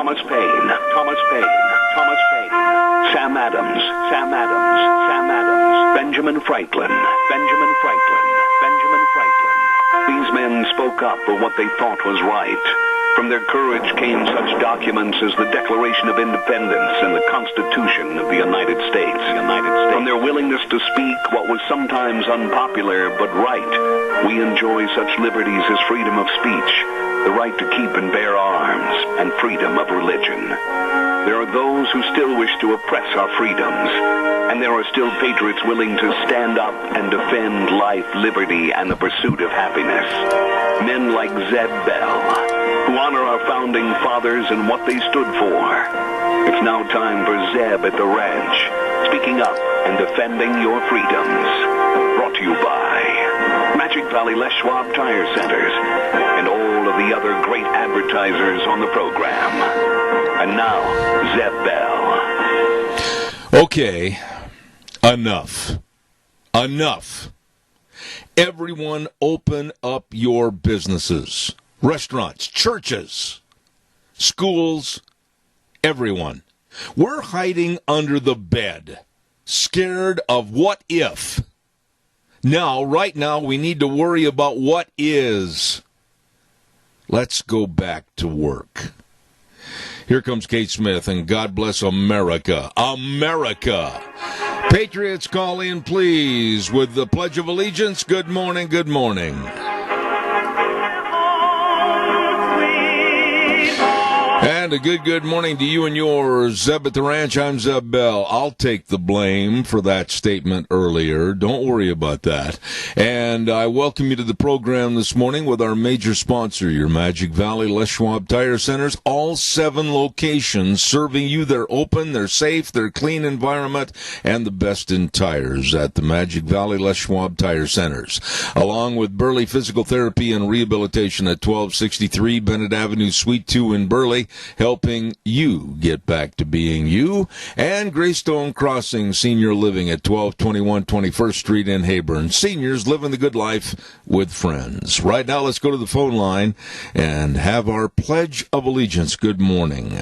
Thomas Paine, Thomas Paine, Thomas Paine, Sam Adams, Sam Adams, Sam Adams, Benjamin Franklin, Benjamin Franklin, Benjamin Franklin. These men spoke up for what they thought was right. From their courage came such documents as the Declaration of Independence and the Constitution of the United States. From their willingness to speak what was sometimes unpopular but right, we enjoy such liberties as freedom of speech, the right to keep and bear arms, and freedom of religion. There are those who still wish to oppress our freedoms, and there are still patriots willing to stand up and defend life, liberty, and the pursuit of happiness. Men like Zeb Bell, who honor our founding fathers and what they stood for. It's now time for Zeb at the Ranch, speaking up and defending your freedoms. Brought to you by Magic Valley Les Schwab Tire Centers and all of the other great advertisers on the program. And now, Zeb Bell. Okay, enough. Enough. Everyone open up your businesses. Restaurants, churches, schools, everyone. We're hiding under the bed, scared of what if. Now, right now, we need to worry about what is. Let's go back to work. Here comes Kate Smith, and God bless America. America! Patriots, call in, please, with the Pledge of Allegiance. Good morning, good morning. And a good morning to you and yours. Zeb at the Ranch, I'm Zeb Bell. I'll take the blame for that statement earlier. Don't worry about that. And I welcome you to the program this morning with our major sponsor, your Magic Valley Les Schwab Tire Centers. All 7 locations serving you their open, their safe, their clean environment, and the best in tires at the Magic Valley Les Schwab Tire Centers. Along with Burley Physical Therapy and Rehabilitation at 1263 Bennett Avenue, Suite 2 in Burley, helping you get back to being you, and Greystone Crossing Senior Living at 1221 21st Street in Hayburn. Seniors living the good life with friends. Right now, let's go to the phone line and have our Pledge of Allegiance. Good morning.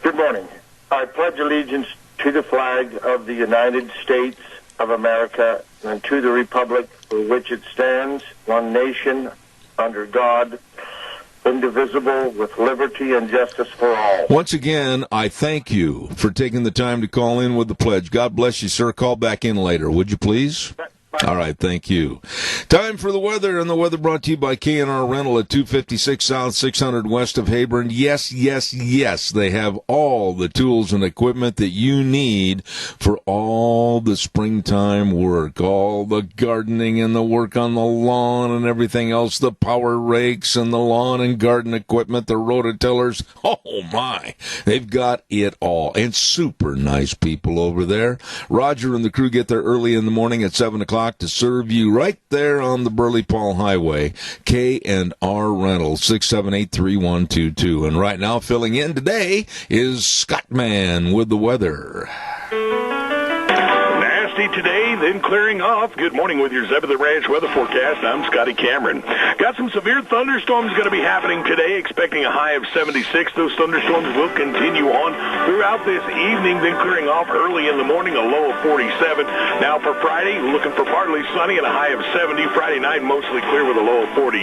Good morning. I pledge allegiance to the flag of the United States of America and to the republic for which it stands, one nation, under God, indivisible, with liberty and justice for all. Once again, I thank you for taking the time to call in with the pledge. God bless you, sir. Call back in later, would you please? All right, thank you. Time for the weather, and the weather brought to you by K&R Rental at 256 South, 600 West of Hayburn. Yes, they have all the tools and equipment that you need for all the springtime work, all the gardening and the work on the lawn and everything else, the power rakes and the lawn and garden equipment, the rototillers. Oh, my. They've got it all, and super nice people over there. Roger and the crew get there early in the morning at 7 o'clock to serve you right there on the Burley Paul Highway. K&R Rental, 678-3122. And right now, filling in today is Scott Man with the weather. Today, then clearing off. Good morning with your Zeb of the Ranch weather forecast. I'm Scotty Cameron. Got some severe thunderstorms going to be happening today, expecting a high of 76. Those thunderstorms will continue on throughout this evening, then clearing off early in the morning, a low of 47. Now for Friday, looking for partly sunny and a high of 70. Friday night, mostly clear with a low of 42.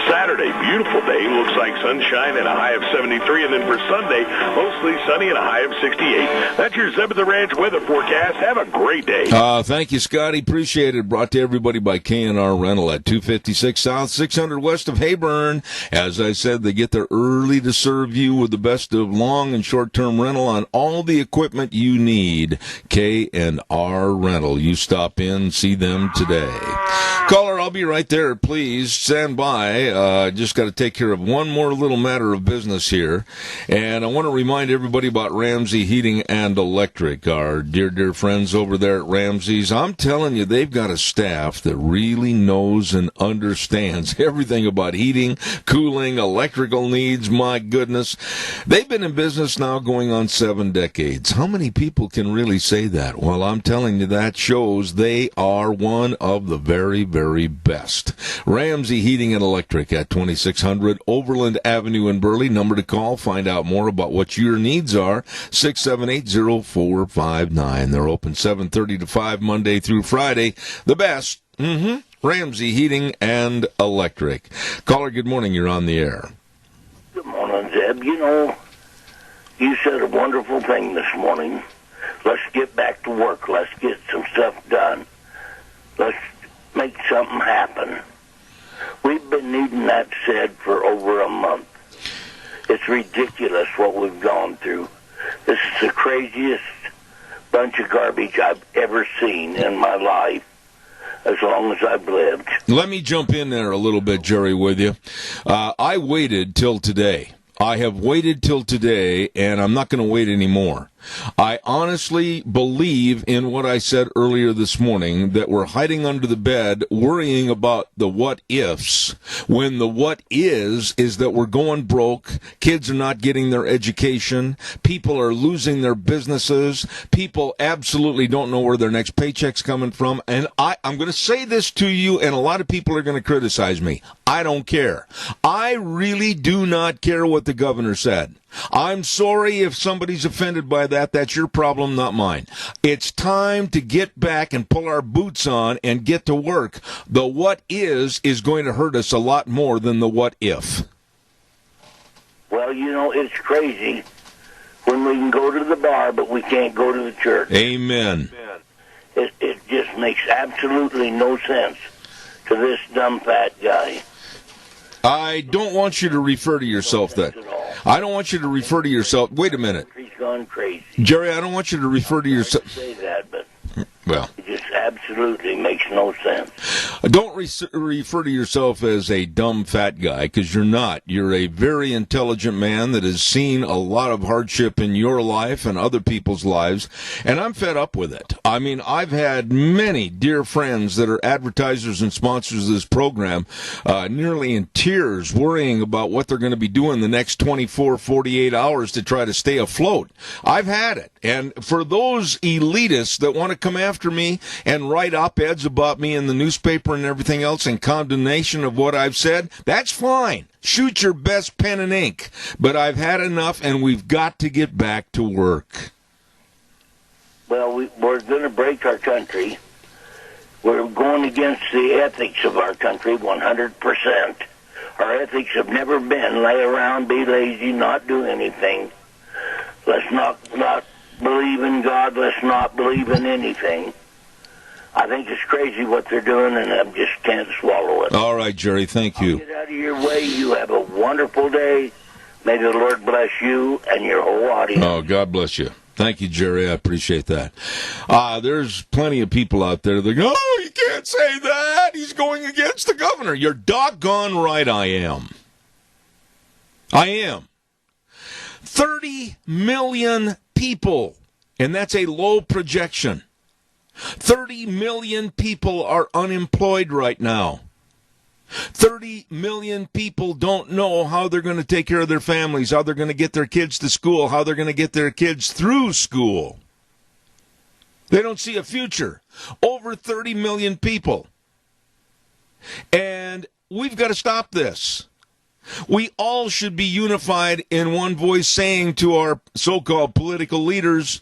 Saturday, beautiful day, looks like sunshine and a high of 73. And then for Sunday, mostly sunny and a high of 68. That's your Zeb of the Ranch weather forecast. Have a great day. Thank you, Scotty. Appreciate it. Brought to everybody by K&R Rental at 256 South, 600 West of Hayburn. As I said, they get there early to serve you with the best of long and short-term rental on all the equipment you need. K&R Rental. You stop in, see them today. Caller, I'll be right there. Please stand by. Just got to take care of one more little matter of business here. And I want to remind everybody about Ramsey Heating and Electric, our dear friends over there at Ramsey's. I'm telling you, they've got a staff that really knows and understands everything about heating, cooling, electrical needs. My goodness. They've been in business now going on 7 decades. How many people can really say that? Well, I'm telling you, that shows they are one of the very, very best. Ramsey Heating and Electric at 2600 Overland Avenue in Burley. Number to call. Find out more about what your needs are. 678-0459. They're open 7:30 to 5 Monday through Friday. The best. Ramsey Heating and Electric. Caller, good morning. You're on the air. Good morning, Zeb. You know, you said a wonderful thing this morning. Let's get back to work. Let's get some stuff done. Let's make something happen. We've been needing that said for over a month. It's ridiculous what we've gone through. This is the craziest bunch of garbage I've ever seen in my life, as long as I've lived. Let me jump in there a little bit, Jerry, with you. I waited till today. I have waited till today, and I'm not going to wait anymore. I honestly believe in what I said earlier this morning, that we're hiding under the bed worrying about the what-ifs, when the what is that we're going broke, kids are not getting their education, people are losing their businesses, people absolutely don't know where their next paycheck's coming from, and I'm going to say this to you, and a lot of people are going to criticize me. I don't care. I really do not care what the governor said. I'm sorry if somebody's offended by that. That's your problem, not mine. It's time to get back and pull our boots on and get to work. The what is going to hurt us a lot more than the what if. Well, you know, it's crazy when we can go to the bar, but we can't go to the church. Amen. It just makes absolutely no sense to this dumb fat guy. I don't want you to refer to yourself that. I don't want you to refer to yourself. Wait a minute. He's gone crazy. Jerry, I don't want you to refer to yourself. Say that, but well, it just absolutely makes no sense. Don't refer to yourself as a dumb fat guy, because you're not. You're a very intelligent man that has seen a lot of hardship in your life and other people's lives, and I'm fed up with it. I mean, I've had many dear friends that are advertisers and sponsors of this program nearly in tears, worrying about what they're going to be doing the next 24, 48 hours to try to stay afloat. I've had it. And for those elitists that want to come after me and write op-eds about me in the newspaper and everything else in condemnation of what I've said, that's fine. Shoot your best pen and ink. But I've had enough, and we've got to get back to work. Well, we're going to break our country. We're going against the ethics of our country 100%. Our ethics have never been lay around, be lazy, not do anything. Let's not believe in God. Let's not believe in anything. I think it's crazy what they're doing, and I just can't swallow it. All right, Jerry, thank you. Get out of your way. You have a wonderful day. May the Lord bless you and your whole audience. Oh, God bless you. Thank you, Jerry. I appreciate that. There's plenty of people out there that go, oh, you can't say that. He's going against the governor. You're doggone right I am. I am. 30 million people, and that's a low projection. 30 million people are unemployed right now. 30 million people don't know how they're going to take care of their families, how they're going to get their kids to school, how they're going to get their kids through school. They don't see a future. Over 30 million people. And we've got to stop this. We all should be unified in one voice, saying to our so-called political leaders,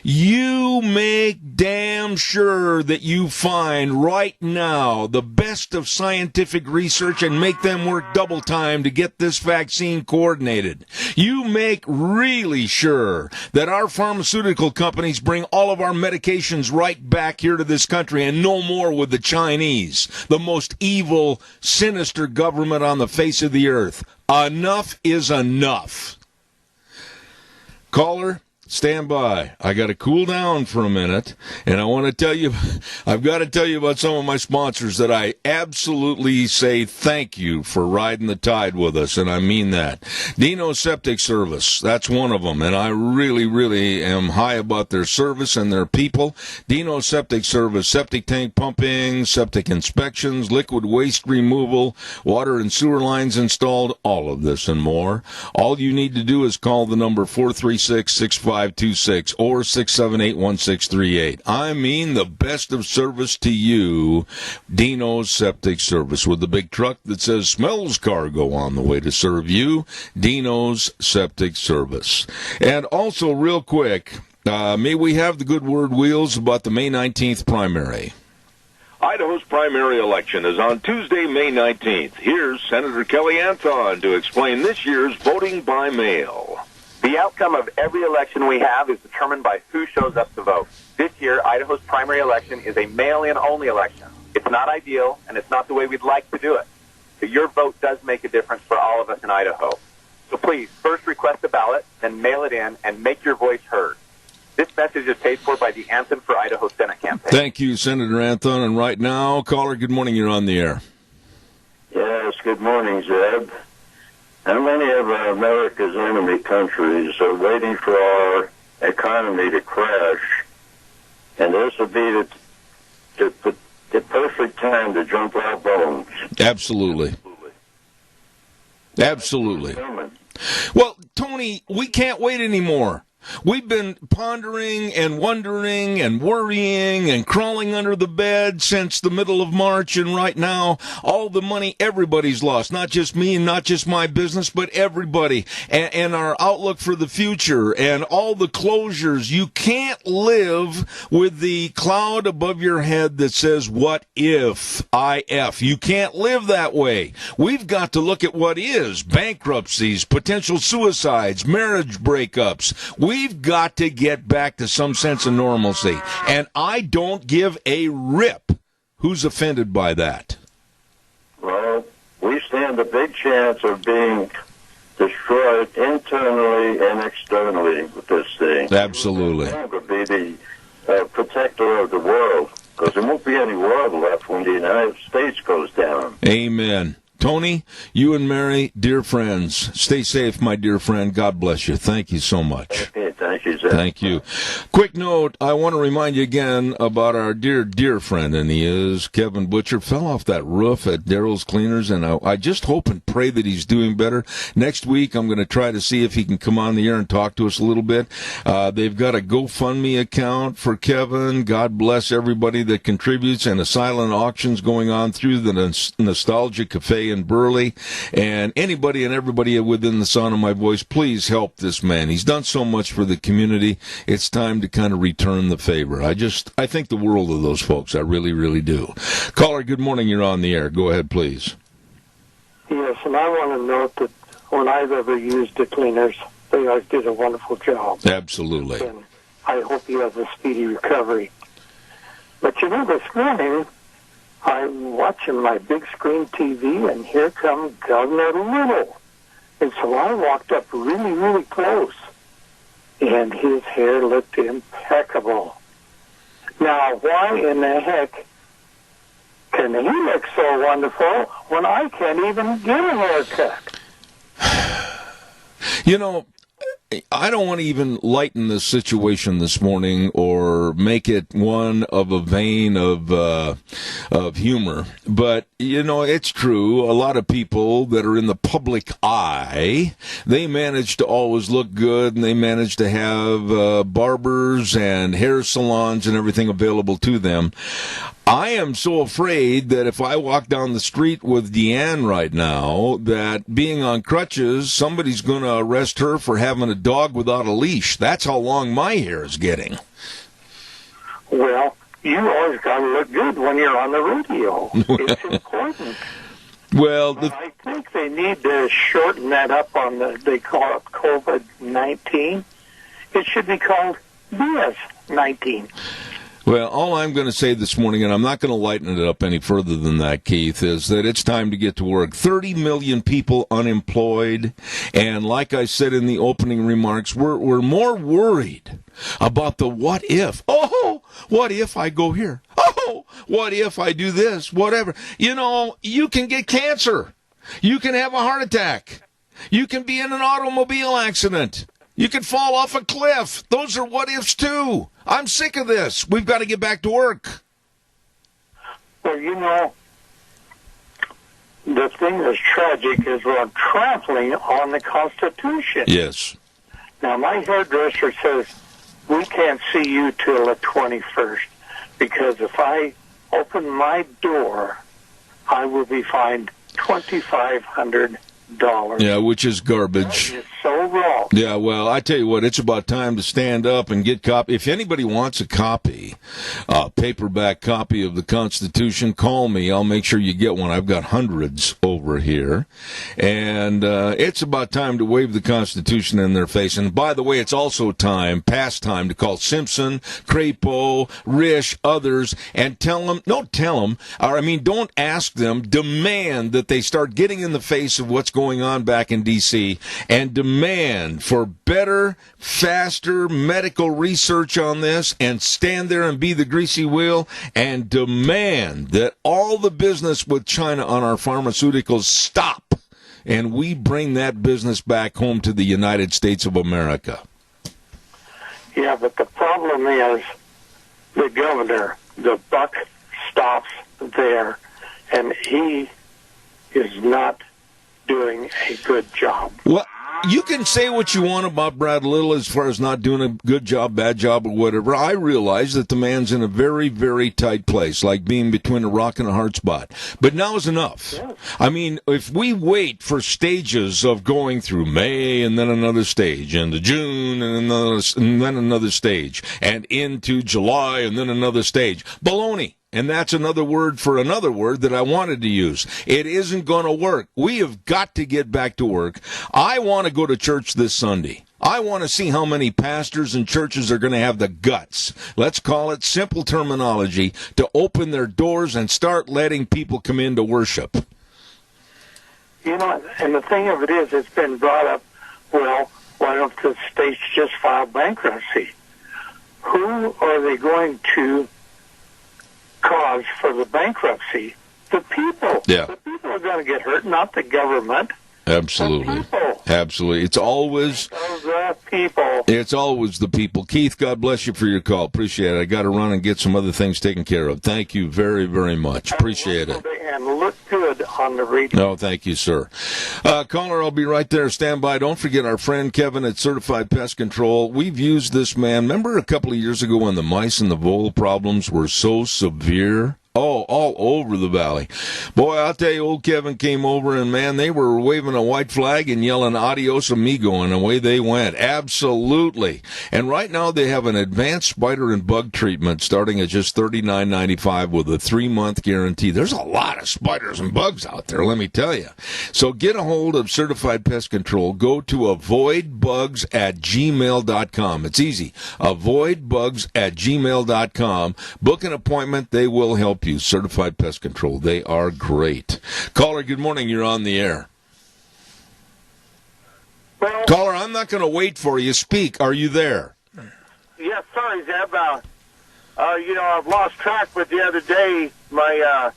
you make damn sure that you find right now the best of scientific research and make them work double time to get this vaccine coordinated. You make really sure that our pharmaceutical companies bring all of our medications right back here to this country, and no more with the Chinese, the most evil, sinister government on the face of the earth. Enough is enough. Caller, stand by. I got to cool down for a minute, and I want to tell you, I've got to tell you about some of my sponsors that I absolutely say thank you for riding the tide with us, and I mean that. Dino Septic Service, that's one of them, and I really, really am high about their service and their people. Dino Septic Service, septic tank pumping, septic inspections, liquid waste removal, water and sewer lines installed, all of this and more. All you need to do is call the number 436-65 6526 or 678-1638. I mean the best of service to you, Dino's Septic Service, with the big truck that says Smells Cargo on the way to serve you, Dino's Septic Service. And also, real quick, may we have the good word, Wheels, about the May 19th primary? Idaho's primary election is on Tuesday, May 19th. Here's Senator Kelly Anthon to explain this year's voting by mail. The outcome of every election we have is determined by who shows up to vote. This year, Idaho's primary election is a mail-in only election. It's not ideal, and it's not the way we'd like to do it. But your vote does make a difference for all of us in Idaho. So please, first request a ballot, then mail it in, and make your voice heard. This message is paid for by the Anthem for Idaho Senate campaign. Thank you, Senator Anthon. And right now, caller, good morning. You're on the air. Yes, good morning, Zeb. How many of America's enemy countries are waiting for our economy to crash? And this would be the perfect time to jump our bones. Absolutely. Absolutely. Well, Tony, we can't wait anymore. We've been pondering and wondering and worrying and crawling under the bed since the middle of March, and right now, all the money everybody's lost, not just me and not just my business, but everybody, and our outlook for the future and all the closures. You can't live with the cloud above your head that says, what if, IF. You can't live that way. We've got to look at what is: bankruptcies, potential suicides, marriage breakups. We've got to get back to some sense of normalcy. And I don't give a rip who's offended by that. Well, we stand a big chance of being destroyed internally and externally with this thing. Absolutely. We're going to be the protector of the world, because there won't be any world left when the United States goes down. Amen. Tony, you and Mary, dear friends, stay safe, my dear friend. God bless you. Thank you so much. Okay, thank you, Zach. Thank you. Quick note, I want to remind you again about our dear, dear friend, and he is Kevin Butcher. Fell off that roof at Daryl's Cleaners, and I just hope and pray that he's doing better. Next week, I'm going to try to see if he can come on the air and talk to us a little bit. They've got a GoFundMe account for Kevin. God bless everybody that contributes, and a silent auctions going on through the Nostalgia Cafe in Burley, and anybody and everybody within the sound of my voice, please help this man. He's done so much for the community. It's time to kind of return the favor. I think the world of those folks. I really, really do. Caller, good morning. You're on the air. Go ahead, please. Yes, and I want to note that when I've ever used the cleaners, they always did a wonderful job. Absolutely. And I hope he has a speedy recovery. But you know, this morning, I'm watching my big screen TV, and here comes Governor Little. And so I walked up really, really close, and his hair looked impeccable. Now, why in the heck can he look so wonderful when I can't even get a haircut? You know, I don't want to even lighten the situation this morning or make it one of a vein of humor, but you know, it's true. A lot of people that are in the public eye, they manage to always look good, and they manage to have barbers and hair salons and everything available to them. I am so afraid that if I walk down the street with Deanne right now, that being on crutches, somebody's going to arrest her for having a dog without a leash. That's how long my hair is getting. Well, you always got to look good when you're on the radio. It's important. Well, I think they need to shorten that up on they call it COVID-19. It should be called BS-19. Well, all I'm going to say this morning, and I'm not going to lighten it up any further than that, Keith, is that it's time to get to work. 30 million people unemployed, and like I said in the opening remarks, we're more worried about the what if. Oh, what if I go here? Oh, what if I do this? Whatever. You know, you can get cancer. You can have a heart attack. You can be in an automobile accident. You can fall off a cliff. Those are what ifs, too. I'm sick of this. We've got to get back to work. Well, you know, the thing that's tragic is we're trampling on the Constitution. Yes. Now, my hairdresser says we can't see you till the 21st because if I open my door, I will be fined $2,500. Yeah, which is garbage. That is so wrong. Yeah, well, I tell you what, it's about time to stand up and get copy. If anybody wants a copy, a paperback copy of the Constitution, call me. I'll make sure you get one. I've got hundreds over here. And it's about time to wave the Constitution in their face. And by the way, it's also past time, to call Simpson, Crapo, Risch, others, and don't ask them, demand that they start getting in the face of what's going on back in D.C. and demand for better, faster medical research on this, and stand there and be the greasy wheel and demand that all the business with China on our pharmaceuticals stop, and we bring that business back home to the United States of America. Yeah, but the problem is the governor, the buck stops there, and he is not doing a good job. Well, you can say what you want about Brad Little as far as not doing a good job, bad job, or whatever. I realize that the man's in a very, very tight place, like being between a rock and a hard spot. But now is enough. Yeah. I mean, if we wait for stages of going through May and then another stage, into June and then another stage, and into July and then another stage, baloney. And that's another word for another word that I wanted to use. It isn't going to work. We have got to get back to work. I want to go to church this Sunday. I want to see how many pastors and churches are going to have the guts, let's call it simple terminology, to open their doors and start letting people come in to worship. You know, and the thing of it is, it's been brought up, well, why don't the states just file bankruptcy? Who are they going to cause for the bankruptcy? The people. Yeah. The people are going to get hurt, not the government. Absolutely. The people. Absolutely. It's always the people. It's always the people. Keith, God bless you for your call. Appreciate it. I got to run and get some other things taken care of. Thank you very, very much. Appreciate it. And look good on the radio. No, thank you, sir. Caller, I'll be right there. Stand by. Don't forget our friend Kevin at Certified Pest Control. We've used this man. Remember a couple of years ago when the mice and the vole problems were so severe? Oh, all over the valley. Boy, I'll tell you, old Kevin came over, and, man, they were waving a white flag and yelling adios amigo, and away they went. Absolutely. And right now they have an advanced spider and bug treatment starting at just $39.95 with a 3-month guarantee. There's a lot of spiders and bugs out there, let me tell you. So get a hold of Certified Pest Control. Go to avoidbugs@gmail.com. It's easy. Avoidbugs@gmail.com. Book an appointment. They will help you. Certified Pest Control. They are great. Caller, good morning. You're on the air. Well, Caller, I'm not going to wait for you. Speak. Are you there? Yes, sorry, Zeb. I've lost track, but the other day, my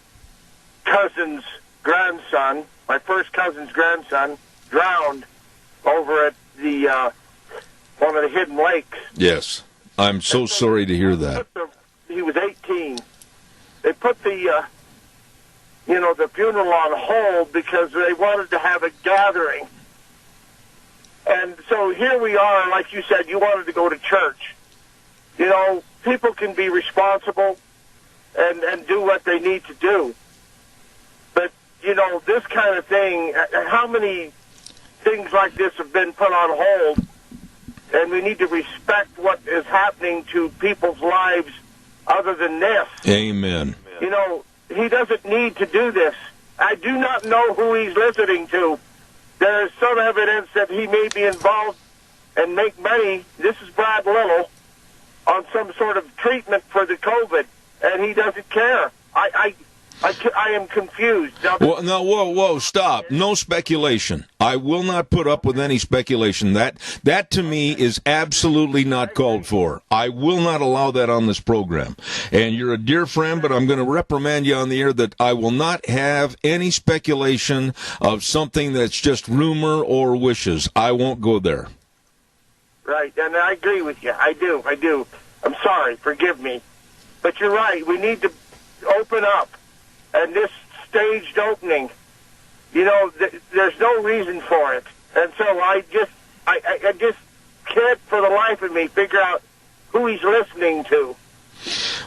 cousin's grandson, my first cousin's grandson, drowned over at the one of the hidden lakes. Yes. I'm so sorry to hear that. He was 18. They put the funeral on hold because they wanted to have a gathering. And so here we are, like you said, you wanted to go to church. You know, people can be responsible and do what they need to do. But, this kind of thing, how many things like this have been put on hold? And we need to respect what is happening to people's lives other than this. Amen. He doesn't need to do this. I do not know who he's listening to. There is some evidence that he may be involved and make money. This is Brad Little on some sort of treatment for the COVID, and he doesn't care. I am confused. Well, no, whoa, stop. No speculation. I will not put up with any speculation. That to me is absolutely not called for. I will not allow that on this program. And you're a dear friend, but I'm going to reprimand you on the air that I will not have any speculation of something that's just rumor or wishes. I won't go there. Right, and I agree with you. I do. I'm sorry. Forgive me. But you're right. We need to open up. And this staged opening, there's no reason for it. And so I just can't for the life of me figure out who he's listening to.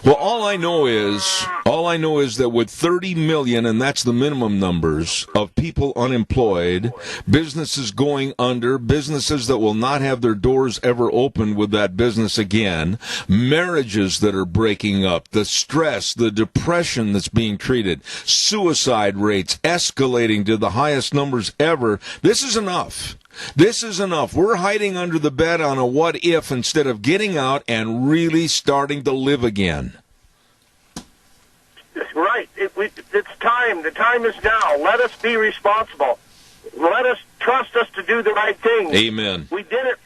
Well, all I know is that with 30 million, and that's the minimum numbers, of people unemployed, businesses going under, businesses that will not have their doors ever opened with that business again, marriages that are breaking up, the stress, the depression that's being treated, suicide rates escalating to the highest numbers ever. This is enough. This is enough. We're hiding under the bed on a what if instead of getting out and really starting to live again. Right. It's time. The time is now. Let us be responsible. Let us trust us to do the right thing. Amen. We did it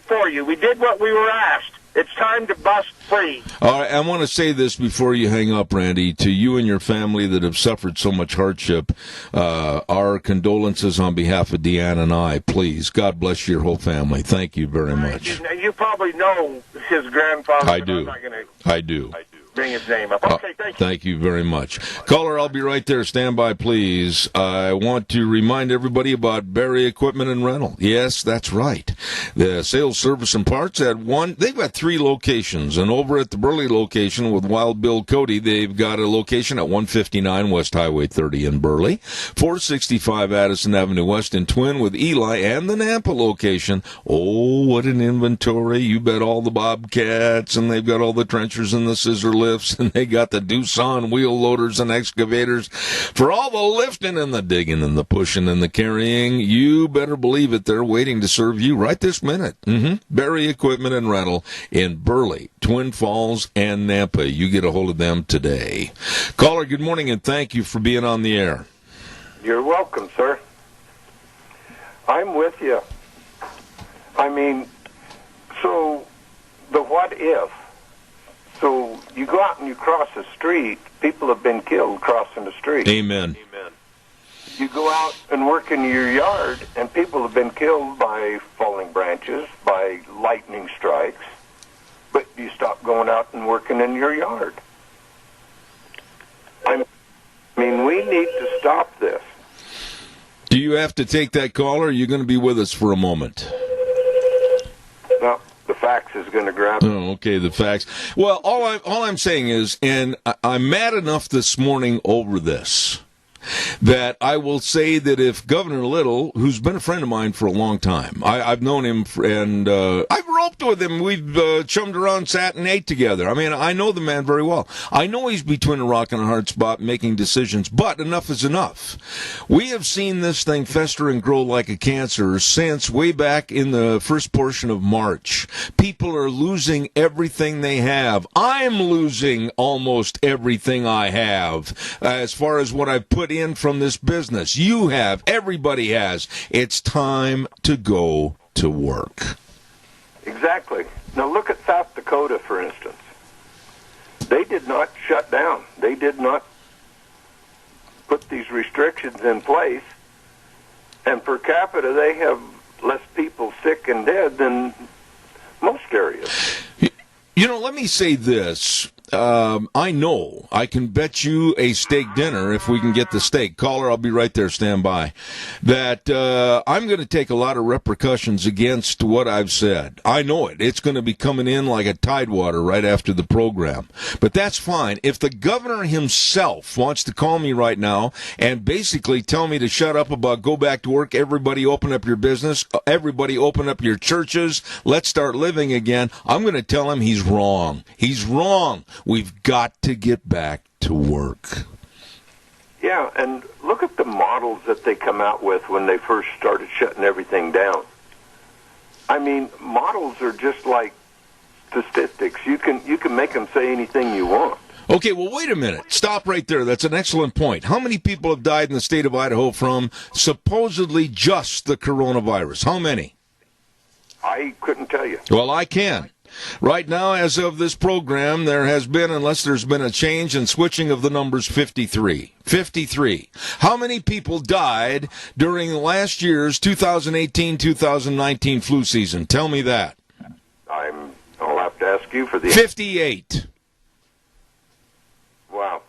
for you. We did what we were asked. It's time to bust free. All right, I want to say this before you hang up, Randy, to you and your family that have suffered so much hardship. Our condolences on behalf of Deanne and I, please. God bless your whole family. Thank you very much. You probably know his grandfather. I do. I do. Bring his name up. Okay, thank you. Thank you very much. Caller, I'll be right there. Stand by, please. I want to remind everybody about Barry Equipment and Rental. Yes, that's right. The sales, service, and parts at one. They've got 3 locations. And over at the Burley location with Wild Bill Cody, they've got a location at 159 West Highway 30 in Burley, 465 Addison Avenue West in Twin with Eli, and the Nampa location. Oh, what an inventory. You bet all the Bobcats, and they've got all the trenchers and the scissor lifts, and they got the Doosan wheel loaders and excavators for all the lifting and the digging and the pushing and the carrying. You better believe it, they're waiting to serve you right this minute. Barry Equipment and Rental in Burley, Twin Falls, and Nampa. You get a hold of them today. Caller, good morning, and thank you for being on the air. You're welcome, sir. I'm with you. I mean, so the what if? So you go out and you cross the street, people have been killed crossing the street. Amen. You go out and work in your yard, and people have been killed by falling branches, by lightning strikes, but you stop going out and working in your yard. I mean, we need to stop this. Do you have to take that call, or are you going to be with us for a moment? No. The fax is going to grab it. Oh, okay, the fax. Well, all I'm saying is, and I'm mad enough this morning over this, that I will say that if Governor Little, who's been a friend of mine for a long time, I've known him, and I've roped with him. We've chummed around, sat and ate together. I mean, I know the man very well. I know he's between a rock and a hard spot making decisions, but enough is enough. We have seen this thing fester and grow like a cancer since way back in the first portion of March. People are losing everything they have. I'm losing almost everything I have as far as what I've put in from this business. You have. Everybody has. It's time to go to work. Exactly. Now look at South Dakota, for instance. They did not shut down. They did not put these restrictions in place. And per capita, they have less people sick and dead than most areas. You know, let me say this. I know I can bet you a steak dinner if we can get the steak. Caller, I'll be right there. Stand by. That I'm going to take a lot of repercussions against what I've said. I know it. It's going to be coming in like a tidewater right after the program. But that's fine. If the governor himself wants to call me right now and basically tell me to shut up about go back to work, everybody open up your business, everybody open up your churches, let's start living again, I'm going to tell him he's wrong. He's wrong. We've got to get back to work. Yeah, and look at the models that they come out with when they first started shutting everything down. I mean, models are just like statistics. You can make them say anything you want. Okay, well, wait a minute. Stop right there. That's an excellent point. How many people have died in the state of Idaho from supposedly just the coronavirus? How many? I couldn't tell you. Well, I can. Right now, as of this program, there has been, unless there's been a change and switching of the numbers, 53. 53. How many people died during last year's 2018-2019 flu season? Tell me that. I'll have to ask you for the... 58. Wow.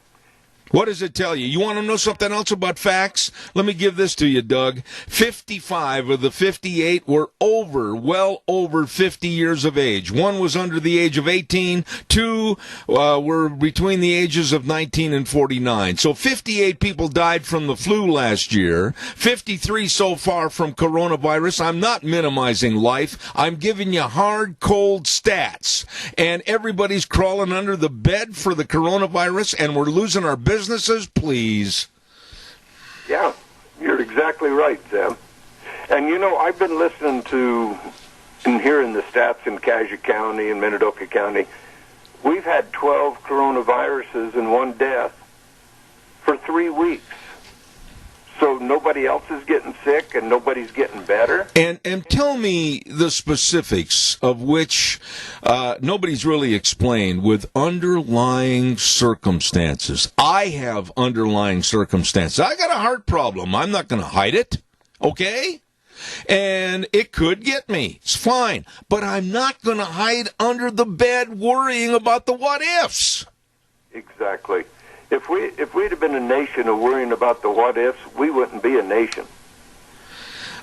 What does it tell you? You want to know something else about facts? Let me give this to you, Doug. 55 of the 58 were well over 50 years of age. One was under the age of 18. Two were between the ages of 19 and 49. So 58 people died from the flu last year. 53 so far from coronavirus. I'm not minimizing life. I'm giving you hard, cold stats. And everybody's crawling under the bed for the coronavirus, and we're losing our businesses, please. Yeah, you're exactly right, Sam. And, I've been listening to and hearing the stats in Cassia County and Minidoka County. We've had 12 coronaviruses and 1 death for 3 weeks. So nobody else is getting sick and nobody's getting better? And tell me the specifics of which nobody's really explained with underlying circumstances. I have underlying circumstances. I got a heart problem. I'm not going to hide it, okay? And it could get me. It's fine. But I'm not going to hide under the bed worrying about the what-ifs. Exactly. If we'd have been a nation of worrying about the what-ifs, we wouldn't be a nation.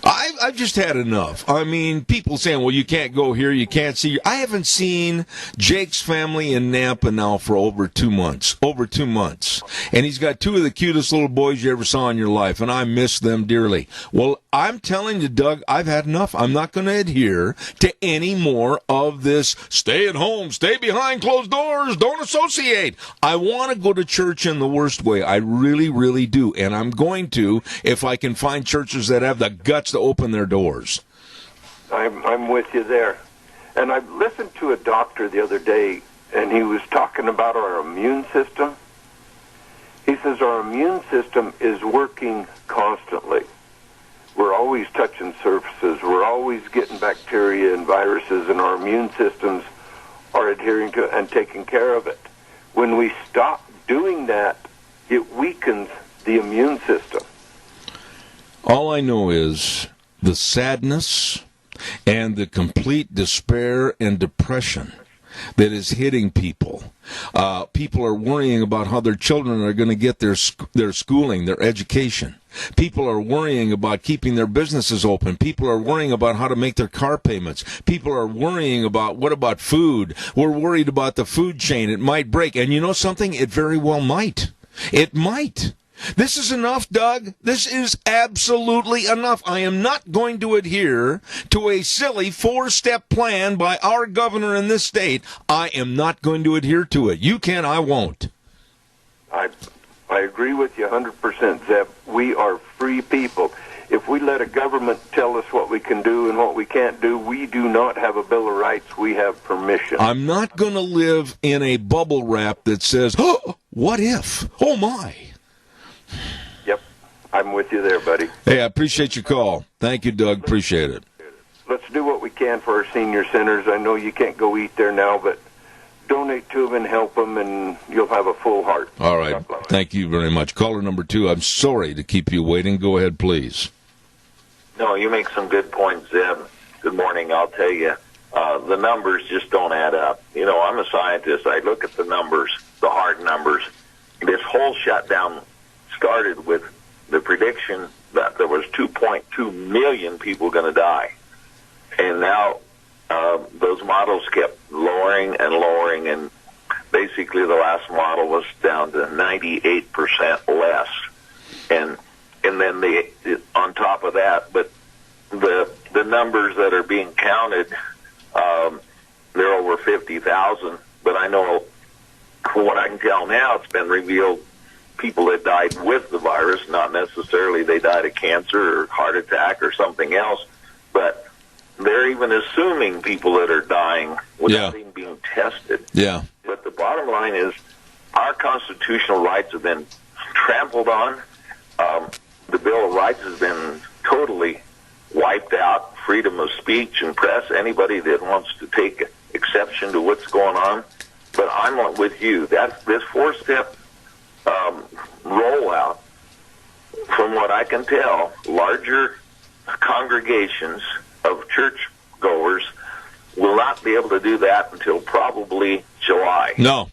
I've just had enough. I mean, people saying, well, you can't go here, you can't see. I haven't seen Jake's family in Nampa now for over 2 months. And he's got 2 of the cutest little boys you ever saw in your life, and I miss them dearly. Well, I'm telling you, Doug, I've had enough. I'm not going to adhere to any more of this stay at home, stay behind closed doors, don't associate. I want to go to church in the worst way. I really, really do. And I'm going to if I can find churches that have the guts to open their doors. I'm with you there. And I listened to a doctor the other day, and he was talking about our immune system. He says our immune system is working constantly. We're always touching surfaces. We're always getting bacteria and viruses, and our immune systems are adhering to and taking care of it. When we stop doing that, it weakens the immune system. All I know is the sadness and the complete despair and depression that is hitting people. People are worrying about how their children are going to get their schooling, their education. People are worrying about keeping their businesses open. People are worrying about how to make their car payments. People are worrying about, what about food? We're worried about the food chain. It might break. And you know something? It very well might. It might. This is enough, Doug. This is absolutely enough. I am not going to adhere to a silly 4-step plan by our governor in this state. I am not going to adhere to it. You can, I won't. I agree with you 100%, Zeb. We are free people. If we let a government tell us what we can do and what we can't do, we do not have a Bill of Rights. We have permission. I'm not going to live in a bubble wrap that says, oh, what if? Oh, my. Yep, I'm with you there, buddy. Hey, I appreciate your call. Thank you, Doug. Appreciate it. Let's do what we can for our senior centers. I know you can't go eat there now, but donate to them and help them, and you'll have a full heart. All right. Thank you very much. Caller number 2, I'm sorry to keep you waiting. Go ahead, please. No, you make some good points, Zeb. Good morning. I'll tell you, the numbers just don't add up. You know, I'm a scientist. I look at the numbers, the hard numbers. This whole shutdown started with the prediction that there was 2.2 million people going to die. And now those models kept lowering and lowering, and basically the last model was down to 98% less. And then on top of that, but the numbers that are being counted, they're over 50,000. But I know, from what I can tell now, it's been revealed people that died with the virus, not necessarily they died of cancer or heart attack or something else, but they're even assuming people that are dying without even being tested. Yeah. But the bottom line is our constitutional rights have been trampled on. The Bill of Rights has been totally wiped out. Freedom of speech and press, anybody that wants to take exception to what's going on. But I'm with you. This 4-step rollout, from what I can tell, larger congregations of church goers will not be able to do that until probably July. No.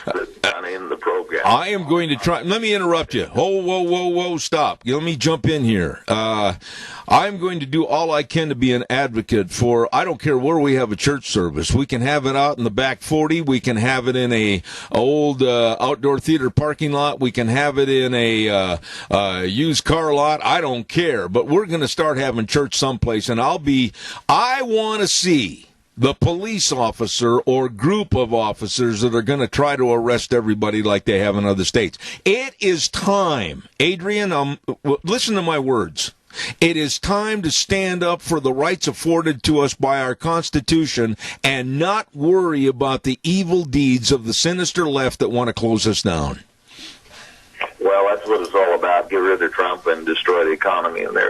That's kind of in the program. I am going to try. Let me interrupt you. Whoa, stop. Let me jump in here. I'm going to do all I can to be an advocate for, I don't care where we have a church service. We can have it out in the back 40. We can have it in a old outdoor theater parking lot. We can have it in a used car lot. I don't care. But we're going to start having church someplace, and I want to see the police officer or group of officers that are going to try to arrest everybody like they have in other states. It is time, Adrian, listen to my words. It is time to stand up for the rights afforded to us by our Constitution and not worry about the evil deeds of the sinister left that want to close us down. Well, that's what it's all about. Get rid of Trump and destroy the economy. And they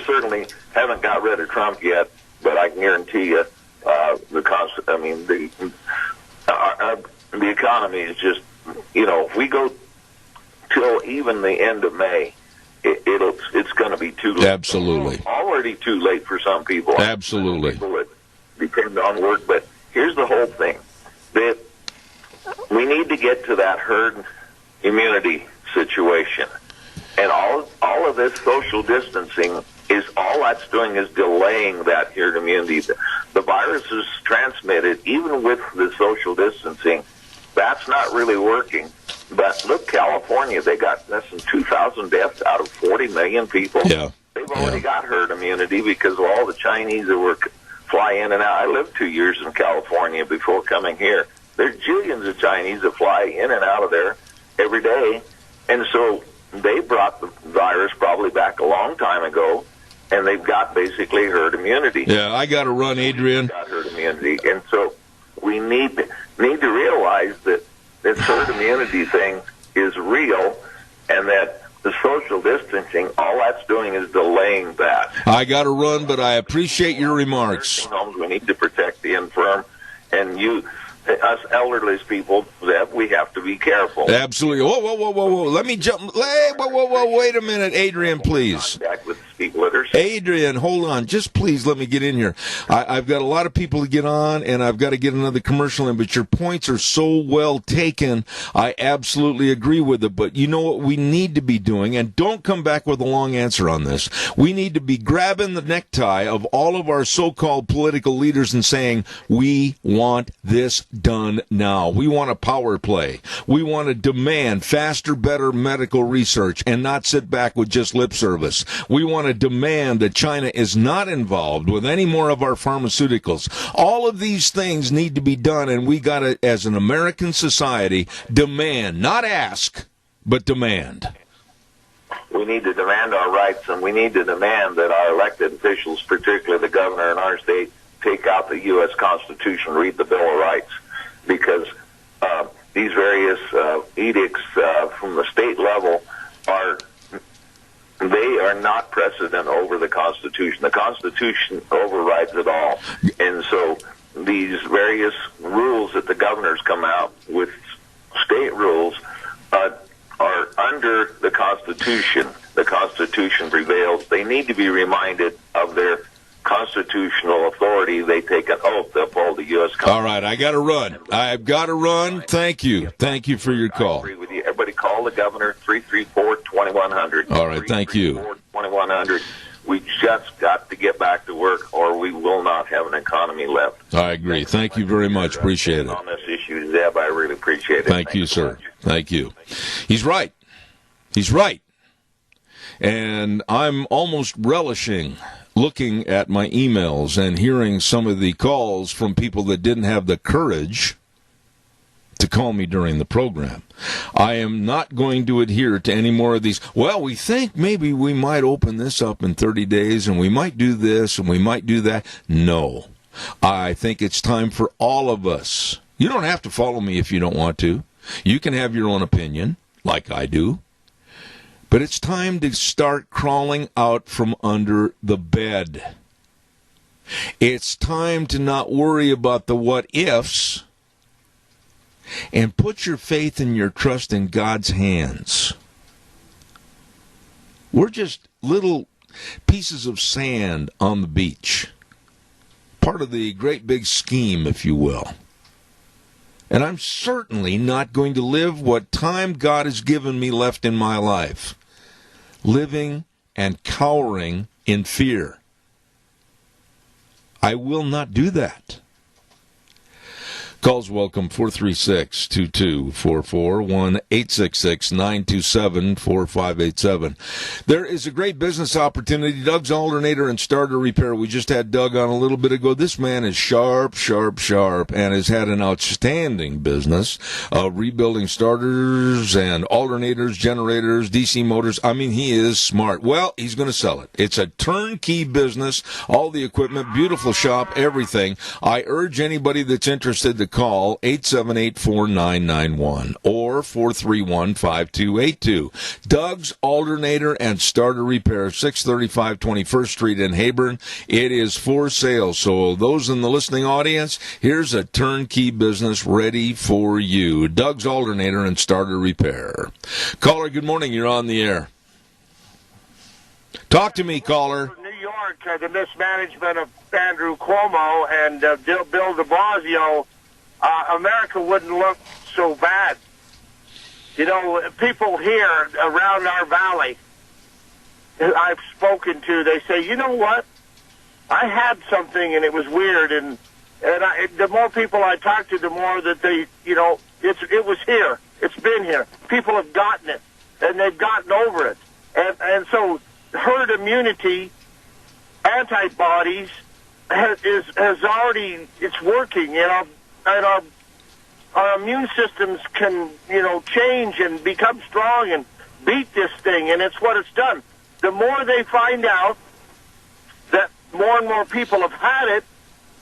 certainly haven't got rid of Trump yet, but I can guarantee you the economy is just, if we go till even the end of May, it's going to be too late. Absolutely. Already too late for some people. Absolutely. People that depend on work. But here's the whole thing. That we need to get to that herd immunity situation. And all of this social distancing all that's doing is delaying that herd immunity. The virus is transmitted even with the social distancing. That's not really working. But look, California, they got less than 2,000 deaths out of 40 million people. Yeah. They've already got herd immunity because of all the Chinese that fly in and out. I lived 2 years in California before coming here. There's jillions of Chinese that fly in and out of there every day. And so they brought the virus probably back a long time ago, and they've got basically herd immunity. Yeah, I got to run, Adrian. Got herd immunity. And so we need to realize that this herd immunity thing is real, and that the social distancing, all that's doing is delaying that. I got to run, but I appreciate your remarks. Homes, we need to protect the infirm, and us elderly people, that we have to be careful. Absolutely. Whoa. Let me jump. Hey, whoa. Wait a minute, Adrian, please. Contact with speak litters. Adrian, hold on. Just please let me get in here. I've got a lot of people to get on, and I've got to get another commercial in, but your points are so well taken. I absolutely agree with it, but you know what we need to be doing, and don't come back with a long answer on this. We need to be grabbing the necktie of all of our so-called political leaders and saying, we want this done now. We want a power play. We want to demand faster, better medical research and not sit back with just lip service. We want to demand that China is not involved with any more of our pharmaceuticals. All of these things need to be done, and we got to, as an American society, demand, not ask, but demand. We need to demand our rights, and we need to demand that our elected officials, particularly the governor in our state, take out the U.S. Constitution, read the Bill of Rights, because these various edicts from the state level are not precedent over the Constitution. The Constitution overrides it all. And so these various rules that the governors come out with, state rules, are under the Constitution. The Constitution prevails. They need to be reminded of their constitutional authority. They take an oath to uphold the U.S. Constitution. All right, I got to run. I've got to run. Thank you. Thank you for your call. I agree with you. Everybody call the governor, 334-2100. All right, thank you. 334-2100. We just got to get back to work, or we will not have an economy left. I agree. Thank you very much. Appreciate it. On this issue, Zeb, I really appreciate it. Thank you, sir. Thank you. He's right. He's right. And I'm almost relishing looking at my emails and hearing some of the calls from people that didn't have the courage to call me during the program. I am not going to adhere to any more of these. Well, we think maybe we might open this up in 30 days and we might do this and we might do that. No. I think it's time for all of us. You don't have to follow me if you don't want to. You can have your own opinion, like I do. But it's time to start crawling out from under the bed. It's time to not worry about the what-ifs and put your faith and your trust in God's hands. We're just little pieces of sand on the beach. Part of the great big scheme, if you will. And I'm certainly not going to live what time God has given me left in my life, living and cowering in fear. I will not do that. Calls welcome, 436-2244, 1-866-927-4587. There is a great business opportunity. Doug's Alternator and Starter Repair. We just had Doug on a little bit ago. This man is sharp, and has had an outstanding business of rebuilding starters and alternators, generators, DC motors. I mean, he is smart. Well, he's going to sell it. It's a turnkey business, all the equipment, beautiful shop, everything. I urge anybody that's interested to call 878-4991 or 431-5282. Doug's Alternator and Starter Repair, 635 21st Street in Heyburn. It is for sale. So those in the listening audience, here's a turnkey business ready for you. Doug's Alternator and Starter Repair. Caller, good morning. You're on the air. Talk to me, caller. New York, the mismanagement of Andrew Cuomo and Bill de Blasio, America wouldn't look so bad. You know, people here around our valley I've spoken to, they say, you know what? I had something and it was weird, and the more people I talk to, the more that they, you know, it was here. It's been here. People have gotten it, and they've gotten over it. And so herd immunity, antibodies, has already, it's working, you know. And our immune systems can, you know, change and become strong and beat this thing, and it's what it's done. The more they find out that more and more people have had it,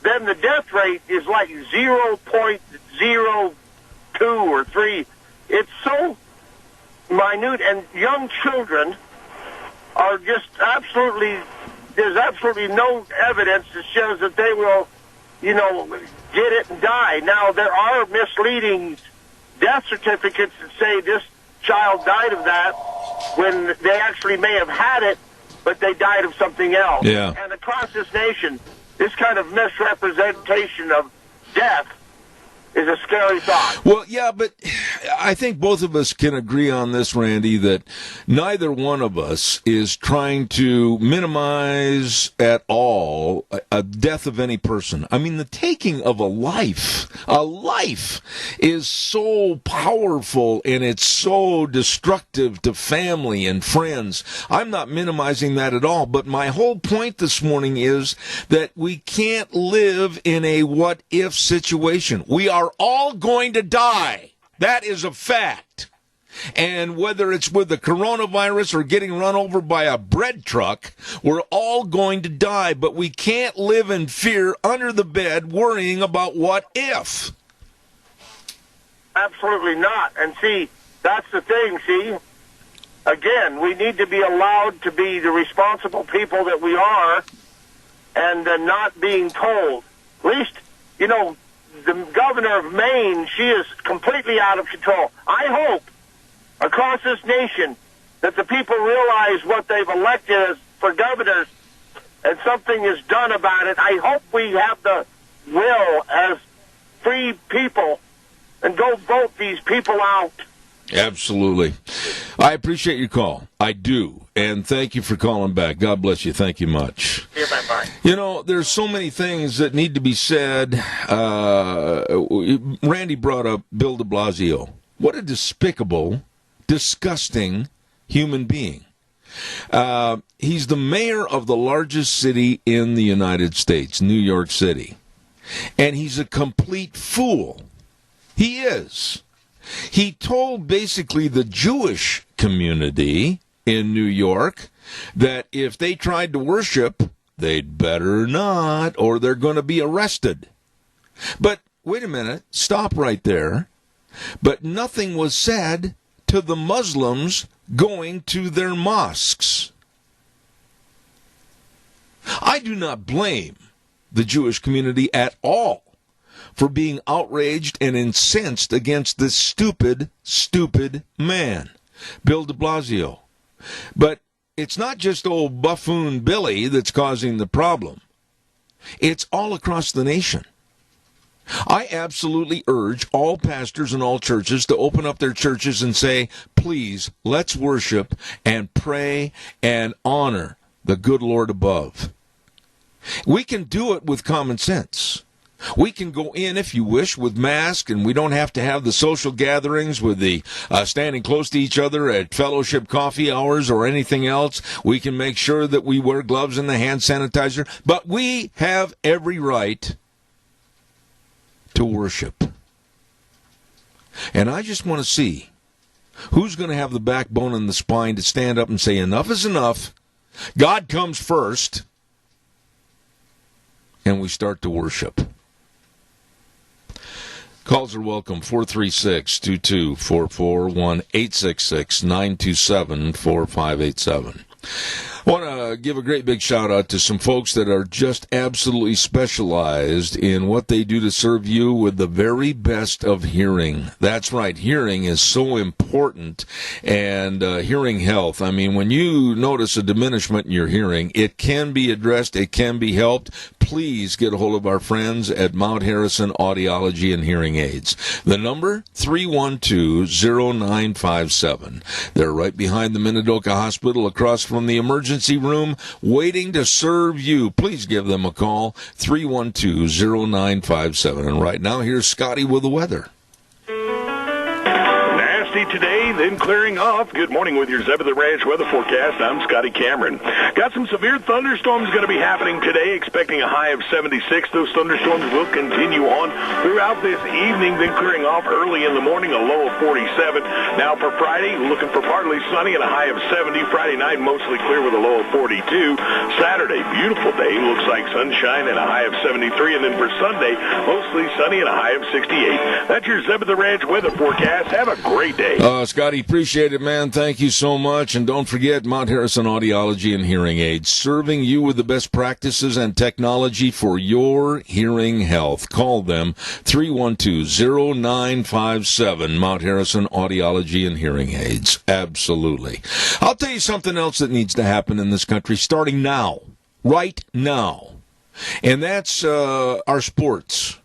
then the death rate is like 0.02 or 3. It's so minute, and young children are just absolutely, there's absolutely no evidence that shows that they will, you know, get it and die. Now, there are misleading death certificates that say this child died of that when they actually may have had it, but they died of something else. Yeah. And across this nation, this kind of misrepresentation of death is a scary thought. Well, yeah, but I think both of us can agree on this, Randy, that neither one of us is trying to minimize at all a death of any person. I mean, the taking of a life is so powerful, and it's so destructive to family and friends. I'm not minimizing that at all, but my whole point this morning is that we can't live in a what-if situation. We are all going to die. That is a fact. And whether it's with the coronavirus or getting run over by a bread truck, we're all going to die. But we can't live in fear under the bed worrying about what if. Absolutely not. And see, that's the thing, see? Again, we need to be allowed to be the responsible people that we are, and not being told. At least, you know, the governor of Maine, she is completely out of control. I hope across this nation that the people realize what they've elected as for governors and something is done about it. I hope we have the will as free people and go vote these people out. Absolutely. I appreciate your call. I do. And thank you for calling back. God bless you. Thank you much. Yeah, bye-bye. You know, there's so many things that need to be said. Randy brought up Bill de Blasio. What a despicable, disgusting human being. He's the mayor of the largest city in the United States, New York City. And he's a complete fool. He is. He told basically the Jewish community in New York that if they tried to worship, they'd better not, or they're going to be arrested. But wait a minute, stop right there. But nothing was said to the Muslims going to their mosques. I do not blame the Jewish community at all for being outraged and incensed against this stupid, stupid man, Bill de Blasio. But it's not just old buffoon Billy that's causing the problem. It's all across the nation. I absolutely urge all pastors and all churches to open up their churches and say, please, let's worship and pray and honor the good Lord above. We can do it with common sense. We can go in, if you wish, with masks, and we don't have to have the social gatherings with the standing close to each other at fellowship coffee hours or anything else. We can make sure that we wear gloves and the hand sanitizer, but we have every right to worship. And I just want to see who's going to have the backbone and the spine to stand up and say, enough is enough. God comes first. And we start to worship. Calls are welcome, 436-2244, 1-866-927-4587. I want to give a great big shout out to some folks that are just absolutely specialized in what they do to serve you with the very best of hearing. That's right, hearing is so important, and hearing health. I mean, when you notice a diminishment in your hearing, it can be addressed, it can be helped. Please get a hold of our friends at Mount Harrison Audiology and Hearing Aids. The number, 312-0957. They're right behind the Minidoka Hospital, across from the emergency room, waiting to serve you. Please give them a call, 312-0957. And right now, here's Scotty with the weather. Today, then clearing off. Good morning with your Zeb of the Ranch weather forecast. I'm Scotty Cameron. Got some severe thunderstorms going to be happening today, expecting a high of 76. Those thunderstorms will continue on throughout this evening, then clearing off early in the morning, a low of 47. Now for Friday, looking for partly sunny and a high of 70. Friday night, mostly clear with a low of 42. Saturday, beautiful day, looks like sunshine and a high of 73. And then for Sunday, mostly sunny and a high of 68. That's your Zeb of the Ranch weather forecast. Have a great day. Scotty, appreciate it, man. Thank you so much. And don't forget, Mount Harrison Audiology and Hearing Aids, serving you with the best practices and technology for your hearing health. Call them, 312-0957, Mount Harrison Audiology and Hearing Aids. Absolutely. I'll tell you something else that needs to happen in this country, starting now, right now. And that's our sports.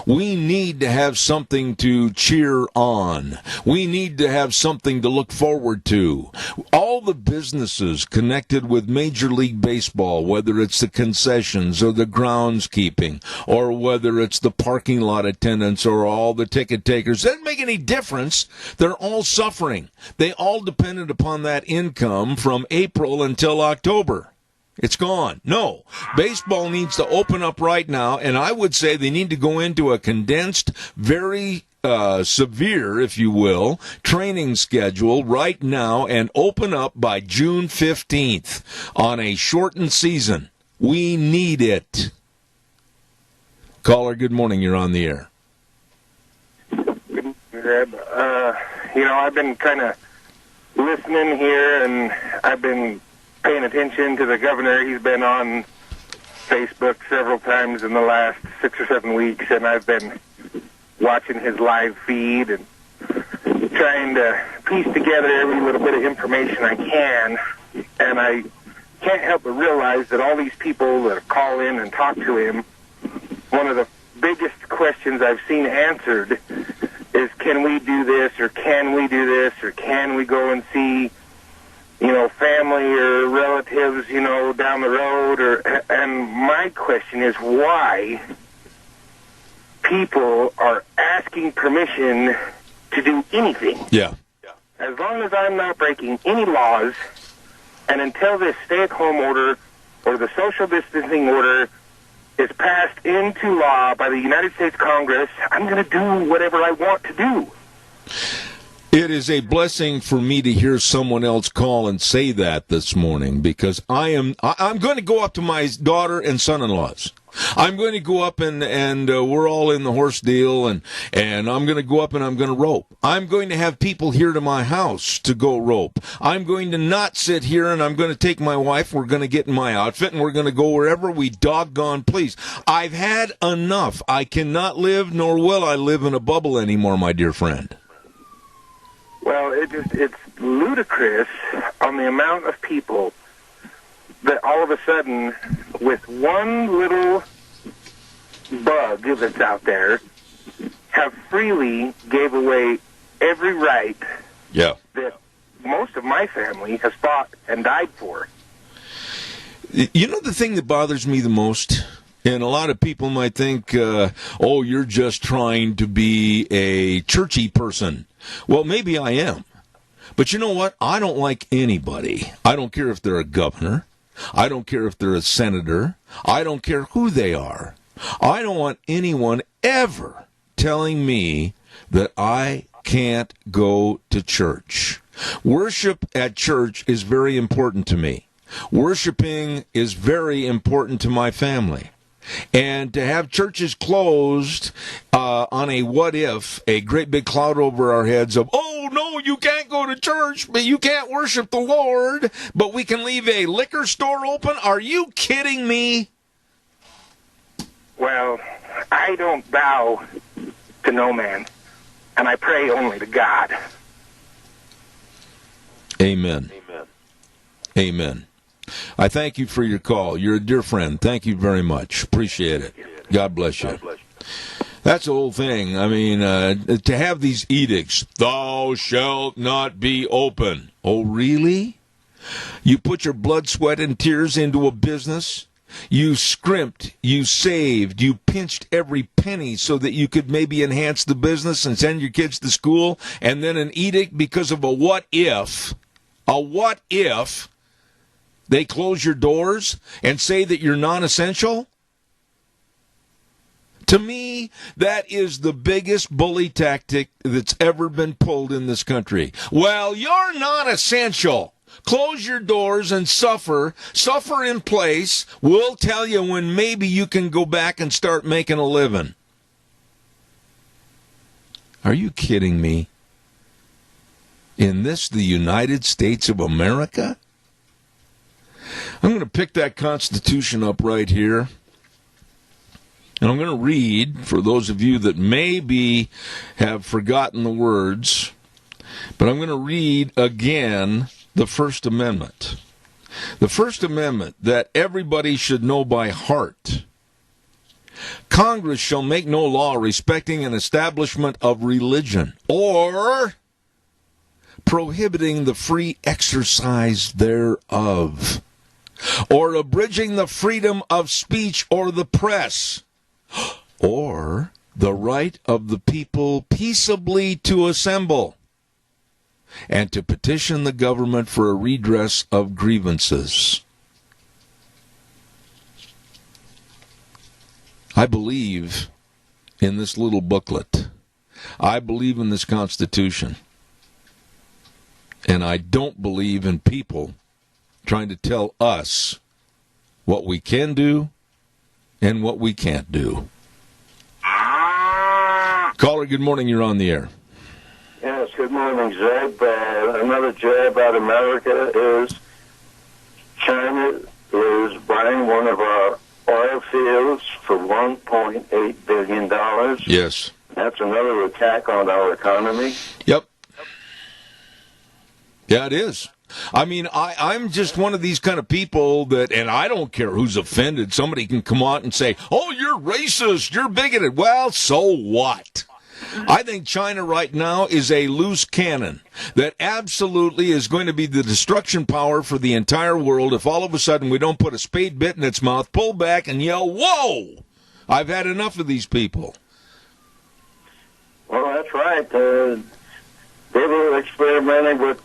We need to have something to cheer on. We need to have something to look forward to. All the businesses connected with Major League Baseball, whether it's the concessions or the groundskeeping, or whether it's the parking lot attendants or all the ticket takers, doesn't make any difference. They're all suffering. They all depended upon that income from April until October. It's gone. No. Baseball needs to open up right now, and I would say they need to go into a condensed, very severe, if you will, training schedule right now and open up by June 15th on a shortened season. We need it. Caller, good morning. You're on the air. Good, Zeb. I've been kind of listening here, and I've been paying attention to the governor. He's been on Facebook several times in the last 6 or 7 weeks, and I've been watching his live feed and trying to piece together every little bit of information I can. And I can't help but realize that all these people that call in and talk to him, one of the biggest questions I've seen answered is, can we do this, or can we do this, or can we go and see family or relatives, down the road, and my question is why people are asking permission to do anything. Yeah. As long as I'm not breaking any laws, and until this stay-at-home order or the social distancing order is passed into law by the United States Congress, I'm going to do whatever I want to do. It is a blessing for me to hear someone else call and say that this morning, because I'm going to go up to my daughter and son-in-laws. I'm going to go up and we're all in the horse deal, and I'm going to go up and I'm going to rope. I'm going to have people here to my house to go rope. I'm going to not sit here, and I'm going to take my wife. We're going to get in my outfit, and we're going to go wherever we doggone please. I've had enough. I cannot live, nor will I live in a bubble anymore, my dear friend. Well, it's ludicrous on the amount of people that all of a sudden, with one little bug that's out there have freely gave away every right that most of my family has fought and died for. You know the thing that bothers me the most? And a lot of people might think, oh, you're just trying to be a churchy person. Well, maybe I am. But you know what? I don't like anybody. I don't care if they're a governor. I don't care if they're a senator. I don't care who they are. I don't want anyone ever telling me that I can't go to church. Worship at church is very important to me. Worshiping is very important to my family. And to have churches closed on a what if, a great big cloud over our heads of, oh, no, you can't go to church, but you can't worship the Lord, but we can leave a liquor store open? Are you kidding me? Well, I don't bow to no man, and I pray only to God. Amen. Amen. Amen. I thank you for your call. You're a dear friend. Thank you very much. Appreciate it. God bless you. That's the whole thing. I mean, to have these edicts, thou shalt not be open. Oh, really? You put your blood, sweat, and tears into a business? You scrimped, you saved, you pinched every penny so that you could maybe enhance the business and send your kids to school, and then an edict because of a what if, they close your doors and say that you're non-essential? To me, that is the biggest bully tactic that's ever been pulled in this country. Well, you're non-essential. Close your doors and suffer in place. We'll tell you when maybe you can go back and start making a living. Are you kidding me? In this, the United States of America? I'm going to pick that Constitution up right here. And I'm going to read, for those of you that maybe have forgotten the words, but I'm going to read again the First Amendment. The First Amendment that everybody should know by heart. Congress shall make no law respecting an establishment of religion or prohibiting the free exercise thereof, or abridging the freedom of speech or the press, or the right of the people peaceably to assemble and to petition the government for a redress of grievances. I believe in this little booklet. I believe in this Constitution. And I don't believe in people trying to tell us what we can do and what we can't do. Caller, good morning. You're on the air. Yes, good morning, Zeb. Another jab at America is China is buying one of our oil fields for $1.8 billion. Yes. That's another attack on our economy. Yep. Yeah, it is. I mean, I'm just one of these kind of people that, and I don't care who's offended. Somebody can come out and say, oh, you're racist, you're bigoted. Well, so what? I think China right now is a loose cannon that absolutely is going to be the destruction power for the entire world if all of a sudden we don't put a spade bit in its mouth, pull back, and yell, whoa! I've had enough of these people. Well, that's right. They were experimenting with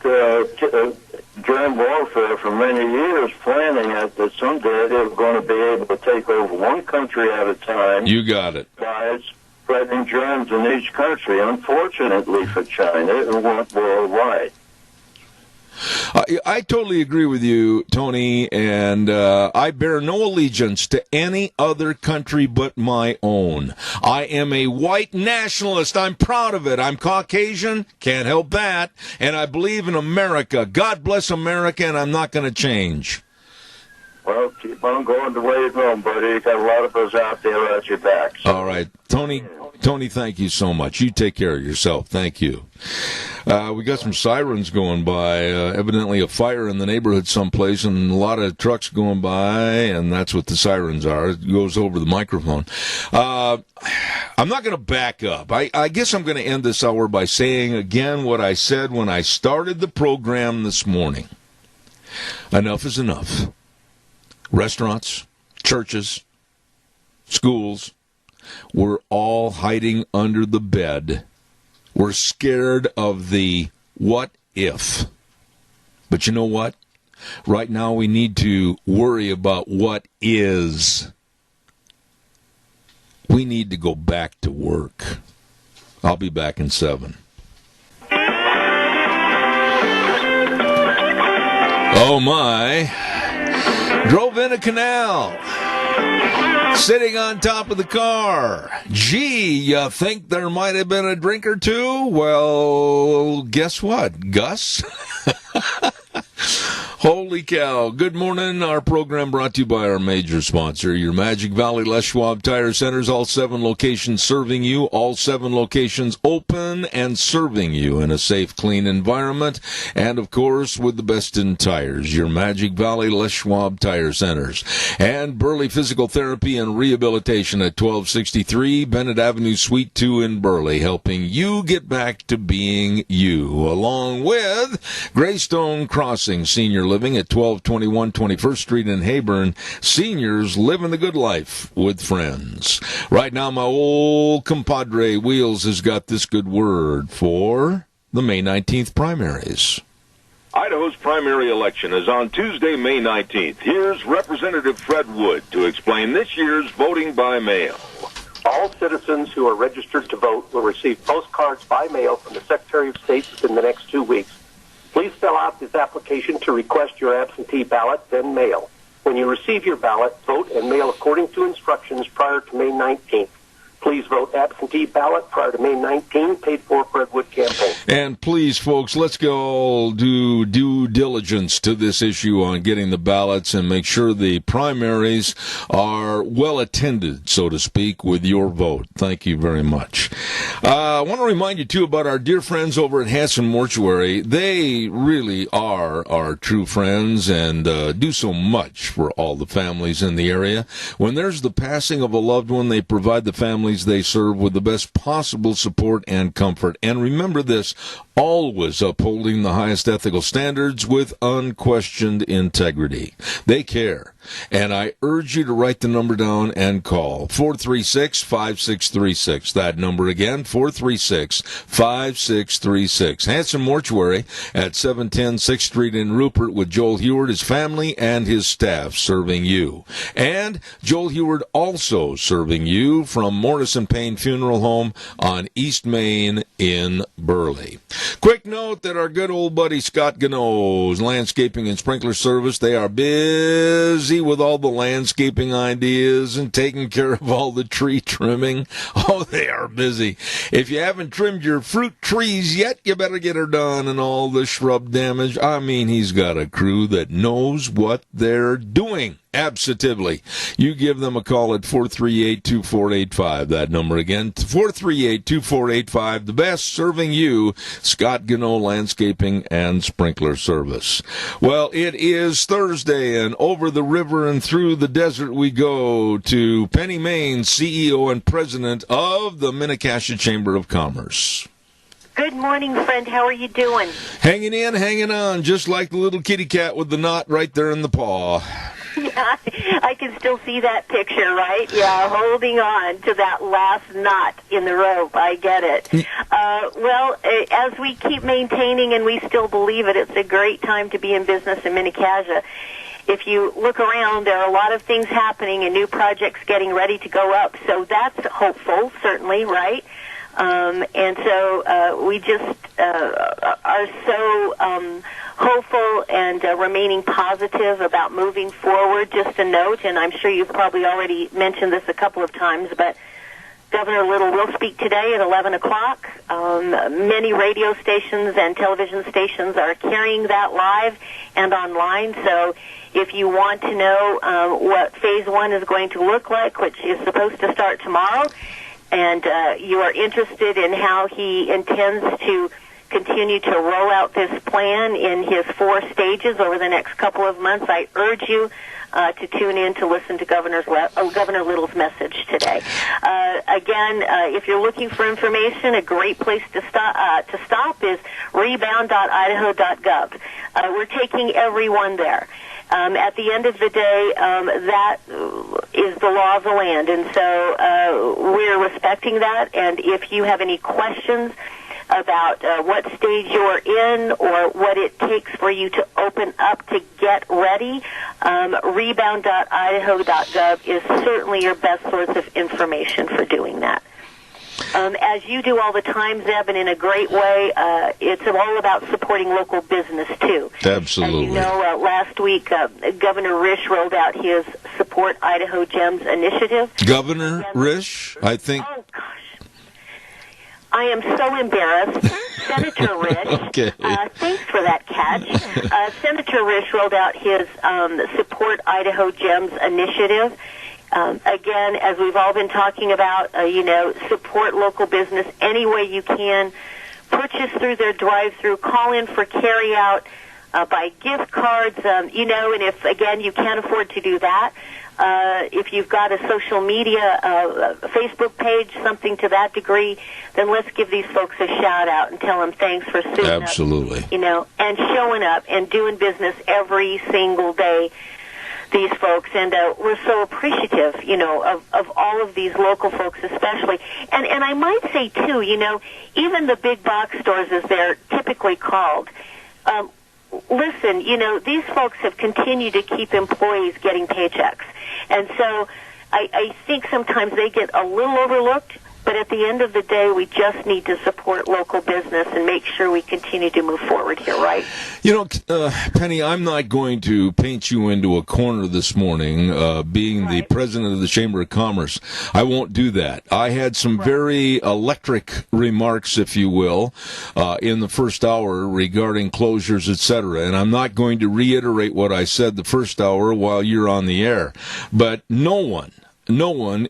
germ warfare for many years, planning that someday they were going to be able to take over one country at a time. You got it. By spreading germs in each country. Unfortunately for China, it went worldwide. I totally agree with you, Tony, and I bear no allegiance to any other country but my own. I am a white nationalist. I'm proud of it. I'm Caucasian, can't help that, and I believe in America. God bless America, and I'm not going to change. Well, keep on going the way you're going, buddy. You got a lot of us out there at your back. So. All right. Tony, Tony, thank you so much. You take care of yourself. Thank you. We got some sirens going by, evidently a fire in the neighborhood someplace, and a lot of trucks going by, and that's what the sirens are. It goes over the microphone. I'm not going to back up. I guess I'm going to end this hour by saying again what I said when I started the program this morning. Enough is enough. Restaurants, churches, schools, we're all hiding under the bed. We're scared of the what if. But you know what? Right now we need to worry about what is. We need to go back to work. I'll be back in 7. Oh my. Drove in a canal. Sitting on top of the car. Gee, you think there might have been a drink or two? Well, guess what, Gus? Holy cow. Good morning. Our program brought to you by our major sponsor, your Magic Valley Les Schwab Tire Centers. All 7 locations serving you. All 7 locations open and serving you in a safe, clean environment. And, of course, with the best in tires, your Magic Valley Les Schwab Tire Centers. And Burley Physical Therapy and Rehabilitation at 1263 Bennett Avenue, Suite 2 in Burley, helping you get back to being you. Along with Greystone Crossing Senior Living at 1221 21st Street in Hayburn. Seniors living the good life with friends. Right now, my old compadre Wheels has got this good word for the May 19th primaries. Idaho's primary election is on Tuesday, May 19th. Here's Representative Fred Wood to explain this year's voting by mail. All citizens who are registered to vote will receive postcards by mail from the Secretary of State within the next 2 weeks. Please fill out this application to request your absentee ballot, then mail. When you receive your ballot, vote and mail according to instructions prior to May 19th. Please vote absentee ballot prior to May 19th, paid for Fred Wood campaign. And please, folks, let's go do due diligence to this issue on getting the ballots and make sure the primaries are well attended, so to speak, with your vote. Thank you very much. I want to remind you, too, about our dear friends over at Hanson Mortuary. They really are our true friends and do so much for all the families in the area. When there's the passing of a loved one, they provide the families they serve with the best possible support and comfort. And remember this, always upholding the highest ethical standards with unquestioned integrity. They care. And I urge you to write the number down and call 436-5636. That number again, 436-5636. Hanson Mortuary at 710 6th Street in Rupert with Joel Heward, his family, and his staff serving you. And Joel Heward also serving you from Morrison Payne Funeral Home on East Main in Burley. Quick note that our good old buddy Scott Gano's Landscaping and Sprinkler Service, they are busy with all the landscaping ideas and taking care of all the tree trimming. Oh, they are busy. If you haven't trimmed your fruit trees yet, you better get her done, and all the shrub damage. I mean, he's got a crew that knows what they're doing. Absolutely. You give them a call at 438-2485. That number again, 438-2485. The best serving you, Scott Gano Landscaping and Sprinkler Service. Well, it is Thursday, and over the river and through the desert we go to Penny Main, CEO and President of the Minnecasia Chamber of Commerce. Good morning, friend. How are you doing? Hanging in, hanging on, just like the little kitty cat with the knot right there in the paw. Yeah, I can still see that picture, right? Yeah, holding on to that last knot in the rope. I get it. Well, as we keep maintaining, and we still believe it, it's a great time to be in business in Minnecasia. If you look around, there are a lot of things happening and new projects getting ready to go up. So that's hopeful, certainly, right? And so we just are so hopeful and remaining positive about moving forward. Just a note, and I'm sure you've probably already mentioned this a couple of times, but Governor Little will speak today at 11 o'clock. Many radio stations and television stations are carrying that live and online, so if you want to know what Phase 1 is going to look like, which is supposed to start tomorrow, and you are interested in how he intends to continue to roll out this plan in his 4 stages over the next couple of months, I urge you to tune in to listen to Governor Little's message today. Again, if you're looking for information, a great place to stop is rebound.idaho.gov. We're taking everyone there. At the end of the day, that is the law of the land, and so we're respecting that. And if you have any questions about what stage you're in or what it takes for you to open up to get ready, rebound.idaho.gov is certainly your best source of information for doing that. As you do all the time, Zeb, and in a great way, it's all about supporting local business, too. Absolutely. As you know, last week, Governor Risch rolled out his Support Idaho Gems initiative. Governor Risch, I think. Oh, gosh. I am so embarrassed. Senator Risch, okay. Thanks for that catch. Senator Risch rolled out his Support Idaho Gems initiative. Again, as we've all been talking about, support local business any way you can. Purchase through their drive-through. Call in for carry-out. Buy gift cards. And if, again, you can't afford to do that, if you've got a social media, Facebook page, something to that degree, then let's give these folks a shout-out and tell them thanks for suiting up. Absolutely. And showing up and doing business every single day, these folks, and we're so appreciative, of all of these local folks especially. And I might say, too, even the big box stores, as they're typically called, listen, these folks have continued to keep employees getting paychecks. And so I think sometimes they get a little overlooked, but at the end of the day, we just need to support local business and make sure we continue to move forward here, right? Penny, I'm not going to paint you into a corner this morning, being the president of the Chamber of Commerce. I won't do that. I had some very electric remarks, if you will, in the first hour regarding closures, etc., and I'm not going to reiterate what I said the first hour while you're on the air. But no one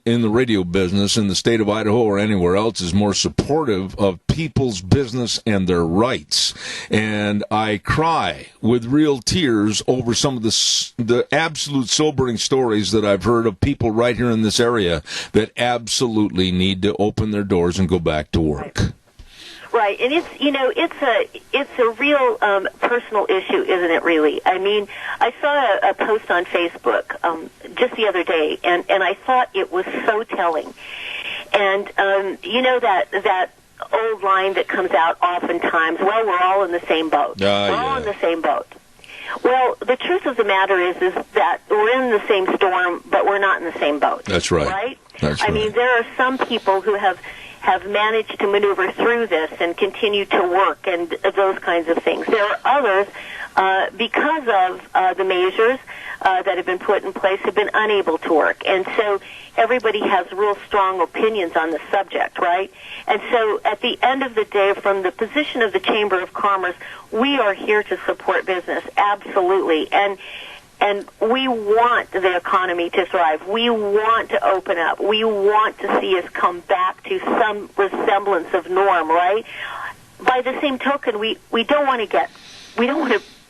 in the radio business in the state of Idaho or anywhere else is more supportive of people's business and their rights. And I cry with real tears over some of the absolute sobering stories that I've heard of people right here in this area that absolutely need to open their doors and go back to work. Right, and it's a real personal issue, isn't it? Really, I mean, I saw a post on Facebook just the other day, and I thought it was so telling. And that old line that comes out oftentimes, well, we're all in the same boat. We're all in the same boat. Well, the truth of the matter is that we're in the same storm, but we're not in the same boat. That's right. Right? That's right. I mean, there are some people who have managed to maneuver through this and continue to work and those kinds of things. There are others, because of the measures that have been put in place, have been unable to work. And so everybody has real strong opinions on the subject, right? And so at the end of the day, from the position of the Chamber of Commerce, we are here to support business, absolutely. And we want the economy to thrive. We want to open up. We want to see us come back to some resemblance of norm, right? By the same token, we don't want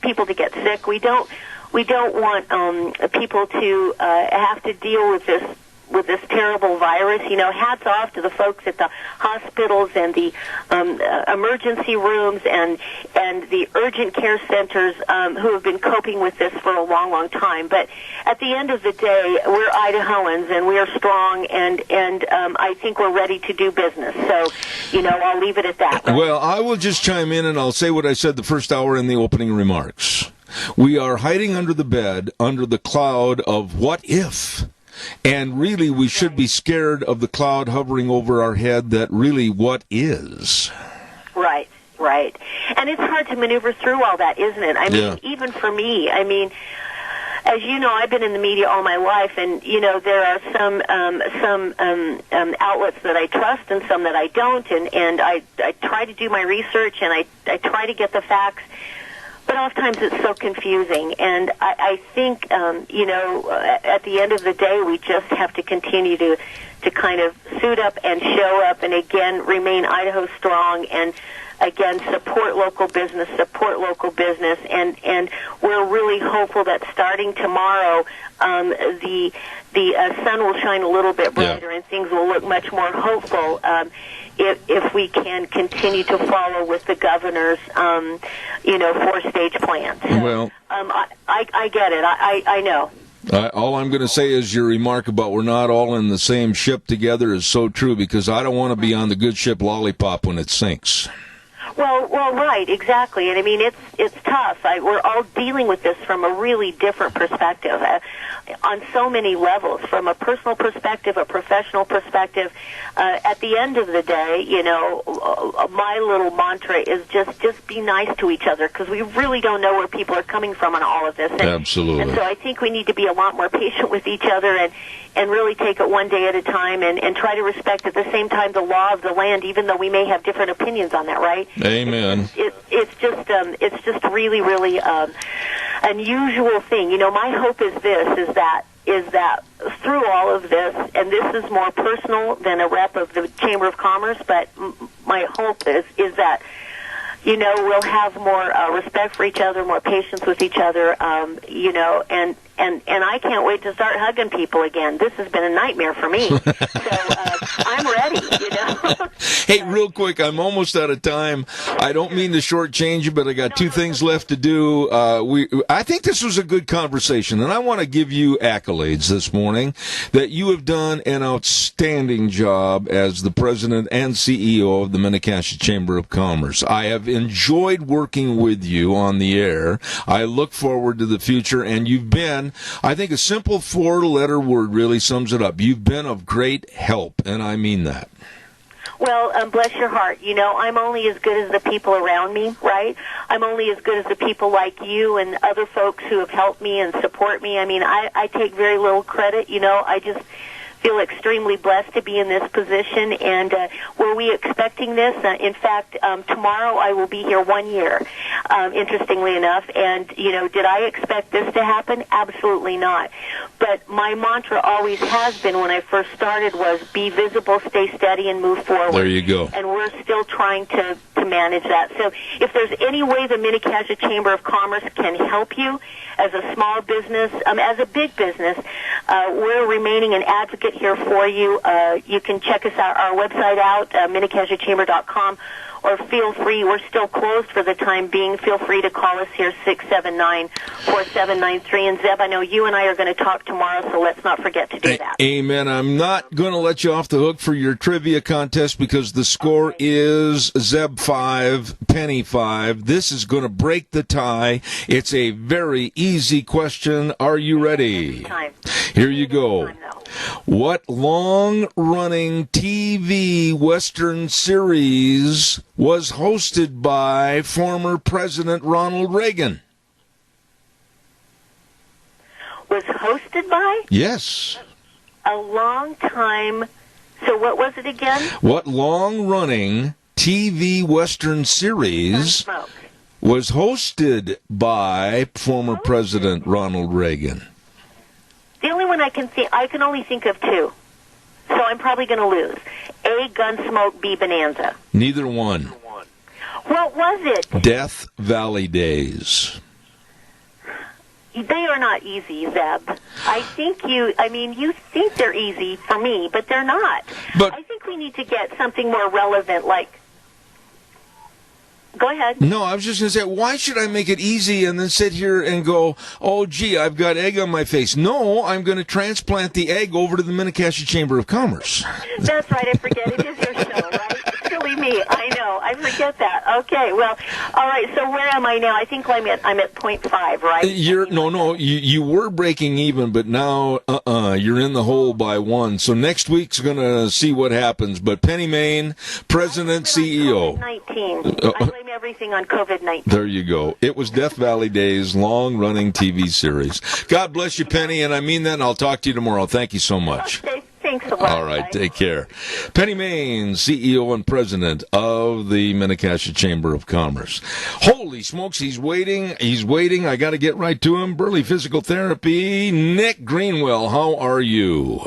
people to get sick. We don't want people to have to deal with this terrible virus. Hats off to the folks at the hospitals and the emergency rooms and the urgent care centers who have been coping with this for a long, long time. But at the end of the day, we're Idahoans and we are strong, and I think we're ready to do business. So, I'll leave it at that. Right? Well, I will just chime in and I'll say what I said the first hour in the opening remarks. We are hiding under the bed, under the cloud of what if. And really, we should be scared of the cloud hovering over our head that really what is. Right. And it's hard to maneuver through all that, isn't it? I mean, even for me, as you know, I've been in the media all my life, and, there are some outlets that I trust and some that I don't, and I try to do my research, and I try to get the facts. But oftentimes it's so confusing, and I think, at the end of the day, we just have to continue to kind of suit up and show up, and again, remain Idaho strong, and again, support local business, and we're really hopeful that starting tomorrow, the sun will shine a little bit brighter, and things will look much more hopeful. If we can continue to follow with the governor's, 4-stage plan. So, I get it. I know. All I'm going to say is your remark about we're not all in the same ship together is so true, because I don't want to be on the good ship Lollipop when it sinks. Well, right, exactly. And I mean, it's tough. We're all dealing with this from a really different perspective, on so many levels, from a personal perspective, a professional perspective. At the end of the day, my little mantra is just be nice to each other, because we really don't know where people are coming from on all of this. Absolutely. And so I think we need to be a lot more patient with each other and really take it one day at a time, and try to respect at the same time the law of the land, even though we may have different opinions on that, right? Amen. It's just really, really unusual thing. My hope is that through all of this, and this is more personal than a rep of the Chamber of Commerce, but my hope is that we'll have more respect for each other, more patience with each other, and I can't wait to start hugging people again. This has been a nightmare for me. So I'm ready, Hey, real quick, I'm almost out of time. I don't mean to shortchange you, but I got two things left to do. I think this was a good conversation, and I want to give you accolades this morning that you have done an outstanding job as the president and CEO of the Mini-Cassia Chamber of Commerce. I have enjoyed working with you on the air. I look forward to the future, and you've been, I think a simple 4-letter word really sums it up. You've been of great help, and I mean that. Well, bless your heart. I'm only as good as the people around me, right? I'm only as good as the people like you and other folks who have helped me and support me. I mean, I take very little credit. I just feel extremely blessed to be in this position. And were we expecting this? In fact, tomorrow I will be here 1 year, interestingly enough. And, did I expect this to happen? Absolutely not. But my mantra always has been when I first started was be visible, stay steady, and move forward. There you go. And we're still trying to manage that. So if there's any way the Mini-Cassia Chamber of Commerce can help you as a small business, as a big business, we're remaining an advocate here for you. You can check us out, our website out, minicassiachamber.com, or feel free, we're still closed for the time being, feel free to call us here, 679-4793. And Zeb, I know you and I are going to talk tomorrow, so let's not forget to do that. Amen. I'm not going to let you off the hook for your trivia contest because the score is Zeb 5, Penny 5. This is going to break the tie. It's a very easy question. Are you ready? Here you go. What long-running TV Western series was hosted by former President Ronald Reagan? Was hosted by? Yes. A long time. So what was it again? What long-running TV Western series was hosted by former President Ronald Reagan? The only one I can only think of two. So I'm probably going to lose. A, Gunsmoke, B, Bonanza. Neither one. What was it? Death Valley Days. They are not easy, Zeb. You think they're easy for me, but they're not. But I think we need to get something more relevant, like... Go ahead. No, I was just going to say, why should I make it easy and then sit here and go, oh, gee, I've got egg on my face? No, I'm going to transplant the egg over to the Mini-Cassia Chamber of Commerce. That's right. I forget. It is your show, right? Silly me. I know. I forget that. Okay. Well, all right. So where am I now? I think I'm at 0.5, right? You were breaking even, but now you're in the hole by 1. So next week's going to see what happens. But Penny Main, President, CEO. COVID-19. I blame everything on COVID-19. There you go. It was Death Valley Days, long-running TV series. God bless you, Penny, and I mean that, and I'll talk to you tomorrow. Thank you so much. Okay. Thanks a lot. All right, take care. Penny Main, CEO and President of the Minnecasia Chamber of Commerce. Holy smokes, he's waiting. I got to get right to him. Burley Physical Therapy, Nick Greenwell, how are you?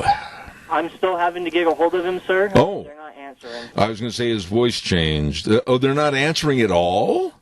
I'm still having to get a hold of him, sir. Oh. They're not answering. I was going to say his voice changed. They're not answering at all?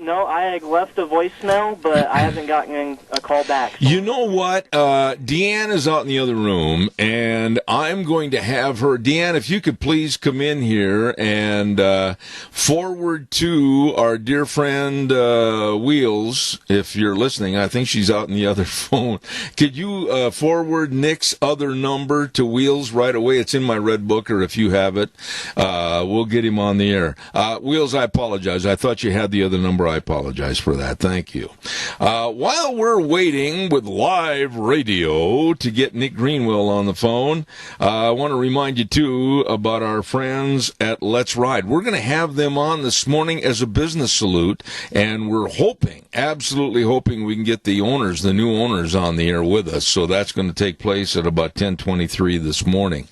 No, I had left a voicemail, but I haven't gotten a call back. You know what? Deanne is out in the other room, and I'm going to have her. Deanne, if you could please come in here and forward to our dear friend Wheels, if you're listening. I think she's out in the other phone. Could you forward Nick's other number to Wheels right away? It's in my red book, or if you have it, we'll get him on the air. Wheels, I apologize. I thought you had the other number. I apologize for that. Thank you. While we're waiting with live radio to get Nick Greenwell on the phone, I want to remind you, too, about our friends at Let's Ride. We're going to have them on this morning as a business salute, and we're absolutely hoping we can get the new owners on the air with us. So that's going to take place at about 10:23 this morning.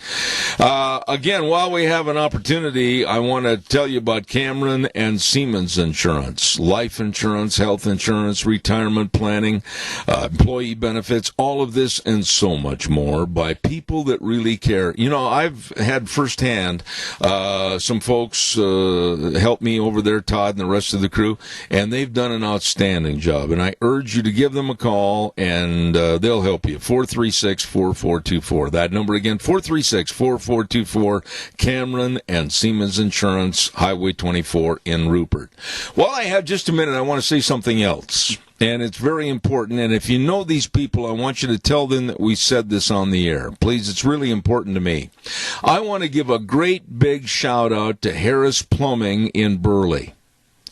Again, while we have an opportunity, I want to tell you about Cameron and Siemens Insurance. Life insurance, health insurance, retirement planning, employee benefits, all of this and so much more by people that really care. You know, I've had firsthand some folks help me over there, Todd and the rest of the crew, and they've done an outstanding job. And I urge you to give them a call, and they'll help you. 436-4424. That number again, 436-4424, Cameron and Siemens Insurance, Highway 24 in Rupert. While I have just a minute, I want to say something else, and it's very important. And if you know these people, I want you to tell them that we said this on the air. Please, it's really important to me. I want to give a great big shout out to Harris Plumbing in Burley.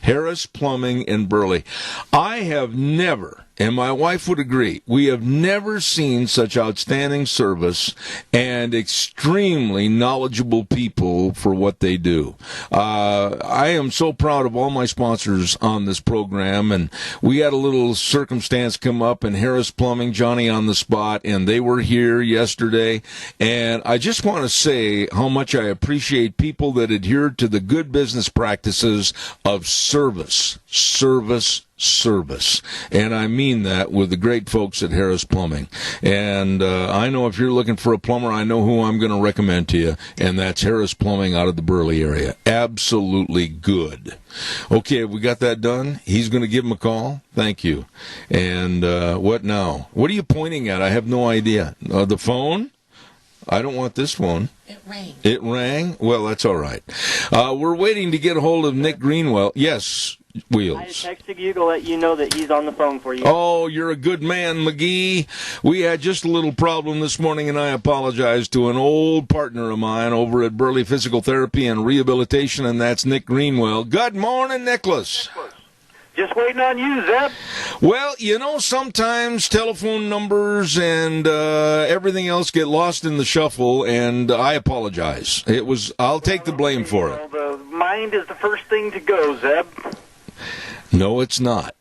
Harris Plumbing in Burley. I have never, and my wife would agree, we have never seen such outstanding service and extremely knowledgeable people for what they do. I am so proud of all my sponsors on this program, and we had a little circumstance come up in Harris Plumbing, Johnny on the spot, and they were here yesterday, and I just want to say how much I appreciate people that adhere to the good business practices of service. And I mean that with the great folks at Harris Plumbing. And I know if you're looking for a plumber, I know who I'm going to recommend to you, and that's Harris Plumbing out of the Burley area. Absolutely good. Okay, we got that done. He's going to give him a call. Thank you. And what now? What are you pointing at? I have no idea. The phone? I don't want this phone. It rang? Well, that's all right. We're waiting to get a hold of Nick Greenwell. Yes, Wheels. I texted you to let you know that he's on the phone for you. Oh, you're a good man, McGee. We had just a little problem this morning, and I apologize to an old partner of mine over at Burley Physical Therapy and Rehabilitation, and that's Nick Greenwell. Good morning, Nicholas. Just waiting on you, Zeb. Well, you know, sometimes telephone numbers and everything else get lost in the shuffle, and I apologize. I'll take the blame for it. Well, the mind is the first thing to go, Zeb. No, it's not.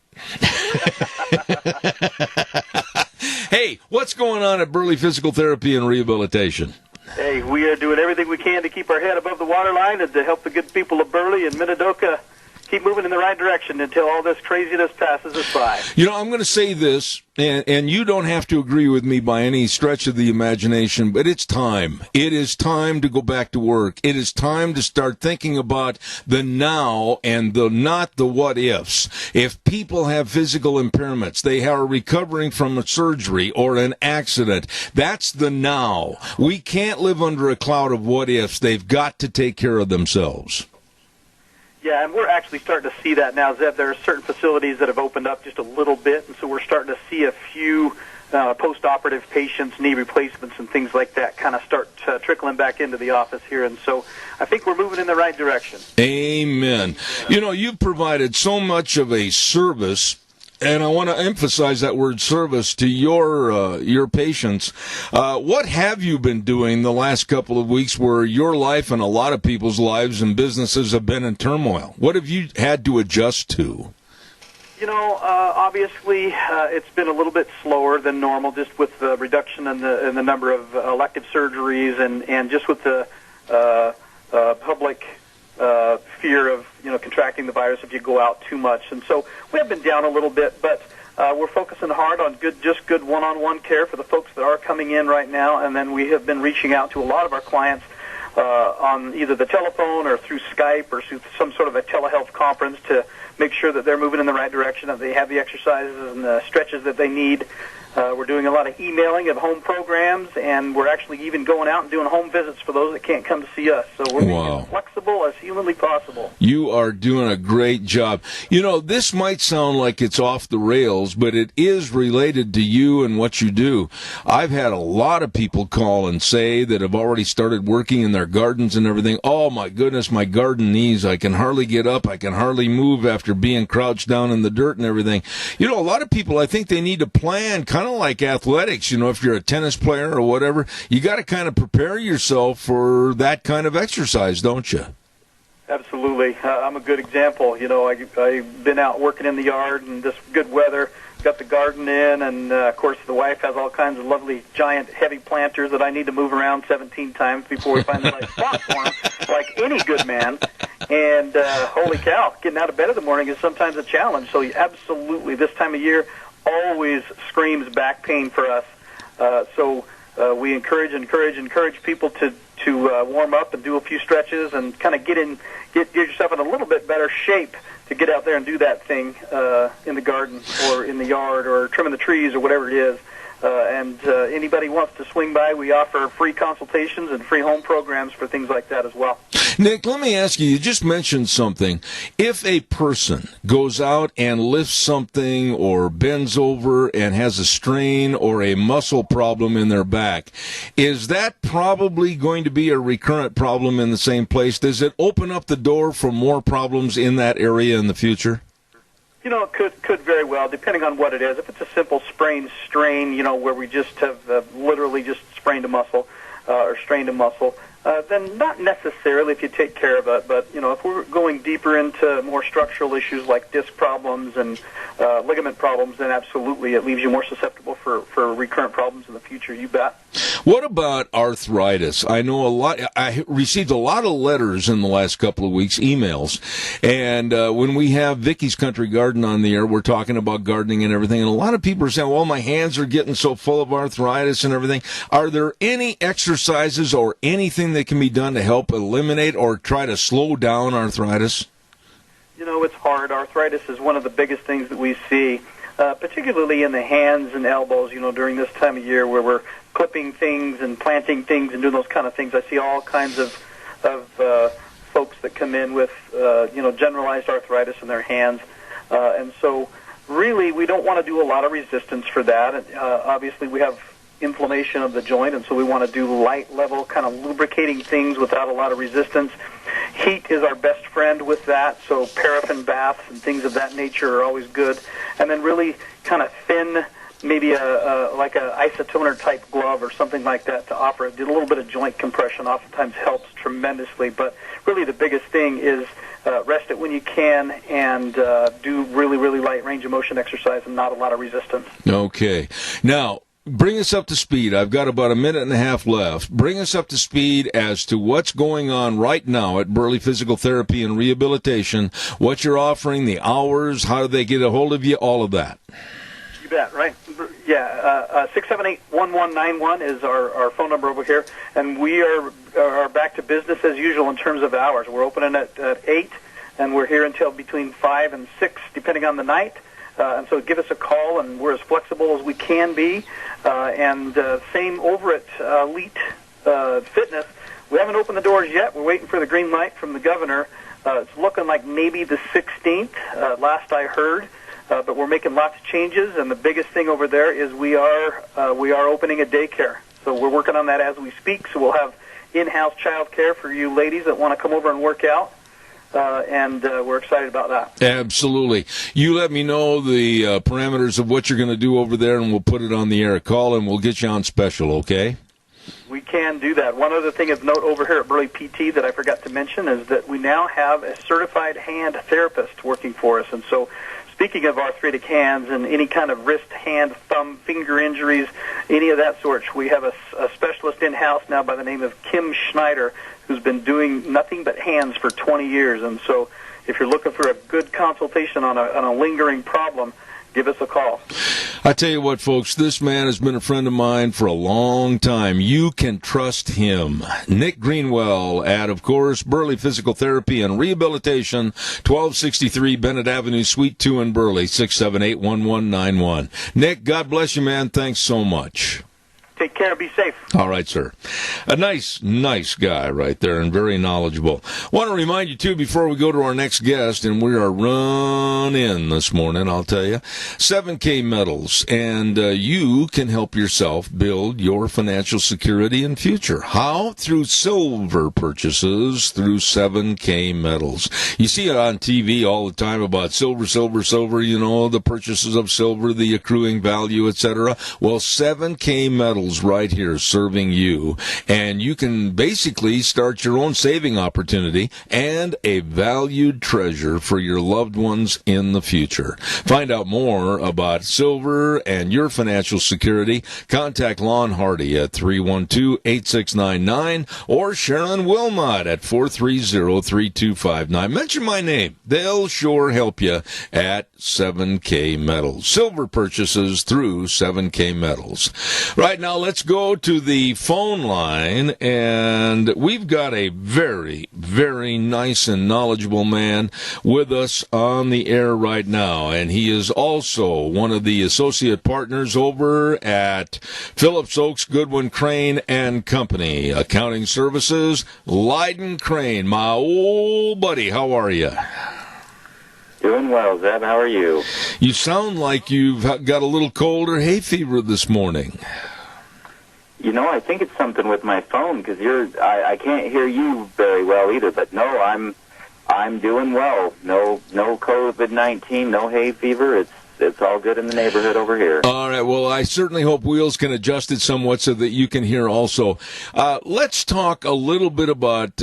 Hey, what's going on at Burley Physical Therapy and Rehabilitation? Hey, we are doing everything we can to keep our head above the waterline and to help the good people of Burley and Minidoka keep moving in the right direction until all this craziness passes us by. You know, I'm going to say this, and you don't have to agree with me by any stretch of the imagination, but it's time. It is time to go back to work. It is time to start thinking about the now and not the what ifs. If people have physical impairments, they are recovering from a surgery or an accident, that's the now. We can't live under a cloud of what ifs. They've got to take care of themselves. Yeah, and we're actually starting to see that now, Zeb. There are certain facilities that have opened up just a little bit, and so we're starting to see a few post-operative patients, knee replacements and things like that kind of start trickling back into the office here, and so I think we're moving in the right direction. Amen. You know, you've provided so much of a service, and I want to emphasize that word service to your patients. What have you been doing the last couple of weeks where your life and a lot of people's lives and businesses have been in turmoil? What have you had to adjust to? Obviously, it's been a little bit slower than normal, just with the reduction in the number of elective surgeries, and just with the public fear of contracting the virus if you go out too much. And so we have been down a little bit, but we're focusing hard on good one-on-one care for the folks that are coming in right now, and then we have been reaching out to a lot of our clients on either the telephone or through Skype or through some sort of a telehealth conference to make sure that they're moving in the right direction, that they have the exercises and the stretches that they need. We're doing a lot of emailing of home programs, and we're actually even going out and doing home visits for those that can't come to see us. So we're being as flexible as humanly possible. You are doing a great job. This might sound like it's off the rails, but it is related to you and what you do. I've had a lot of people call and say that have already started working in their gardens and everything. Oh, my goodness, my garden knees. I can hardly get up. I can hardly move after being crouched down in the dirt and everything. A lot of people, I think they need to plan kind of like athletics. If you're a tennis player or whatever, you got to kind of prepare yourself for that kind of exercise, don't you? Absolutely. I'm a good example. I've been out working in the yard and this good weather, got the garden in, and of course the wife has all kinds of lovely, giant, heavy planters that I need to move around 17 times before we find the right spot for them, like any good man. And holy cow, getting out of bed in the morning is sometimes a challenge. So absolutely, this time of year always screams back pain for us. So we encourage people to warm up and do a few stretches and kind of get yourself in a little bit better shape to get out there and do that thing in the garden or in the yard or trimming the trees or whatever it is. And anybody wants to swing by, we offer free consultations and free home programs for things like that as well. Nick, let me ask you just mentioned something. If a person goes out and lifts something or bends over and has a strain or a muscle problem in their back, is that probably going to be a recurrent problem in the same place? Does it open up the door for more problems in that area in the future? It could very well, depending on what it is. If it's a simple sprain strain, where we just have literally just sprained a muscle or strained a muscle, then not necessarily if you take care of it. But, if we're going deeper into more structural issues like disc problems and ligament problems, then absolutely it leaves you more susceptible for recurrent problems in the future. You bet. What about arthritis? I received a lot of letters in the last couple of weeks, emails, and when we have Vicky's Country Garden on the air, we're talking about gardening and everything, and a lot of people are saying, well, my hands are getting so full of arthritis and everything. Are there any exercises or anything that can be done to help eliminate or try to slow down arthritis? It's hard. Arthritis is one of the biggest things that we see, particularly in the hands and elbows, during this time of year where we're clipping things and planting things and doing those kind of things. I see all kinds of folks that come in with, generalized arthritis in their hands. And so really we don't want to do a lot of resistance for that. Obviously we have inflammation of the joint, and so we want to do light level kind of lubricating things without a lot of resistance. Heat is our best friend with that, so paraffin baths and things of that nature are always good. And then really kind of thin, maybe like a isotoner type glove or something like that to offer a little bit of joint compression oftentimes helps tremendously. But really the biggest thing is rest it when you can and do really, really light range of motion exercise and not a lot of resistance. Okay. Now, bring us up to speed. I've got about a minute and a half left. Bring us up to speed as to what's going on right now at Burley Physical Therapy and Rehabilitation, what you're offering, the hours, how do they get a hold of you, all of that. You bet, right? Yeah, 678-1191 is our phone number over here, and we are back to business as usual in terms of hours. We're opening at 8, and we're here until between 5 and 6, depending on the night. And so give us a call, and we're as flexible as we can be. And same over at Elite Fitness. We haven't opened the doors yet. We're waiting for the green light from the governor. It's looking like maybe the 16th, last I heard. But we're making lots of changes, and the biggest thing over there is we are opening a daycare. So we're working on that as we speak. So we'll have in-house child care for you ladies that want to come over and work out. And we're excited about that. Absolutely. You let me know the parameters of what you're going to do over there, and we'll put it on the air. Call, and we'll get you on special, okay? We can do that. One other thing of note over here at Burley PT that I forgot to mention is that we now have a certified hand therapist working for us. And so speaking of arthritic hands and any kind of wrist, hand, thumb, finger injuries, any of that sort, we have a specialist in-house now by the name of Kim Schneider, who's been doing nothing but hands for 20 years. And so if you're looking for a good consultation on a lingering problem, give us a call. I tell you what, folks, this man has been a friend of mine for a long time. You can trust him. Nick Greenwell at, of course, Burley Physical Therapy and Rehabilitation, 1263 Bennett Avenue, Suite 2 in Burley, 678-1191. Nick, God bless you, man. Thanks so much. Take care. Be safe. All right, sir. A nice guy right there and very knowledgeable. Want to remind you, too, before we go to our next guest, and we are running this morning, I'll tell you, 7K Metals, and you can help yourself build your financial security and future. How? Through silver purchases through 7K Metals. You see it on TV all the time about silver, you know, the purchases of silver, the accruing value, etc. Well, 7K Metals right here serving you, and you can basically start your own saving opportunity and a valued treasure for your loved ones in the future. Find out more about silver and your financial security. Contact Lon Hardy at 312-8699 or Sharon Wilmot at 430-3259. Mention my name. They'll sure help you at 7K Metals. Silver purchases through 7K Metals. Right now, let's go to the phone line, and we've got a very, very nice and knowledgeable man with us on the air right now, and he is also one of the associate partners over at Phillips Oaks Goodwin Crane and Company, Accounting Services, Lyden Crane. My old buddy, how are you? Doing well, Zeb. How are you? You sound like you've got a little cold or hay fever this morning. You know, I think it's something with my phone because I can't hear you very well either. But no, I'm doing well. No COVID-19, no hay fever. It's all good in the neighborhood over here. All right. Well, I certainly hope Wheels can adjust it somewhat so that you can hear also. Let's talk a little bit about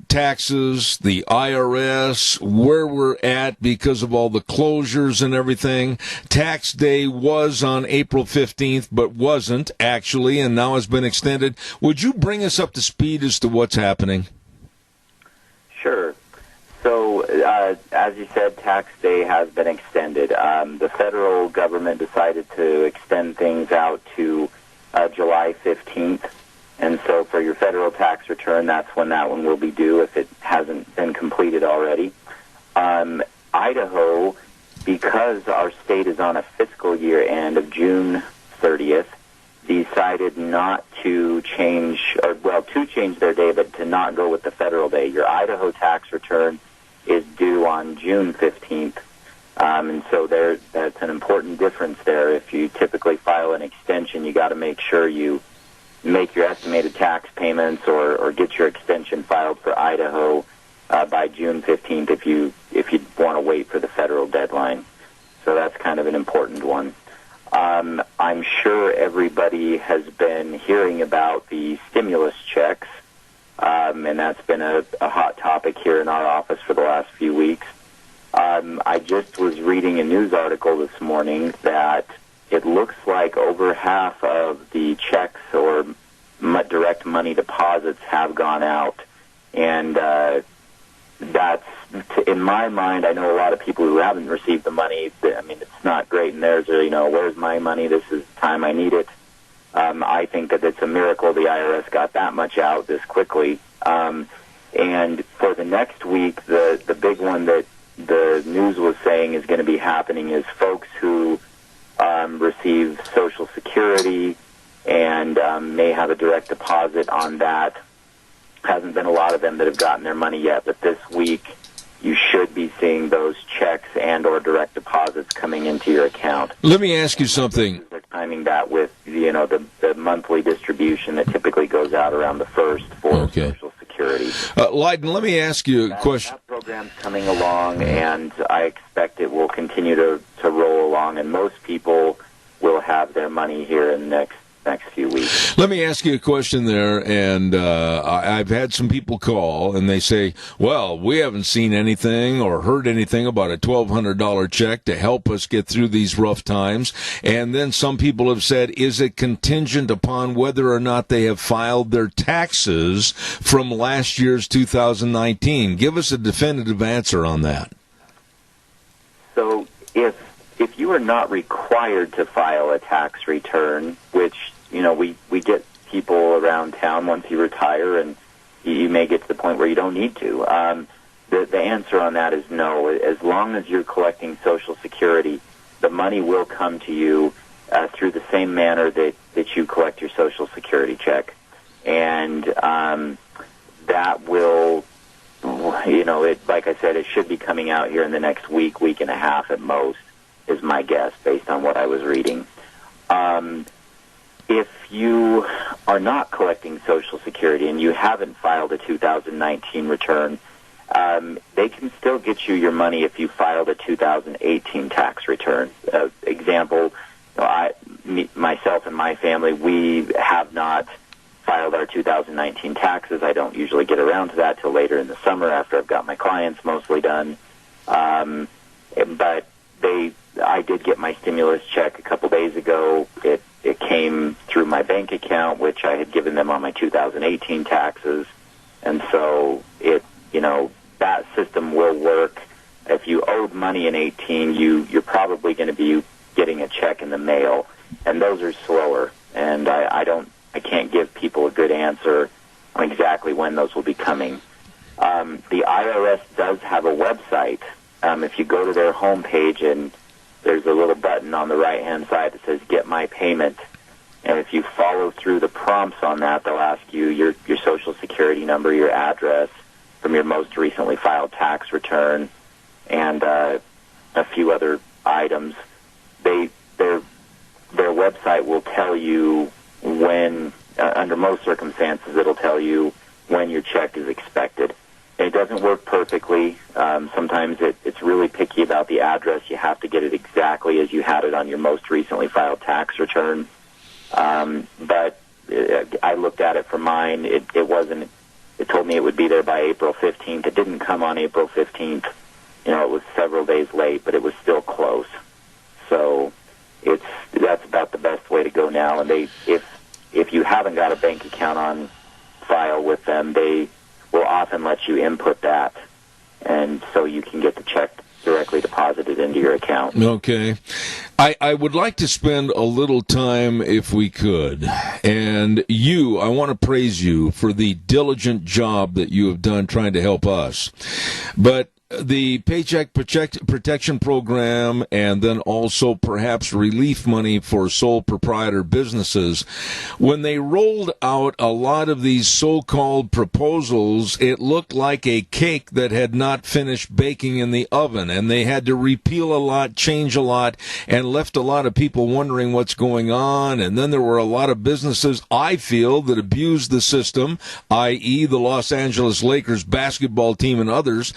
taxes, the IRS, where we're at because of all the closures and everything. Tax day was on April 15th, but wasn't actually, and now has been extended. Would you bring us up to speed as to what's happening? Sure. So, as you said, tax day has been extended. The federal government decided to extend things out to July 15th. And so for your federal tax return, that's when that one will be due if it hasn't been completed already. Idaho, because our state is on a fiscal year end of June 30th, decided not to change, to change their day, but to not go with the federal day. Your Idaho tax return is due on June 15th, and so that's an important difference there. If you typically file an extension, you got to make sure you make your estimated tax payments or get your extension filed for Idaho by June 15th if you want to wait for the federal deadline. So that's kind of an important one. I'm sure everybody has been hearing about the stimulus checks. And that's been a hot topic here in our office for the last few weeks. I just was reading a news article this morning that it looks like over half of the checks or direct money deposits have gone out. And that's, in my mind, I know a lot of people who haven't received the money. I mean, it's not great, and there's, where's my money? This is the time I need it. I think that it's a miracle the IRS got that much out this quickly. And for the next week, the big one that the news was saying is going to be happening is folks who receive Social Security and may have a direct deposit on that. Hasn't been a lot of them that have gotten their money yet, but this week you should be seeing those checks and or direct deposits coming into your account. Let me ask you something. They're timing that with, the monthly distribution that typically goes out around the 1st for Social Security. Lyden, let me ask you a question. That program's coming along, and I expect it will continue to roll along, and most people will have their money here in the next next few weeks. Let me ask you a question there, and I've had some people call, and they say, well, we haven't seen anything or heard anything about a $1,200 check to help us get through these rough times. And then some people have said, is it contingent upon whether or not they have filed their taxes from last year's 2019? Give us a definitive answer on that. So if you are not required to file a tax return, which, we get people around town once you retire, and you may get to the point where you don't need to. The answer on that is no. As long as you're collecting Social Security, the money will come to you through the same manner that you collect your Social Security check. And that will, like I said, it should be coming out here in the next week and a half at most, is my guess, based on what I was reading. If you are not collecting Social Security and you haven't filed a 2019 return, they can still get you your money if you filed a 2018 tax return. Example, myself and my family, we have not filed our 2019 taxes. I don't usually get around to that till later in the summer after I've got my clients mostly done. But I did get my stimulus check a couple days ago. It came through my bank account, which I had given them on my 2018 taxes. And so that system will work. If you owed money in 18, you're probably going to be getting a check in the mail, and those are slower. And I can't give people a good answer on exactly when those will be coming. The IRS does have a website. If you go to their homepage, and there's a little button on the right-hand side that says Get My Payment, and if you follow through the prompts on that, they'll ask you your Social Security number, your address from your most recently filed tax return, and a few other items. Their website will tell you when, under most circumstances, it'll tell you when your check is expected. And it doesn't work perfectly. Sometimes it's really picky about the address. You have to get it exactly as you had it on your most recently filed tax return. But I looked at it for mine. It wasn't. It told me it would be there by April 15th. It didn't come on April 15th. It was several days late, but it was still close. So that's about the best way to go now. And if you haven't got a bank account on file with them, they will often let you input that, and so you can get the check directly deposited into your account. Okay. I would like to spend a little time, if we could, and I want to praise you for the diligent job that you have done trying to help us. But the Paycheck Protection Program, and then also perhaps relief money for sole proprietor businesses, when they rolled out a lot of these so-called proposals, it looked like a cake that had not finished baking in the oven, and they had to repeal a lot, change a lot, and left a lot of people wondering what's going on. And then there were a lot of businesses, I feel, that abused the system, i.e. the Los Angeles Lakers basketball team and others.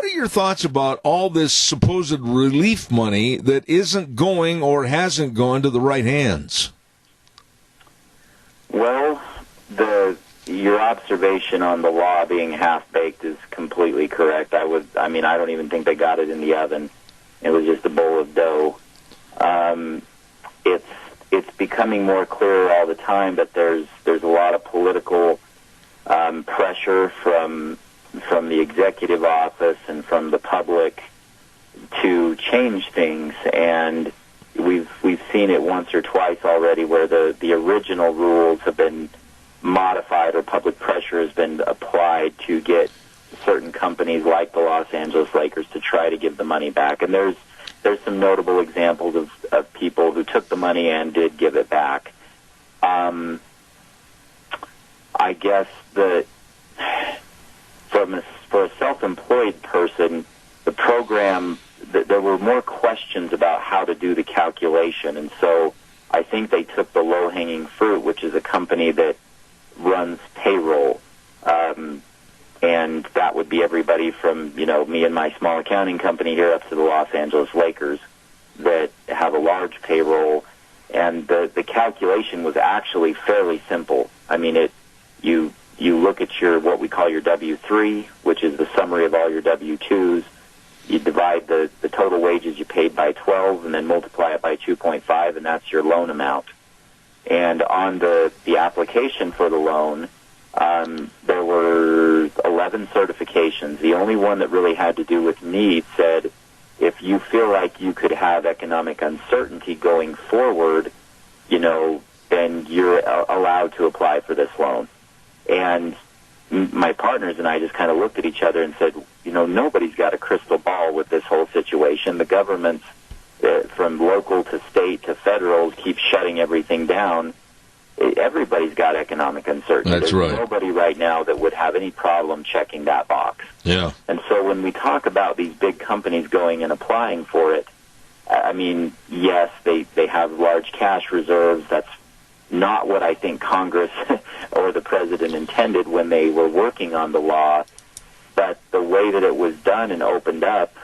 What are your thoughts about all this supposed relief money that isn't going or hasn't gone to the right hands? Well, your observation on the law being half-baked is completely correct. I don't even think they got it in the oven. It was just a bowl of dough. It's becoming more clear all the time that there's a lot of political pressure from the executive office and from the public to change things, and we've seen it once or twice already where the original rules have been modified or public pressure has been applied to get certain companies like the Los Angeles Lakers to try to give the money back. And there's some notable examples of people who took the money and did give it back. I guess for a self-employed person, the program, there were more questions about how to do the calculation, and so I think they took the low-hanging fruit, which is a company that runs payroll, and that would be everybody from, me and my small accounting company here up to the Los Angeles Lakers that have a large payroll, And the calculation was actually fairly simple. I mean, you look at your what we call your W-3, which is the summary of all your W-2s. You divide the total wages you paid by 12 and then multiply it by 2.5, and that's your loan amount. And on the application for the loan, there were 11 certifications. The only one that really had to do with need said, if you feel like you could have economic uncertainty going forward, then you're allowed to apply for this loan. And my partners and I just kind of looked at each other and said, nobody's got a crystal ball with this whole situation. The governments, from local to state to federal, keep shutting everything down. Everybody's got economic uncertainty. That's There's right. nobody right now that would have any problem checking that box. Yeah. And so when we talk about these big companies going and applying for it, I mean, yes, they have large cash reserves. That's not what I think Congress or the president intended when they were working on the law. But the way that it was done and opened up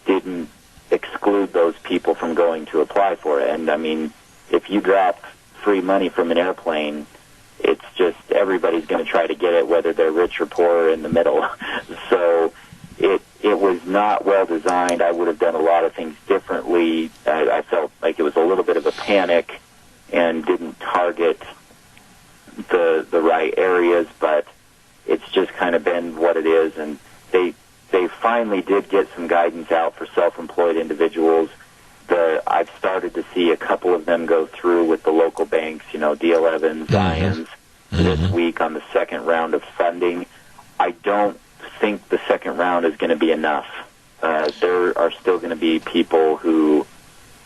didn't exclude those people from going to apply for it. And, I mean, if you drop free money from an airplane, it's just everybody's going to try to get it, whether they're rich or poor or in the middle. So it was not well designed. I would have done a lot of things differently. I felt like it was a little bit of a panic and didn't target the right areas, but it's just kind of been what it is. And they finally did get some guidance out for self-employed individuals. I've started to see a couple of them go through with the local banks, D.L. Evans, Zions, this week on the second round of funding. I don't think the second round is going to be enough. There are still going to be people who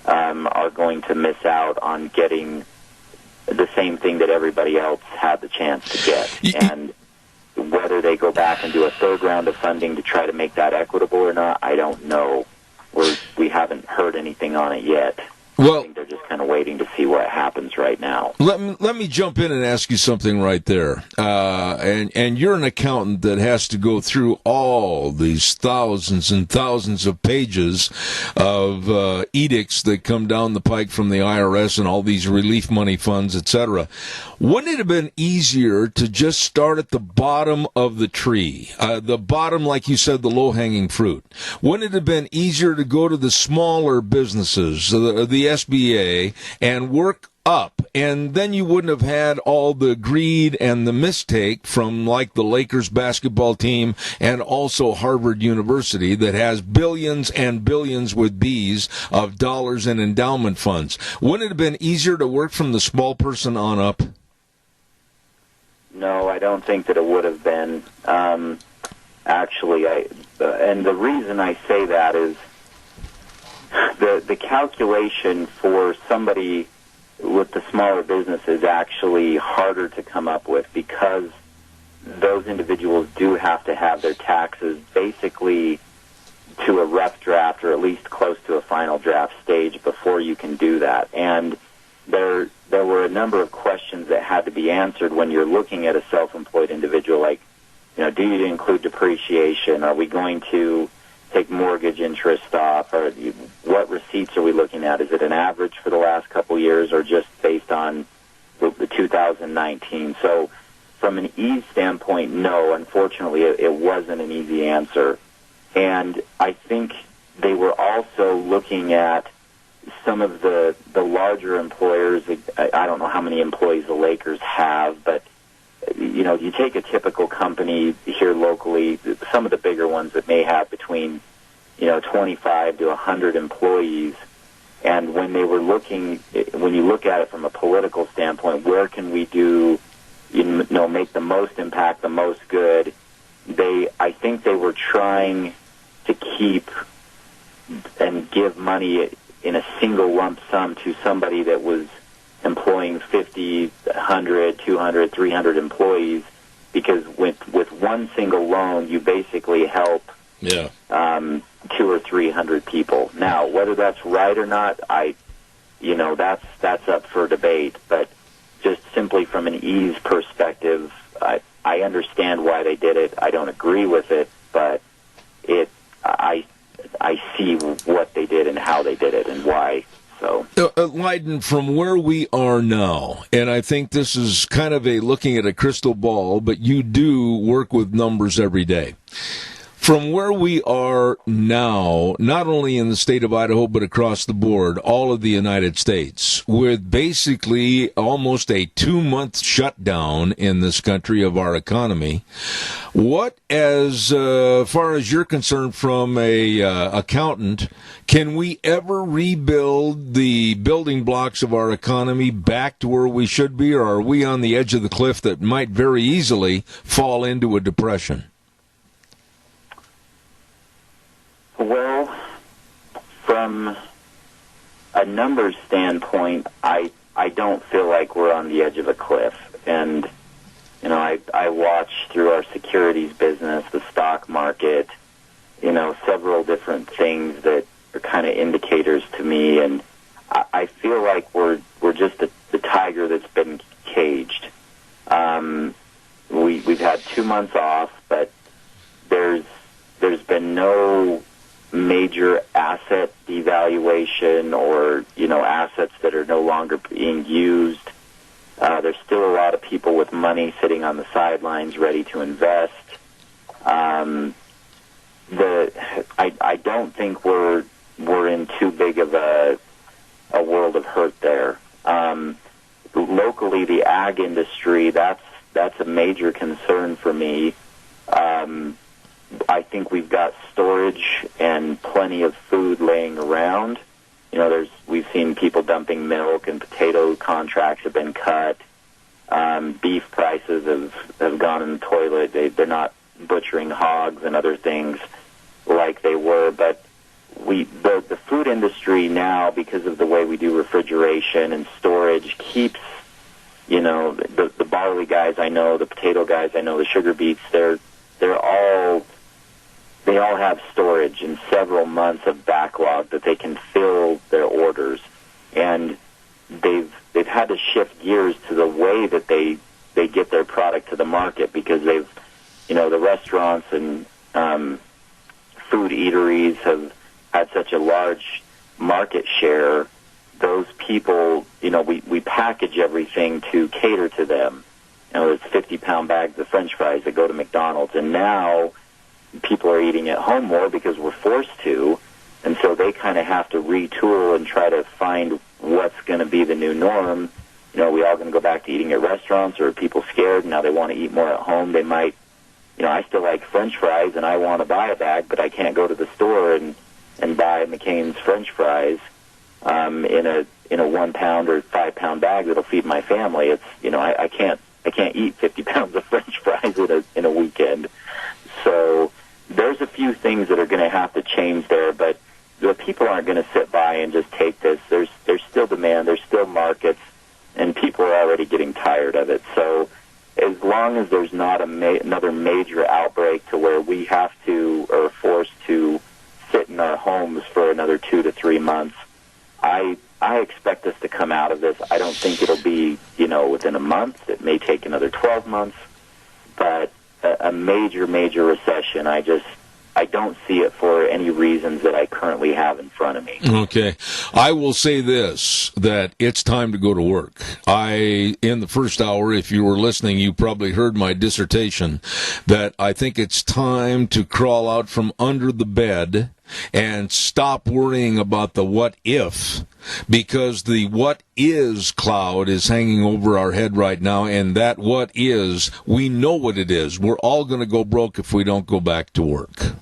are going to miss out on getting the same thing that everybody else had the chance to get. And whether they go back and do a third round of funding to try to make that equitable or not, I don't know. We haven't heard anything on it yet. Well, I think they're just kind of waiting to see what happens right now. Let me jump in and ask you something right there. And you're an accountant that has to go through all these thousands and thousands of pages of edicts that come down the pike from the IRS and all these relief money funds, etc. Wouldn't it have been easier to just start at the bottom of the tree, the bottom, like you said, the low-hanging fruit? Wouldn't it have been easier to go to the smaller businesses, the SBA, and work up, and then you wouldn't have had all the greed and the mistake from like the Lakers basketball team and also Harvard University that has billions and billions with B's of dollars in endowment funds? Wouldn't it have been easier to work from the small person on up? No, I don't think that it would have been. Actually, and the reason I say that is the calculation for somebody with the smaller business is actually harder to come up with because those individuals do have to have their taxes basically to a rough draft or at least close to a final draft stage before you can do that. And there were a number of questions that had to be answered when you're looking at a self-employed individual, like, do you include depreciation? Are we going to take mortgage interest off? Or what receipts are we looking at? Is it an average for the last couple years or just based on the 2019? So from an ease standpoint, no, unfortunately, it wasn't an easy answer. And I think they were also looking at some of the larger employers. I don't know how many employees the Lakers have, but you take a typical company here locally, some of the bigger ones that may have between 25 to 100 employees, and when they were looking, when you look at it from a political standpoint, where can we do, make the most impact, the most good? I think they were trying to keep and give money in a single lump sum to somebody that was employing 50, 100, 200, 300 employees, because with one single loan, you basically help 200 or 300 people. Now, whether that's right or not, that's up for debate. But just simply from an ease perspective, I understand why they did it. I don't agree with it, but I see what they did and how they did it and why So, Leiden, from where we are now, and I think this is kind of looking at a crystal ball, but you do work with numbers every day. From where we are now, not only in the state of Idaho, but across the board, all of the United States, with basically almost a 2-month shutdown in this country of our economy, what, as far as you're concerned from a accountant, can we ever rebuild the building blocks of our economy back to where we should be, or are we on the edge of the cliff that might very easily fall into a depression? Well, from a numbers standpoint, I don't feel like we're on the edge of a cliff. And, you know, I watch through our securities business, the stock market, you know, several different things that are kind of indicators to me. And I feel like we're just the tiger that's been caged. We've had 2 months off, but there's been no major asset devaluation or, you know, assets that are no longer being used. There's still a lot of people with money sitting on the sidelines ready to invest. I don't think we're in too big of a world of hurt there. Locally, the ag industry, that's a major concern for me. I think we've got storage and plenty of food laying around. You know, we've seen people dumping milk, and potato contracts have been cut. Beef prices have gone in the toilet. They're not butchering hogs and other things like they were. But the food industry now, because of the way we do refrigeration and storage, keeps, you know, the barley guys I know, the potato guys I know, the sugar beets, they all have storage and several months of backlog that they can fill their orders. And they've had to shift gears to the way that they get their product to the market, because the restaurants and food eateries have had such a large market share. Those people, you know, we package everything to cater to them. You know, there's 50-pound bags of French fries that go to McDonald's, and now people are eating at home more because we're forced to, and so they kind of have to retool and try to find what's going to be the new norm. You know, are we all going to go back to eating at restaurants, or are people scared now they want to eat more at home? They might, you know, I still like French fries and I want to buy a bag, but I can't go to the store and buy McCain's French fries in a 1-pound or 5-pound bag that'll feed my family. It's, you know, I can't eat 50 pounds of French fries in a weekend. So there's a few things that are going to have to change there, but the people aren't going to sit by and just take this. There's still demand, there's still markets, and people are already getting tired of it. So as long as there's not another major outbreak to where we have to or are forced to sit in our homes for another 2 to 3 months, I expect us to come out of this. I don't think it'll be, you know, within a month. It may take another 12 months, but a major recession, I don't see it for any reasons that I currently have in front of me. Okay. I will say this, that it's time to go to work. In the first hour, if you were listening, you probably heard my dissertation that I think it's time to crawl out from under the bed and stop worrying about the what if, because the what is cloud is hanging over our head right now, and that what is, we know what it is. We're all going to go broke if we don't go back to work.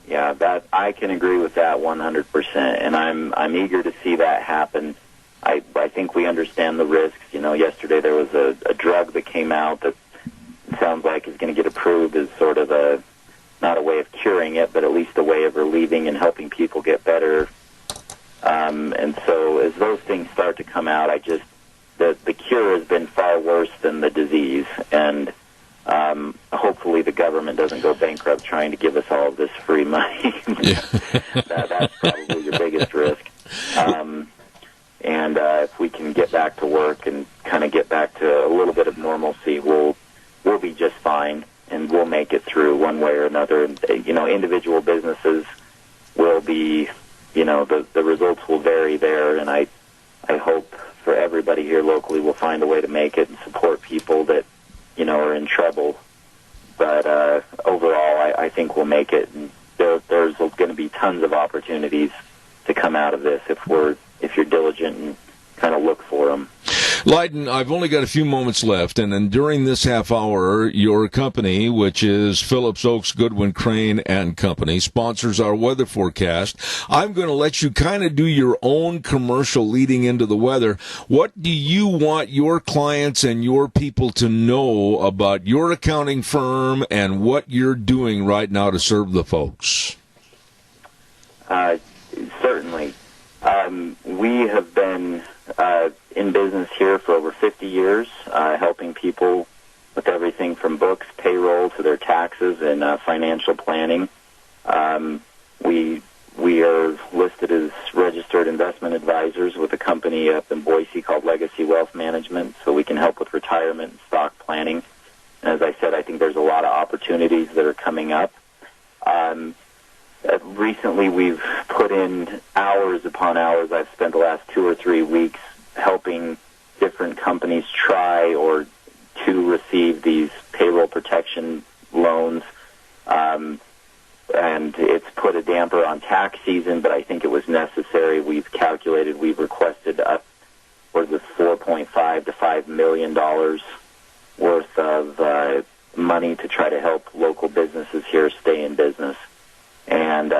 Yeah, that I can agree with that 100%, and I'm eager to see that happen. I think we understand the risks. You know, yesterday there was a drug that came out that sounds like is going to get approved as sort of not a way of curing it, but at least a way of relieving and helping people get better. And so as those things start to come out, the cure has been far worse than the disease, and hopefully the government doesn't go bankrupt trying to give us all of this free money. That's probably your biggest risk. And if we can get back to work and kind of get back to a little bit of normalcy, we'll be just fine, and we'll make it through one way or another. And, you know, individual businesses will be, the results will vary there, and I hope for everybody here locally will find a way to make it and support people that, are in trouble. But overall, I think we'll make it, and there's going to be tons of opportunities to come out of this if you're diligent and kind of look for them. Leyden, I've only got a few moments left, and then during this half hour, your company, which is Phillips Oakes Goodwin Crane and Company, sponsors our weather forecast. I'm going to let you kind of do your own commercial leading into the weather. What do you want your clients and your people to know about your accounting firm and what you're doing right now to serve the folks? Certainly. We have been in business here for over 50 years, helping people with everything from books, payroll, to their taxes and financial planning. We are listed as registered investment advisors with a company up in Boise called Legacy Wealth Management, so we can help with retirement and stock planning. And as I said, I think there's a lot of opportunities that are coming up. Recently, we've put in hours upon hours. I've spent the last 2 or 3 weeks helping different companies try or to receive these payroll protection loans. And it's put a damper on tax season, but I think it was necessary. We've requested upwards of $4.5 to $5 million worth of money to try to help local businesses here stay in business. And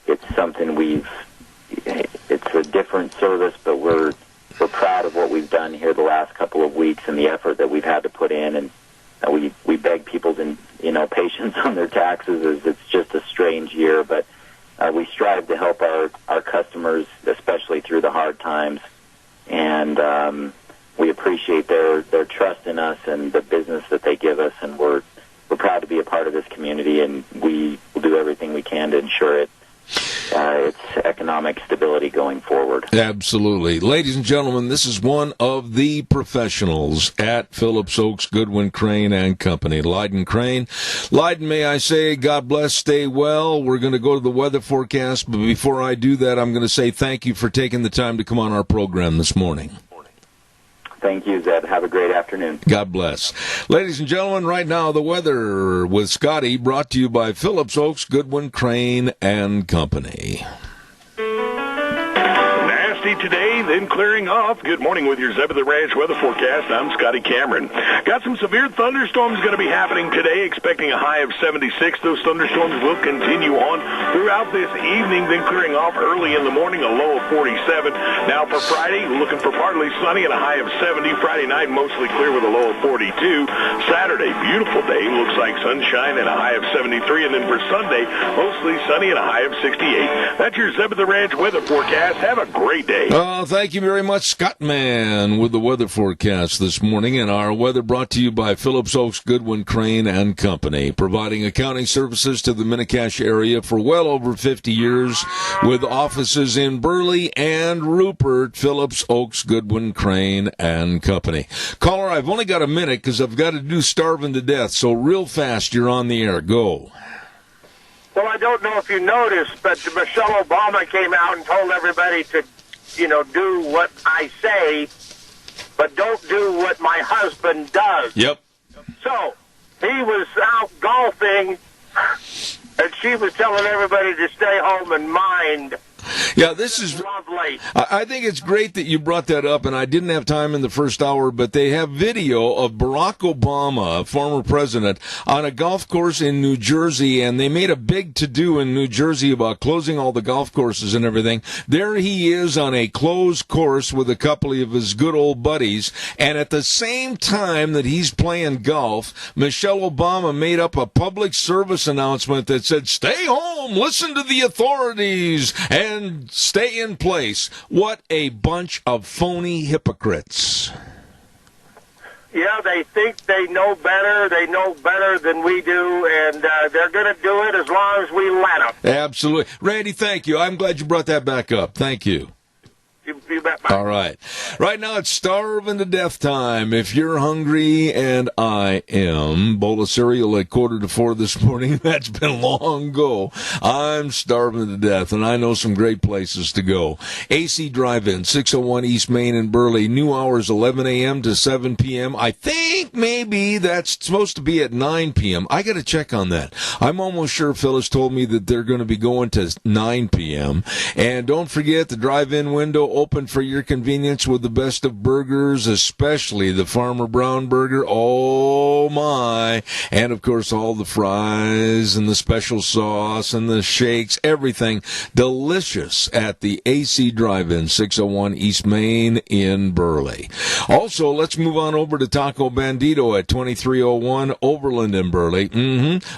it's something it's a different service, but we're proud of what we've done here the last couple of weeks and the effort that we've had to put in. And we beg people's patience on their taxes, as it's just a strange year, but we strive to help our customers, especially through the hard times. And we appreciate their trust in us and the business that they give us, and we're proud to be a part of this community, and we will do everything we can to ensure its economic stability going forward. Absolutely. Ladies and gentlemen, this is one of the professionals at Phillips Oakes Goodwin Crane and Company, Leyden Crane. Leyden, may I say, God bless, stay well. We're going to go to the weather forecast, but before I do that, I'm going to say thank you for taking the time to come on our program this morning. Thank you, Zeb. Have a great afternoon. God bless. Ladies and gentlemen, right now, the weather with Scotty, brought to you by Phillips Oakes Goodwin Crane and Company. Today, then clearing off. Good morning with your Zeb of the Ranch weather forecast. I'm Scotty Cameron. Got some severe thunderstorms going to be happening today, expecting a high of 76. Those thunderstorms will continue on throughout this evening, then clearing off early in the morning, a low of 47. Now for Friday, looking for partly sunny and a high of 70. Friday night, mostly clear with a low of 42. Saturday, beautiful day. Looks like sunshine and a high of 73. And then for Sunday, mostly sunny and a high of 68. That's your Zeb of the Ranch weather forecast. Have a great day. Thank you very much, Scott Man, with the weather forecast this morning. And our weather brought to you by Phillips Oakes Goodwin Crane and Company, providing accounting services to the Minicash area for well over 50 years, with offices in Burley and Rupert. Phillips Oakes Goodwin Crane and Company. Caller, I've only got a minute because I've got to do Starving to Death, so real fast, you're on the air. Go. Well, I don't know if you noticed, but Michelle Obama came out and told everybody to do what I say, but don't do what my husband does. Yep. So, he was out golfing, and she was telling everybody to stay home and mind. Yeah, this is lovely. I think it's great that you brought that up, and I didn't have time in the first hour, but they have video of Barack Obama, former president, on a golf course in New Jersey, and they made a big to-do in New Jersey about closing all the golf courses and everything. There he is on a closed course with a couple of his good old buddies, and at the same time that he's playing golf, Michelle Obama made up a public service announcement that said, "Stay home, listen to the authorities, and stay in place." What a bunch of phony hypocrites. Yeah, they think they know better. They know better than we do, and they're going to do it as long as we let them. Absolutely. Randy, thank you. I'm glad you brought that back up. Thank you. You bet. All right. Right now it's starving to death time. If you're hungry, and I am, bowl of cereal at 3:45 this morning, that's been long ago. I'm starving to death, and I know some great places to go. AC Drive-In, 601 East Main in Burley. New hours 11 a.m. to 7 p.m. I think maybe that's supposed to be at 9 p.m. I got to check on that. I'm almost sure Phyllis told me that they're going to be going to 9 p.m. And don't forget the drive-in window open for your convenience with the best of burgers, especially the Farmer Brown burger. Oh my. And of course all the fries and the special sauce and the shakes, everything delicious at the AC Drive-In, 601 East Main in Burley. Also, let's move on over to Taco Bandito at 2301 Overland in Burley.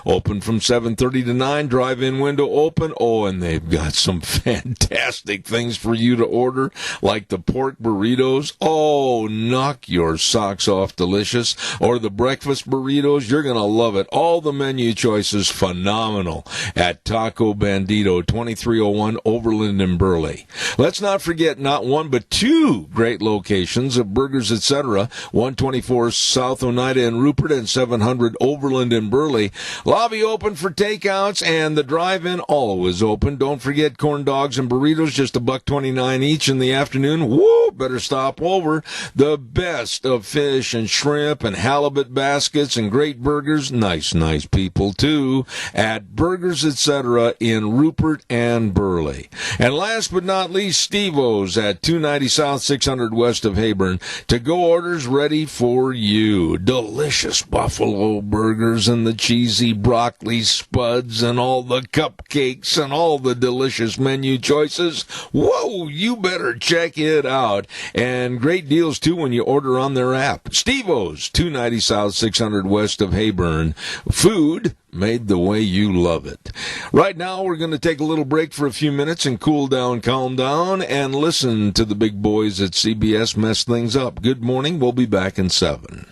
Open from 7:30 to 9, drive-in window open. Oh, and they've got some fantastic things for you to order, like the pork burritos. Oh, knock your socks off delicious. Or the breakfast burritos. You're going to love it. All the menu choices phenomenal at Taco Bandito, 2301 Overland in Burley. Let's not forget not one but two great locations of Burgers Etc. 124 South Oneida in Rupert and 700 Overland in Burley. Lobby open for takeouts and the drive-in always open. Don't forget corn dogs and burritos, just $1.29 each in the afternoon. Woo! Better stop over. The best of fish and shrimp and halibut baskets and great burgers. Nice people too at Burgers Etc. in Rupert and Burley. And last but not least, Steve-O's at 290 South, 600 west of Heyburn. To-go orders ready for you. Delicious buffalo burgers and the cheesy broccoli spuds and all the cupcakes and all the delicious menu choices. Whoa, you better check it out. And great deals, too, when you order on their app. Steve-O's, 290 South, 600 west of Heyburn. Food made the way you love it. Right now, we're going to take a little break for a few minutes and cool down, calm down, and listen to the big boys at CBS mess things up. Good morning. We'll be back in 7.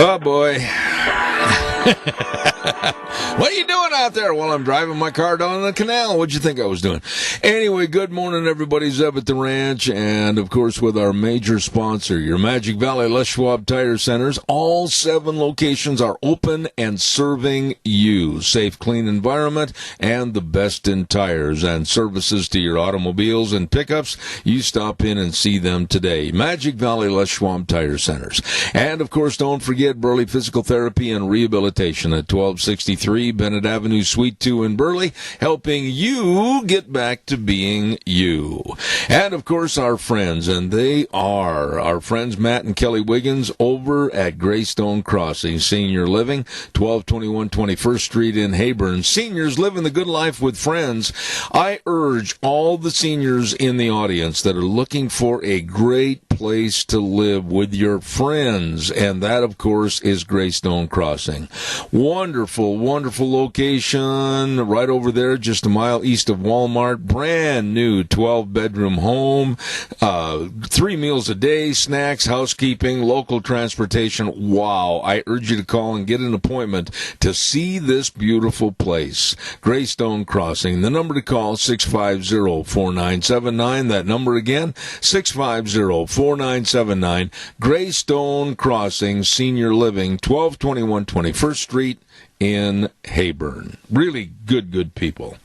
Oh, boy. What are you doing out there? Well, I'm driving my car down the canal. What'd you think I was doing? Anyway, good morning, everybody. Zeb at the Ranch, and, of course, with our major sponsor, your Magic Valley Les Schwab Tire Centers. All 7 locations are open and serving you. Safe, clean environment, and the best in tires and services to your automobiles and pickups. You stop in and see them today. Magic Valley Les Schwab Tire Centers. And, of course, don't forget Burley Physical Therapy and Rehabilitation at 1263 Bennett Avenue, Suite 2 in Burley, helping you get back to being you. And, of course, our friends, and they are our friends Matt and Kelly Wiggins over at Greystone Crossing Senior Living, 1221 21st Street in Heyburn. Seniors living the good life with friends. I urge all the seniors in the audience that are looking for a great place to live with your friends, and that, of course, is Greystone Crossing. Wonderful location right over there, just a mile east of Walmart. Brand new 12-bedroom home, 3 meals a day, snacks, housekeeping, local transportation. Wow, I urge you to call and get an appointment to see this beautiful place. Greystone Crossing. The number to call, 650-4979. That number again, 650-4979. Greystone Crossing Senior Living, 1221 21st Street in Heyburn. Really good people.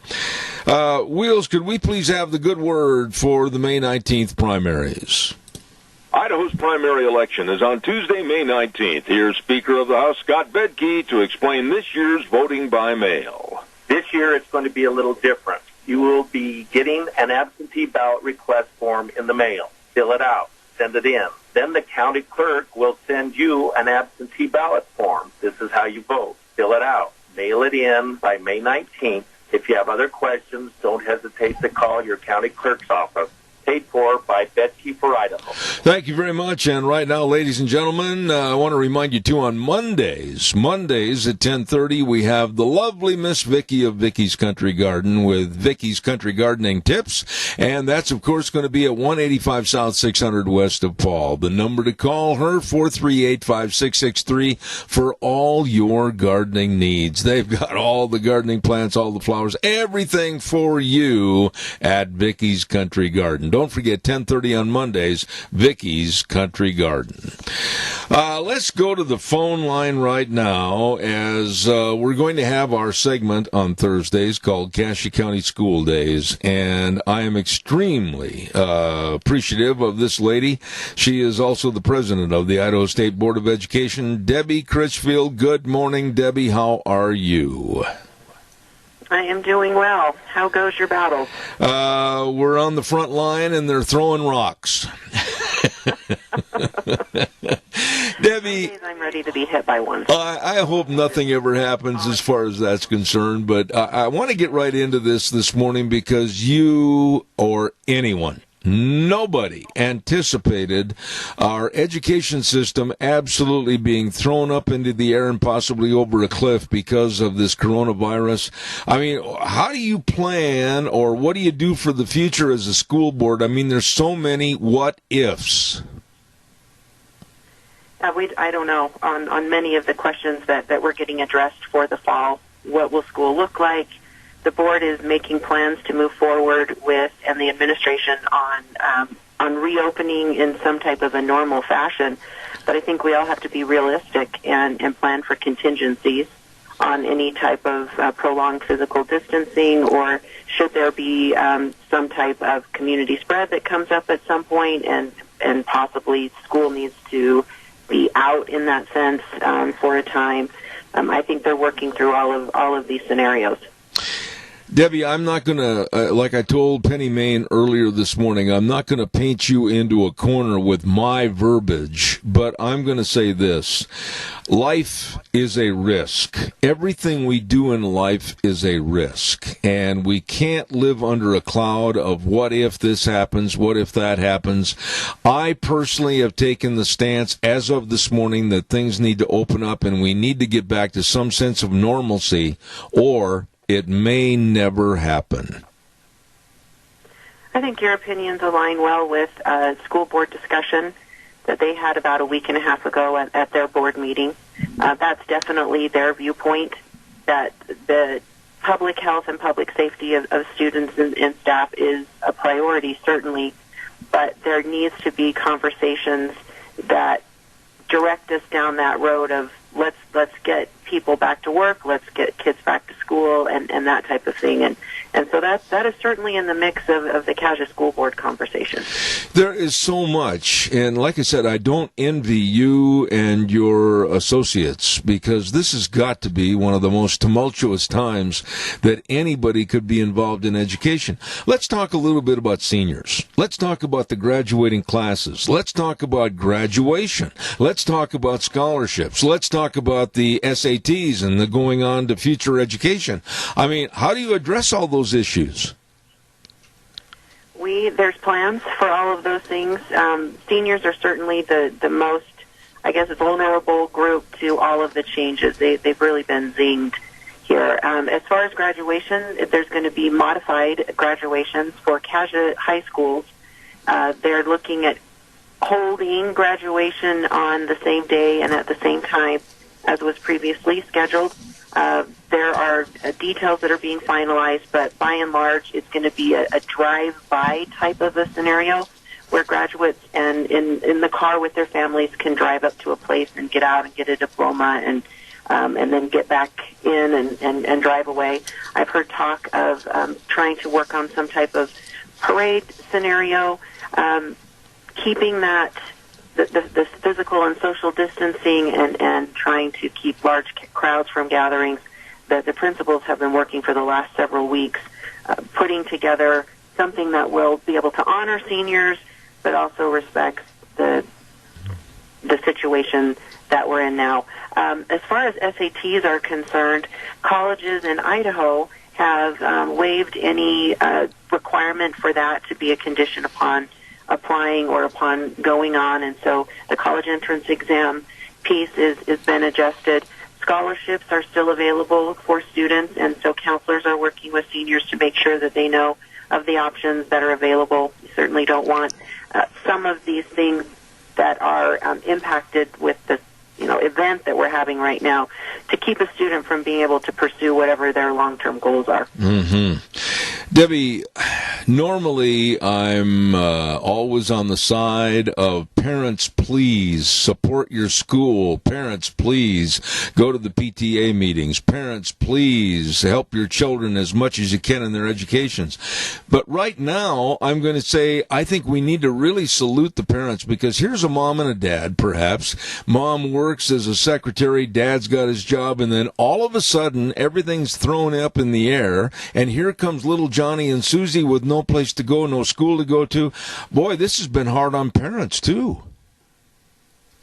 Wheels, could we please have the good word for the May 19th primaries? Idaho's primary election is on Tuesday, May 19th. Here's Speaker of the House Scott Bedke to explain this year's voting by mail. This year it's going to be a little different. You will be getting an absentee ballot request form in the mail. Fill it out. Send it in. Then the county clerk will send you an absentee ballot form. This is how you vote. Fill it out. Mail it in by May 19th. If you have other questions, don't hesitate to call your county clerk's office. paid for by Betsy for Idaho. Thank you very much. And right now, ladies and gentlemen, I want to remind you, too, on Mondays at 10:30, we have the lovely Miss Vicky of Vicky's Country Garden with Vicky's Country Gardening Tips. And that's, of course, going to be at 185 South 600 West of Paul. The number to call her, 438-5663, for all your gardening needs. They've got all the gardening plants, all the flowers, everything for you at Vicky's Country Garden. Don't forget, 10:30 on Mondays, Vicky's Country Garden. Let's go to the phone line right now, as we're going to have our segment on Thursdays called Cassia County School Days, and I am extremely appreciative of this lady. She is also the president of the Idaho State Board of Education, Debbie Critchfield. Good morning, Debbie. How are you? I am doing well. How goes your battle? We're on the front line, and they're throwing rocks. Debbie, I'm ready to be hit by one. I hope nothing ever happens as far as that's concerned, but I want to get right into this morning because you or anyone, nobody anticipated our education system absolutely being thrown up into the air and possibly over a cliff because of this coronavirus. I mean, how do you plan, or what do you do for the future as a school board? I mean, there's so many what ifs. I don't know on many of the questions that we're getting addressed for the fall. What will school look like? The board is making plans to move forward with, and the administration on reopening in some type of a normal fashion. But I think we all have to be realistic and plan for contingencies on any type of prolonged physical distancing, or should there be some type of community spread that comes up at some point, and possibly school needs to be out in that sense for a time. I think they're working through all of these scenarios. Debbie, I'm not going to, like I told Penny Main earlier this morning, I'm not going to paint you into a corner with my verbiage, but I'm going to say this. Life is a risk. Everything we do in life is a risk, and we can't live under a cloud of what if this happens, what if that happens. I personally have taken the stance as of this morning that things need to open up and we need to get back to some sense of normalcy, or it may never happen. I think your opinions align well with a school board discussion that they had about a week and a half ago at their board meeting. That's definitely their viewpoint, that the public health and public safety of students and staff is a priority, certainly, but there needs to be conversations that direct us down that road of let's get people back to work, let's get kids back to school, and that type of thing. And so that is certainly in the mix of the Cassia School Board conversation. There is so much, and like I said, I don't envy you and your associates, because this has got to be one of the most tumultuous times that anybody could be involved in education. Let's talk a little bit about seniors. Let's talk about the graduating classes. Let's talk about graduation. Let's talk about scholarships. Let's talk about the SATs and the going on to future education. I mean, how do you address all those issues? There's plans for all of those things. Seniors are certainly the most, I guess, vulnerable group to all of the changes. They've really been zinged here. As far as graduation, there's going to be modified graduations for Cassia high schools. They're looking at holding graduation on the same day and at the same time as was previously scheduled. There are details that are being finalized, but by and large, it's going to be a drive-by type of a scenario where graduates and in the car with their families can drive up to a place and get out and get a diploma and then get back in and drive away. I've heard talk of trying to work on some type of parade scenario, keeping that the physical and social distancing and trying to keep large crowds from gatherings. The principals have been working for the last several weeks, putting together something that will be able to honor seniors, but also respects the situation that we're in now. As far as SATs are concerned, colleges in Idaho have waived any requirement for that to be a condition upon applying or upon going on, and so the college entrance exam piece is been adjusted. Scholarships are still available for students, and so counselors are working with seniors to make sure that they know of the options that are available. You certainly don't want some of these things that are impacted with the event that we're having right now to keep a student from being able to pursue whatever their long-term goals are. Mm-hmm. Debbie, normally I'm always on the side of parents, please support your school. Parents, please go to the PTA meetings. Parents, please help your children as much as you can in their educations. But right now, I'm going to say I think we need to really salute the parents, because here's a mom and a dad, perhaps. Mom works as a secretary, dad's got his job, and then all of a sudden everything's thrown up in the air, and here comes little Johnny and Susie with no place to go, no school to go to. Boy, this has been hard on parents, too.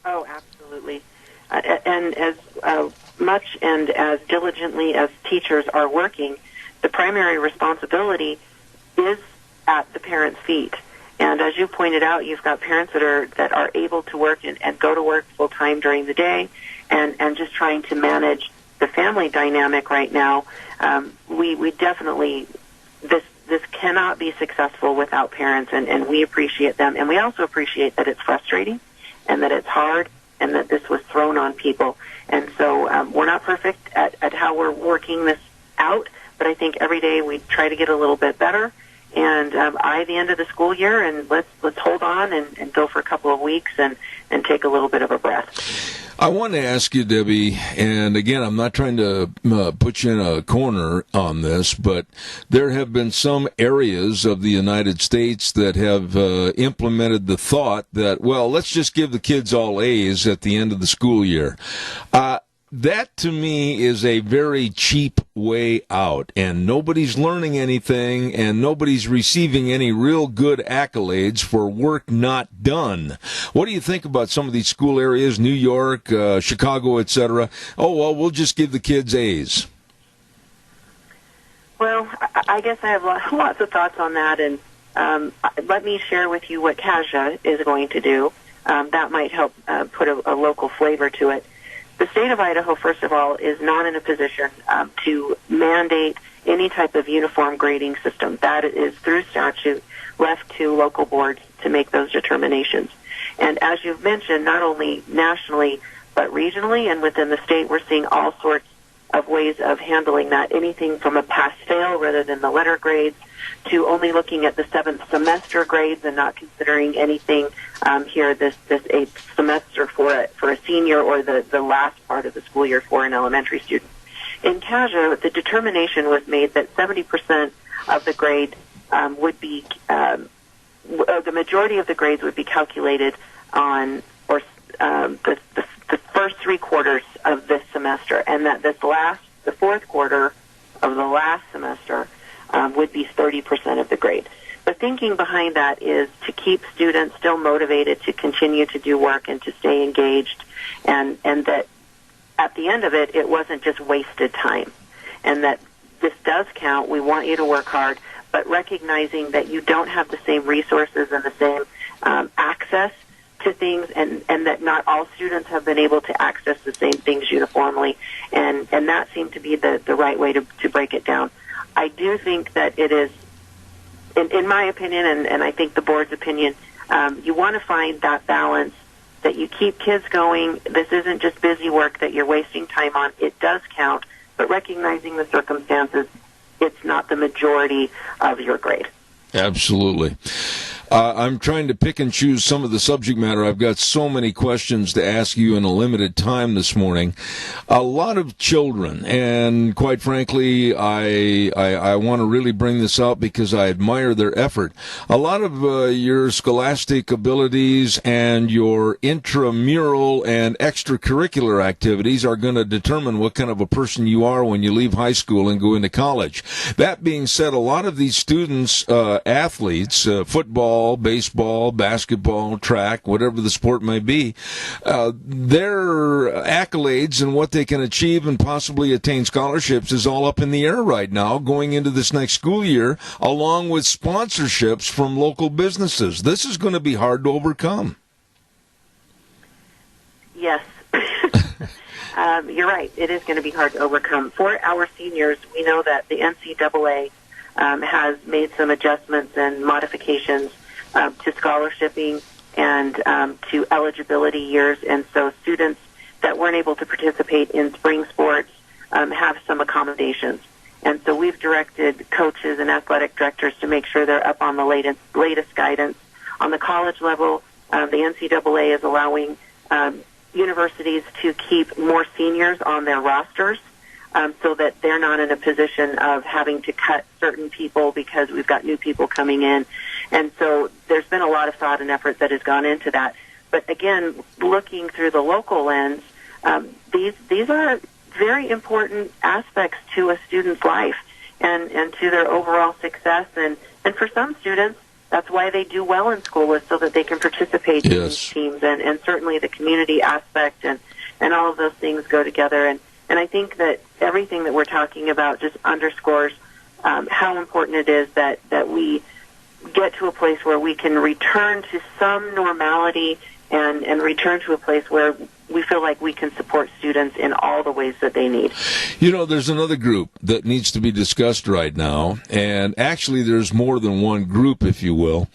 Oh, absolutely. And as much and as diligently as teachers are working, the primary responsibility is at the parents' feet. And as you pointed out, you've got parents that are able to work and go to work full time during the day, and just trying to manage the family dynamic right now. We definitely this cannot be successful without parents, and we appreciate them, and we also appreciate that it's frustrating, and that it's hard, and that this was thrown on people. And so we're not perfect at how we're working this out, but I think every day we try to get a little bit better. And eye the end of the school year, and let's hold on and go for a couple of weeks and take a little bit of a breath. I want to ask you, Debbie, and again, I'm not trying to put you in a corner on this, but there have been some areas of the United States that have implemented the thought that, well, let's just give the kids all A's at the end of the school year. That, to me, is a very cheap way out, and nobody's learning anything, and nobody's receiving any real good accolades for work not done. What do you think about some of these school areas, New York, Chicago, etc.? Oh, well, we'll just give the kids A's. Well, I guess I have lots of thoughts on that, and let me share with you what CASA is going to do. That might help put a local flavor to it. The state of Idaho, first of all, is not in a position to mandate any type of uniform grading system. That is, through statute, left to local boards to make those determinations. And as you've mentioned, not only nationally, but regionally and within the state, we're seeing all sorts of ways of handling that, anything from a pass-fail rather than the letter grades to only looking at the 7th semester grades and not considering anything here this 8th semester for a senior or the last part of the school year for an elementary student. In CASA, the determination was made that 70% of the grade would be, the majority of the grades would be calculated on the first 3 quarters of this semester, and that the 4th quarter of the last semester would be 30% of the grade. The thinking behind that is to keep students still motivated to continue to do work and to stay engaged, and that at the end of it, it wasn't just wasted time, and that this does count. We want you to work hard, but recognizing that you don't have the same resources and the same access to things, and that not all students have been able to access the same things uniformly, and that seemed to be the right way to break it down. I do think that it is, in my opinion, and I think the board's opinion, you want to find that balance, that you keep kids going. This isn't just busy work that you're wasting time on. It does count, but recognizing the circumstances, it's not the majority of your grade. Absolutely. I'm trying to pick and choose some of the subject matter. I've got so many questions to ask you in a limited time this morning. A lot of children, and quite frankly, I want to really bring this out because I admire their effort. A lot of your scholastic abilities and your intramural and extracurricular activities are going to determine what kind of a person you are when you leave high school and go into college. That being said, a lot of these students, athletes, football, football, baseball, basketball, track, whatever the sport may be, their accolades and what they can achieve and possibly attain scholarships is all up in the air right now going into this next school year, along with sponsorships from local businesses. This is going to be hard to overcome. Yes. You're right. It is going to be hard to overcome. For our seniors, we know that the NCAA has made some adjustments and modifications to scholarshiping and to eligibility years. And so students that weren't able to participate in spring sports have some accommodations. And so we've directed coaches and athletic directors to make sure they're up on the latest guidance. On the college level, the NCAA is allowing universities to keep more seniors on their rosters so that they're not in a position of having to cut certain people because we've got new people coming in. And so there's been a lot of thought and effort that has gone into that. But again, looking through the local lens, these are very important aspects to a student's life and to their overall success. And for some students, that's why they do well in school, is so that they can participate in these teams. And certainly the community aspect and all of those things go together. And I think that everything that we're talking about just underscores how important it is that we get to a place where we can return to some normality and return to a place where we feel like we can support students in all the ways that they need. You know, there's another group that needs to be discussed right now, and actually there's more than one group, if you will,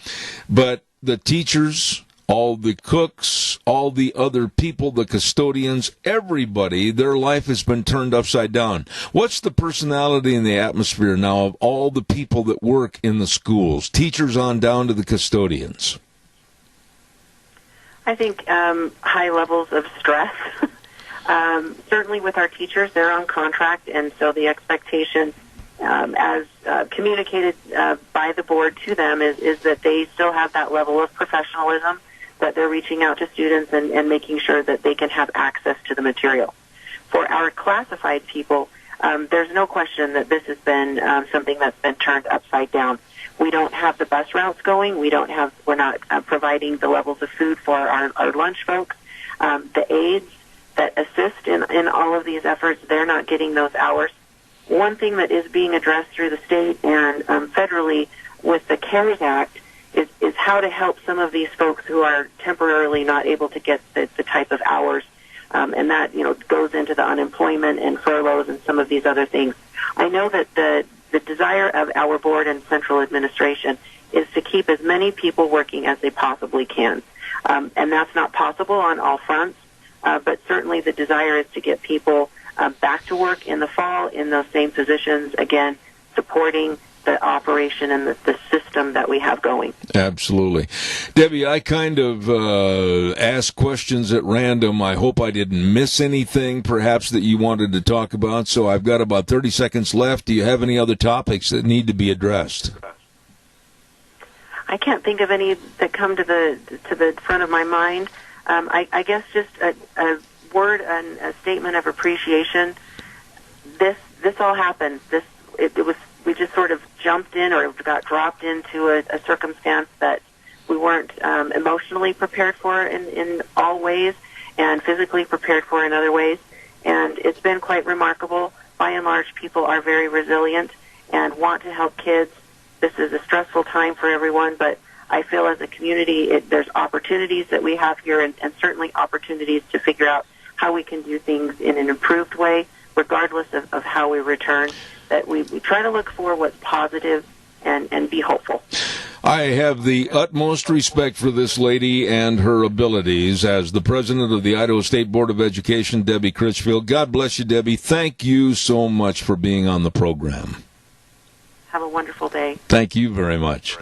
but the teachers, all the cooks, all the other people, the custodians, everybody, their life has been turned upside down. What's the personality and the atmosphere now of all the people that work in the schools, teachers on down to the custodians? I think high levels of stress. Certainly with our teachers, they're on contract, and so the expectation as communicated by the board to them is that they still have that level of professionalism, that they're reaching out to students and making sure that they can have access to the material. For our classified people, there's no question that this has been something that's been turned upside down. We don't have the bus routes going. We're not providing the levels of food for our lunch folks. The aides that assist in all of these efforts, they're not getting those hours. One thing that is being addressed through the state and federally with the CARES Act is how to help some of these folks who are temporarily not able to get the type of hours, and that goes into the unemployment and furloughs and some of these other things. I know that the desire of our board and central administration is to keep as many people working as they possibly can. And that's not possible on all fronts, but certainly the desire is to get people back to work in the fall in those same positions, again, supporting the operation and the system that we have going. Absolutely. Debbie, I kind of asked questions at random. I hope I didn't miss anything, perhaps, that you wanted to talk about. So I've got about 30 seconds left. Do you have any other topics that need to be addressed? I can't think of any that come to the front of my mind. I guess just a word and a statement of appreciation. This all happened. We just sort of jumped in or got dropped into a circumstance that we weren't emotionally prepared for in all ways and physically prepared for in other ways. And it's been quite remarkable. By and large, people are very resilient and want to help kids. This is a stressful time for everyone, but I feel as a community there's opportunities that we have here and certainly opportunities to figure out how we can do things in an improved way, regardless of how we return, that we try to look for what's positive and be hopeful. I have the utmost respect for this lady and her abilities as the president of the Idaho State Board of Education, Debbie Critchfield. God bless you, Debbie. Thank you so much for being on the program. Have a wonderful day. Thank you very much.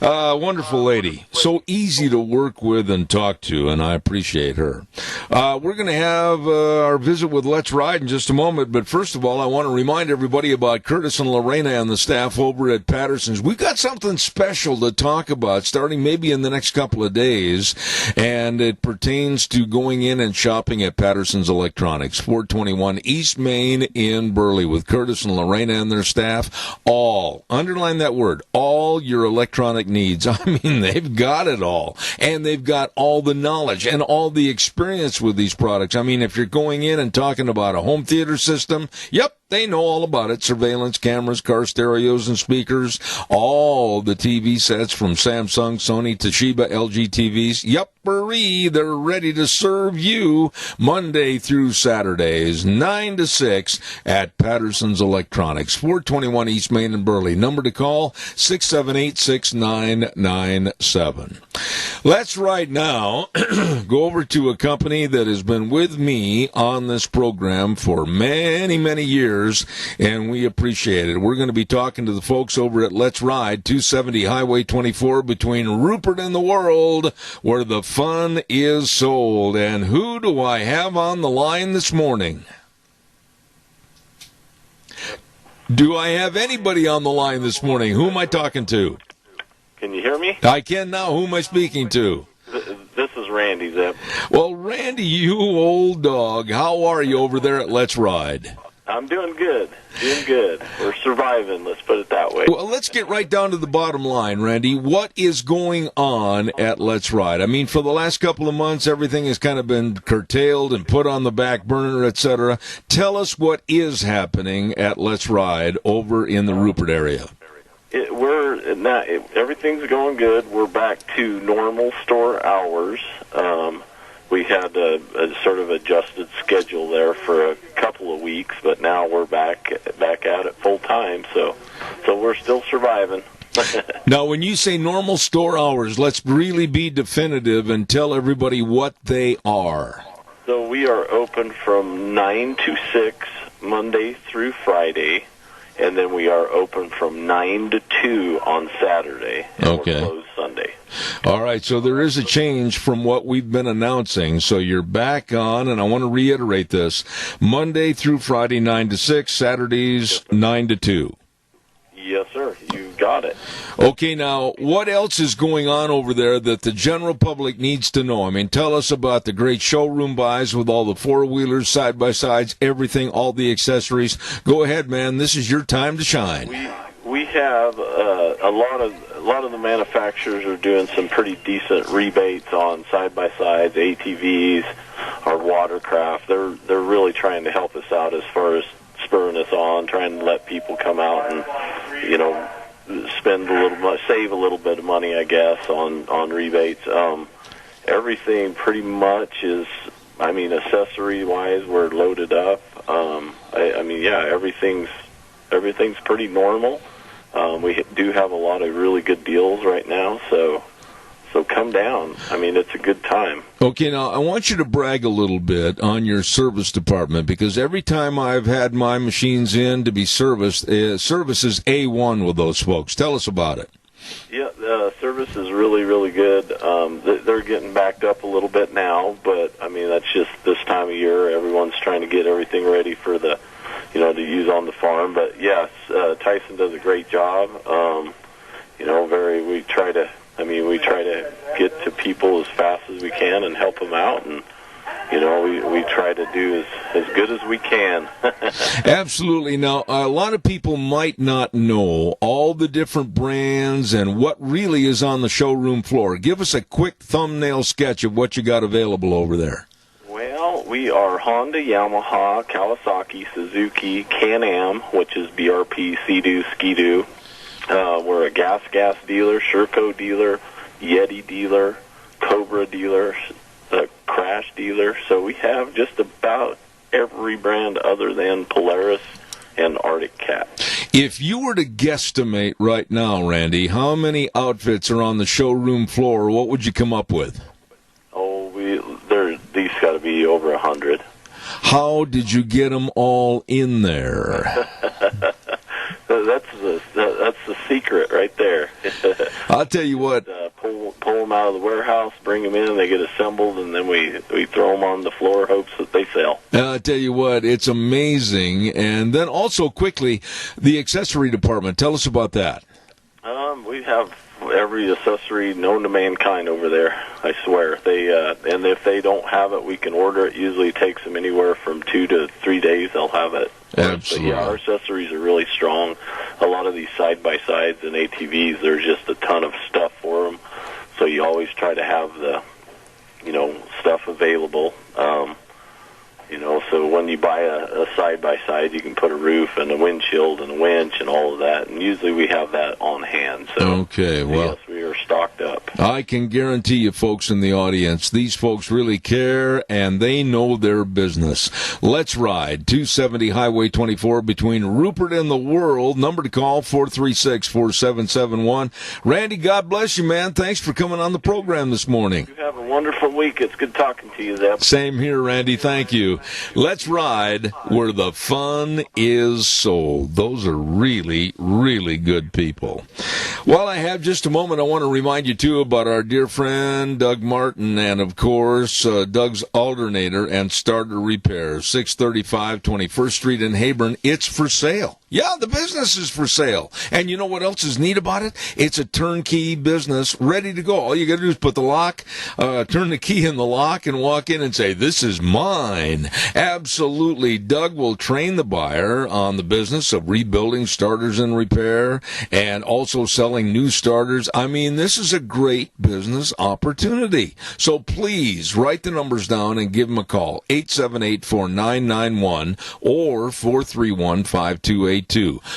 Wonderful lady. So easy to work with and talk to, and I appreciate her. We're going to have our visit with Let's Ride in just a moment, but first of all, I want to remind everybody about Curtis and Lorena and the staff over at Patterson's. We've got something special to talk about starting maybe in the next couple of days, and it pertains to going in and shopping at Patterson's Electronics, 421 East Main in Burley, with Curtis and Lorena and their staff. Underline that word, all your electronic needs. I mean, they've got it all, and they've got all the knowledge and all the experience with these products. I mean, if you're going in and talking about a home theater system, yep, they know all about it. Surveillance cameras, car stereos and speakers, all the TV sets from Samsung, Sony, Toshiba, LG TVs. Yep, they're ready to serve you Monday through Saturdays, 9 to 6 at Patterson's Electronics, 421 East Main in Burley. Number to call, 678-6997. Let's right now go over to a company that has been with me on this program for many, many years, and we appreciate it. We're going to be talking to the folks over at Let's Ride, 270 Highway 24 between Rupert and the World, where the fun is sold. And who do I have on the line this morning? Do I have anybody on the line this morning? Who am I talking to? Can you hear me? I can now. Who am I speaking to? This is Randy, Zip. Well, Randy, you old dog, how are you over there at Let's Ride? I'm doing good. Doing good. We're surviving, let's put it that way. Well, let's get right down to the bottom line, Randy. What is going on at Let's Ride? I mean, for the last couple of months, everything has kind of been curtailed and put on the back burner, etc. Tell us what is happening at Let's Ride over in the Rupert area. Everything's going good. We're back to normal store hours. We had a sort of adjusted schedule there for a couple of weeks, but now we're back at it full time. So we're still surviving. Now, when you say normal store hours, let's really be definitive and tell everybody what they are. So we are open from 9 to 6 Monday through Friday, and then we are open from 9 to 2 on Saturday, and okay. We're closed Sunday. All right, so there is a change from what we've been announcing. So you're back on, and I want to reiterate this, Monday through Friday, 9 to 6, Saturdays, 9 to 2. Yes, sir. You got it. Okay, now, what else is going on over there that the general public needs to know? I mean, tell us about the great showroom buys with all the four-wheelers, side-by-sides, everything, all the accessories. Go ahead, man. This is your time to shine. We have a lot of the manufacturers are doing some pretty decent rebates on side-by-sides, ATVs, our watercraft. They're really trying to help us out as far as spurring us on, trying to let people come out and, save a little bit of money, I guess, on rebates. Everything pretty much is, accessory-wise, we're loaded up. Everything's pretty normal. We do have a lot of really good deals right now, so come down. I mean, it's a good time. Okay, now I want you to brag a little bit on your service department, because every time I've had my machines in to be serviced, service is A1 with those folks. Tell us about it. Yeah, service is really, really good. They're getting backed up a little bit now, but that's just this time of year. Everyone's trying to get everything ready for to use on the farm. But yes, Tyson does a great job. We try to get to people as fast as we can and help them out, and we try to do as good as we can. Absolutely. Now, a lot of people might not know all the different brands and what really is on the showroom floor. Give us a quick thumbnail sketch of what you got available over there. Well, we are Honda, Yamaha, Kawasaki, Suzuki, Can-Am, which is BRP, Sea-Doo, Ski-Doo. We're a gas dealer, Sherco dealer, Yeti dealer, Cobra dealer, Crash dealer. So we have just about every brand other than Polaris and Arctic Cat. If you were to guesstimate right now, Randy, how many outfits are on the showroom floor, what would you come up with? These got to be over 100. How did you get them all in there? That's the secret right there. I'll tell you what. Pull them out of the warehouse, bring them in, they get assembled, and then we throw them on the floor, hopes that they sell. I'll tell you what, it's amazing. And then also quickly, the accessory department. Tell us about that. We have every accessory known to mankind over there. I swear. And if they don't have it, we can order it. Usually takes them anywhere from 2 to 3 days. They'll have it. Absolutely. But yeah, our accessories are really strong. A lot of these side-by-sides and ATVs, there's just a ton of stuff for them. So you always try to have the, stuff available. So when you buy a side-by-side, you can put a roof and a windshield and a winch and all of that. And usually we have that on hand. So okay, well, yes, we are stocked up. I can guarantee you folks in the audience, these folks really care and they know their business. Let's ride 270 Highway 24 between Rupert and the World. Number to call, 436-4771. Randy, God bless you, man. Thanks for coming on the program this morning. You have a wonderful week. It's good talking to you, Zeb. Same here, Randy. Thank you. Let's ride where the fun is sold. Those are really, really good people. While I have just a moment, I want to remind you, too, about our dear friend Doug Martin and, of course, Doug's Alternator and Starter Repair, 635 21st Street in Heyburn. It's for sale. Yeah, the business is for sale. And you know what else is neat about it? It's a turnkey business ready to go. All you got to do is put the lock, turn the key in the lock and walk in and say, this is mine. Absolutely. Doug will train the buyer on the business of rebuilding starters and repair and also selling new starters. I mean, this is a great business opportunity. So please write the numbers down and give them a call, 878-4991 or 431-5282.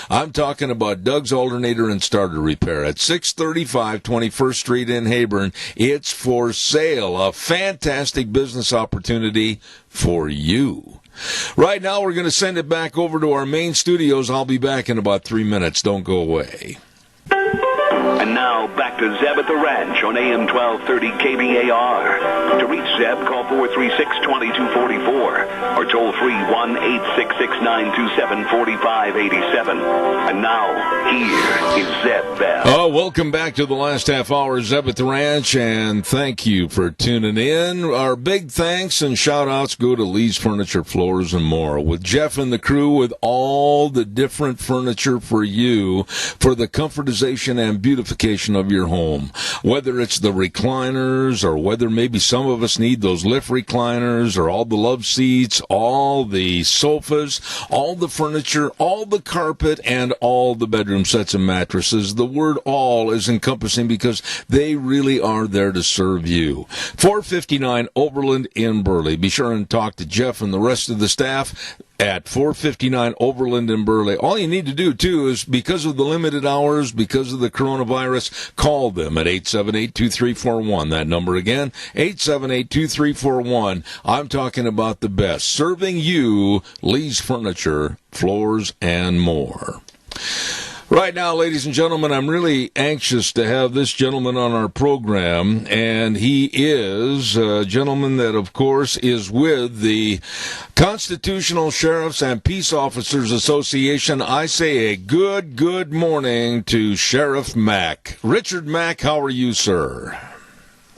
I'm talking about Doug's Alternator and Starter Repair at 635 21st Street in Heyburn. It's for sale. A fantastic business opportunity for you. Right now, we're going to send it back over to our main studios. I'll be back in about 3 minutes. Don't go away. And now, back to Zeb at the Ranch on AM 1230 KBAR. To reach Zeb, call 436-2244 or toll free 1-866-927-4587. And now, here is Zeb Bell. Oh, welcome back to the last half hour, Zeb at the Ranch, and thank you for tuning in. Our big thanks and shout-outs go to Lee's Furniture, Floors, and More, with Jeff and the crew with all the different furniture for you for the comfortization and beautification of your home. Whether it's the recliners or whether maybe some of us need those lift recliners or all the love seats, all the sofas, all the furniture, all the carpet, and all the bedroom sets and mattresses. The word all is encompassing because they really are there to serve you. 459 Overland in Burley. Be sure and talk to Jeff and the rest of the staff at 459 Overland in Burley. All you need to do, too, is because of the limited hours, because of the coronavirus, call them at 878-2341. That number again, 878-2341. I'm talking about the best. Serving you, Lee's Furniture, Floors, and More. Right now, ladies and gentlemen, I'm really anxious to have this gentleman on our program, and he is a gentleman that, of course, is with the Constitutional Sheriffs and Peace Officers Association. I say a good morning to Sheriff Mack. Richard Mack, how are you, sir?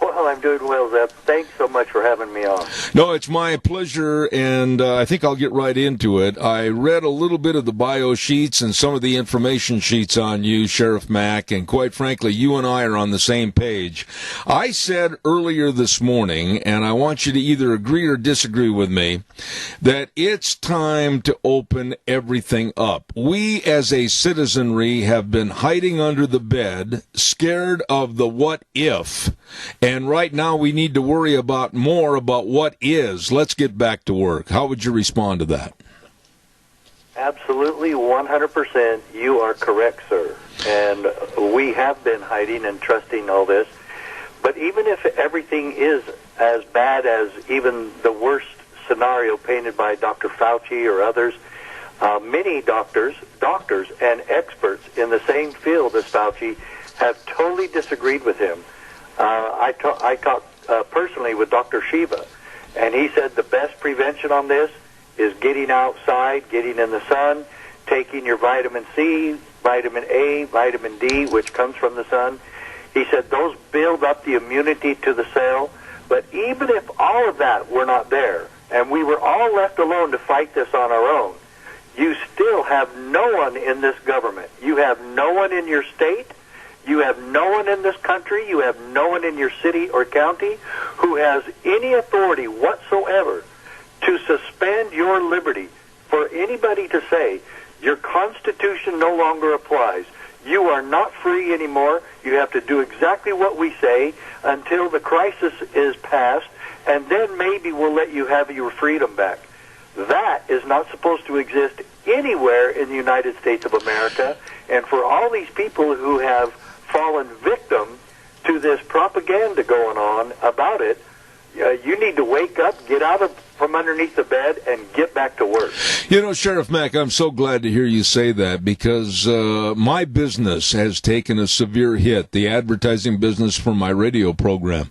Well, I'm doing well, Zeb. Thanks so much for having me on. No, it's my pleasure, and I think I'll get right into it. I read a little bit of the bio sheets and some of the information sheets on you, Sheriff Mack, and quite frankly, you and I are on the same page. I said earlier this morning, and I want you to either agree or disagree with me, that it's time to open everything up. We, as a citizenry, have been hiding under the bed, scared of the what if, and right now we need to worry more about what is. Let's get back to work. How would you respond to that? Absolutely, 100%. You are correct, sir. And we have been hiding and trusting all this. But even if everything is as bad as even the worst scenario painted by Dr. Fauci or others, many doctors and experts in the same field as Fauci have totally disagreed with him. I talked personally with Dr. Shiva, and he said the best prevention on this is getting outside, getting in the sun, taking your vitamin C, vitamin A, vitamin D, which comes from the sun. He said those build up the immunity to the cell, but even if all of that were not there, and we were all left alone to fight this on our own, you still have no one in this government. You have no one in your state. You have no one in this country, you have no one in your city or county who has any authority whatsoever to suspend your liberty for anybody to say your Constitution no longer applies. You are not free anymore. You have to do exactly what we say until the crisis is past, and then maybe we'll let you have your freedom back. That is not supposed to exist anywhere in the United States of America, and for all these people who have fallen victim to this propaganda going on about it, you need to wake up, get out from underneath the bed, and get back to work. You know, Sheriff Mack, I'm so glad to hear you say that, because my business has taken a severe hit, the advertising business for my radio program.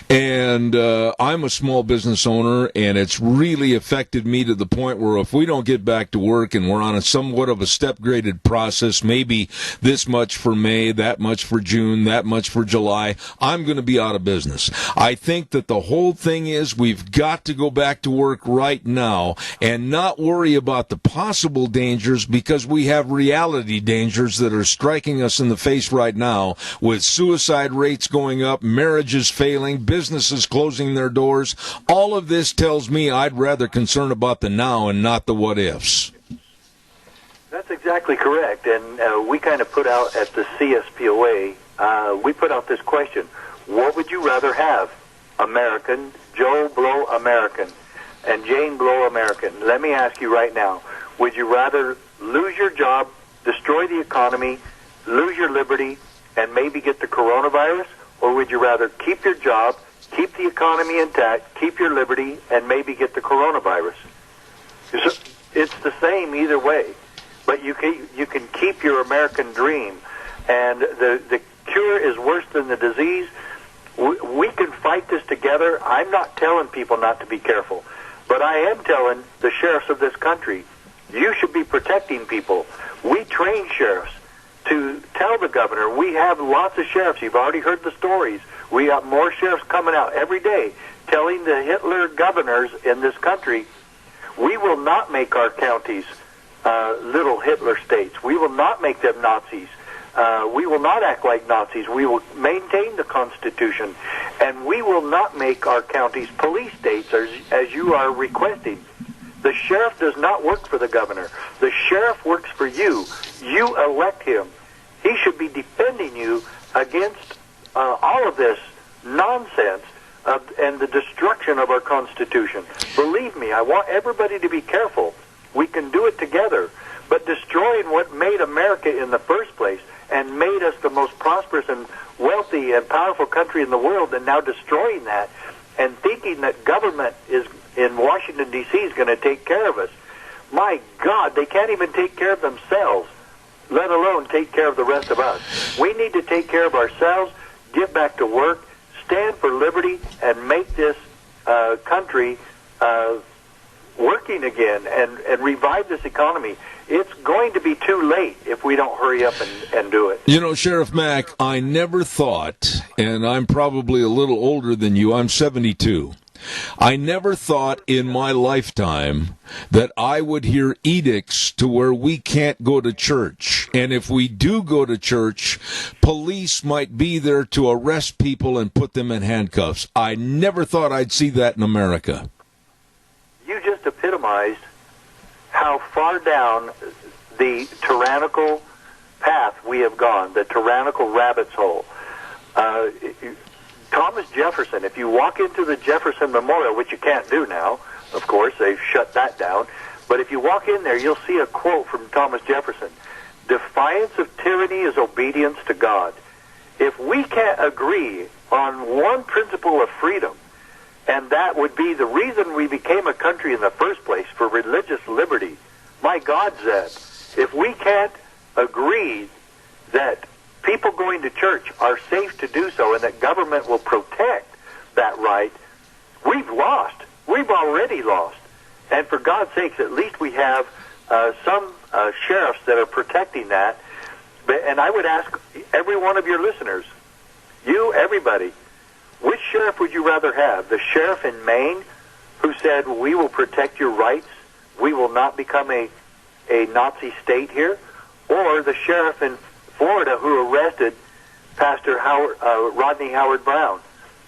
And I'm a small business owner, and it's really affected me to the point where if we don't get back to work and we're on a somewhat of a step-graded process, maybe this much for May, that much for June, that much for July, I'm going to be out of business. I think that the whole thing is we've got to go back to work right now and not worry about the possible dangers, because we have reality dangers that are striking us in the face right now, with suicide rates going up, marriages failing, businesses closing their doors. All of this tells me I'd rather concern about the now and not the what ifs. That's exactly correct. And we kind of put out at the CSPOA, we put out this question: what would you rather have? American, Joe Blow American, and Jane Blow American. Let me ask you right now, would you rather lose your job, destroy the economy, lose your liberty, and maybe get the coronavirus? Or would you rather keep your job, keep the economy intact, keep your liberty, and maybe get the coronavirus? It's the same either way. But you can keep your American dream. And the cure is worse than the disease. We can fight this together. I'm not telling people not to be careful, but I am telling the sheriffs of this country, you should be protecting people. We train sheriffs to tell the governor. We have lots of sheriffs. You've already heard the stories. We got more sheriffs coming out every day telling the Hitler governors in this country, we will not make our counties little Hitler states. We will not make them Nazis. We will not act like Nazis. We will maintain the Constitution, and we will not make our counties police states as you are requesting. The sheriff does not work for the governor. The sheriff works for you. You elect him. He should be defending you against all of this nonsense and the destruction of our Constitution. Believe me, I want everybody to be careful. We can do it together. But destroying what made America in the first place and made us the most prosperous and wealthy and powerful country in the world, and now destroying that and thinking that government is in Washington, D.C. is going to take care of us. My God, they can't even take care of themselves, let alone take care of the rest of us. We need to take care of ourselves, get back to work, stand for liberty, and make this country working again and revive this economy. It's going to be too late if we don't hurry up and do it. You know, Sheriff Mack, I never thought, and I'm probably a little older than you, I'm 72. I never thought in my lifetime that I would hear edicts to where we can't go to church. And if we do go to church, police might be there to arrest people and put them in handcuffs. I never thought I'd see that in America. You just epitomized how far down the tyrannical path we have gone, the tyrannical rabbit's hole. Thomas Jefferson, if you walk into the Jefferson Memorial, which you can't do now, of course, they've shut that down, but if you walk in there, you'll see a quote from Thomas Jefferson: "Defiance of tyranny is obedience to God." If we can't agree on one principle of freedom, and that would be the reason we became a country in the first place, for religious liberty. My God, Zed, if we can't agree that people going to church are safe to do so and that government will protect that right, we've lost. We've already lost. And for God's sakes, at least we have some sheriffs that are protecting that. And I would ask every one of your listeners, you, everybody, which sheriff would you rather have? The sheriff in Maine who said, we will protect your rights, we will not become a Nazi state here? Or the sheriff in Florida who arrested Pastor Rodney Howard Brown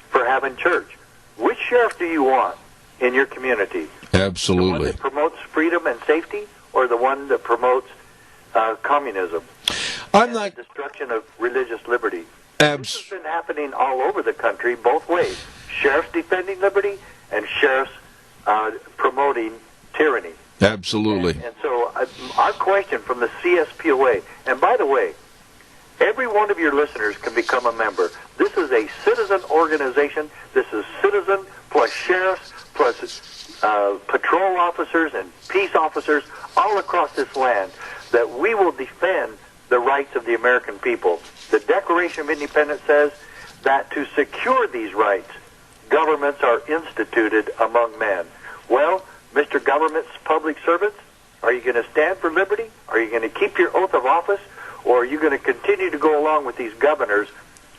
for having church. Which sheriff do you want in your community? Absolutely. The one that promotes freedom and safety, or the one that promotes communism? The destruction of religious liberty. This has been happening all over the country, both ways. Sheriffs defending liberty and sheriffs promoting tyranny. Absolutely. And so our question from the CSPOA, and by the way, every one of your listeners can become a member. This is a citizen organization. This is citizen plus sheriffs plus patrol officers and peace officers all across this land, that we will defend the rights of the American people. The Declaration of Independence says that to secure these rights, governments are instituted among men. Well, Mr. Government's public servants, are you going to stand for liberty? Are you going to keep your oath of office? Or are you going to continue to go along with these governors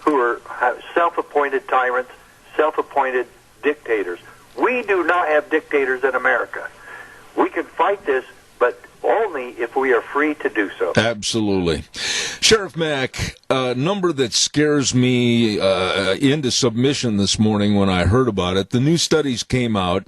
who are self-appointed tyrants, self-appointed dictators? We do not have dictators in America. We can fight this, but only if we are free to do so. Absolutely. Sheriff Mack, a number that scares me into submission this morning when I heard about it. The new studies came out,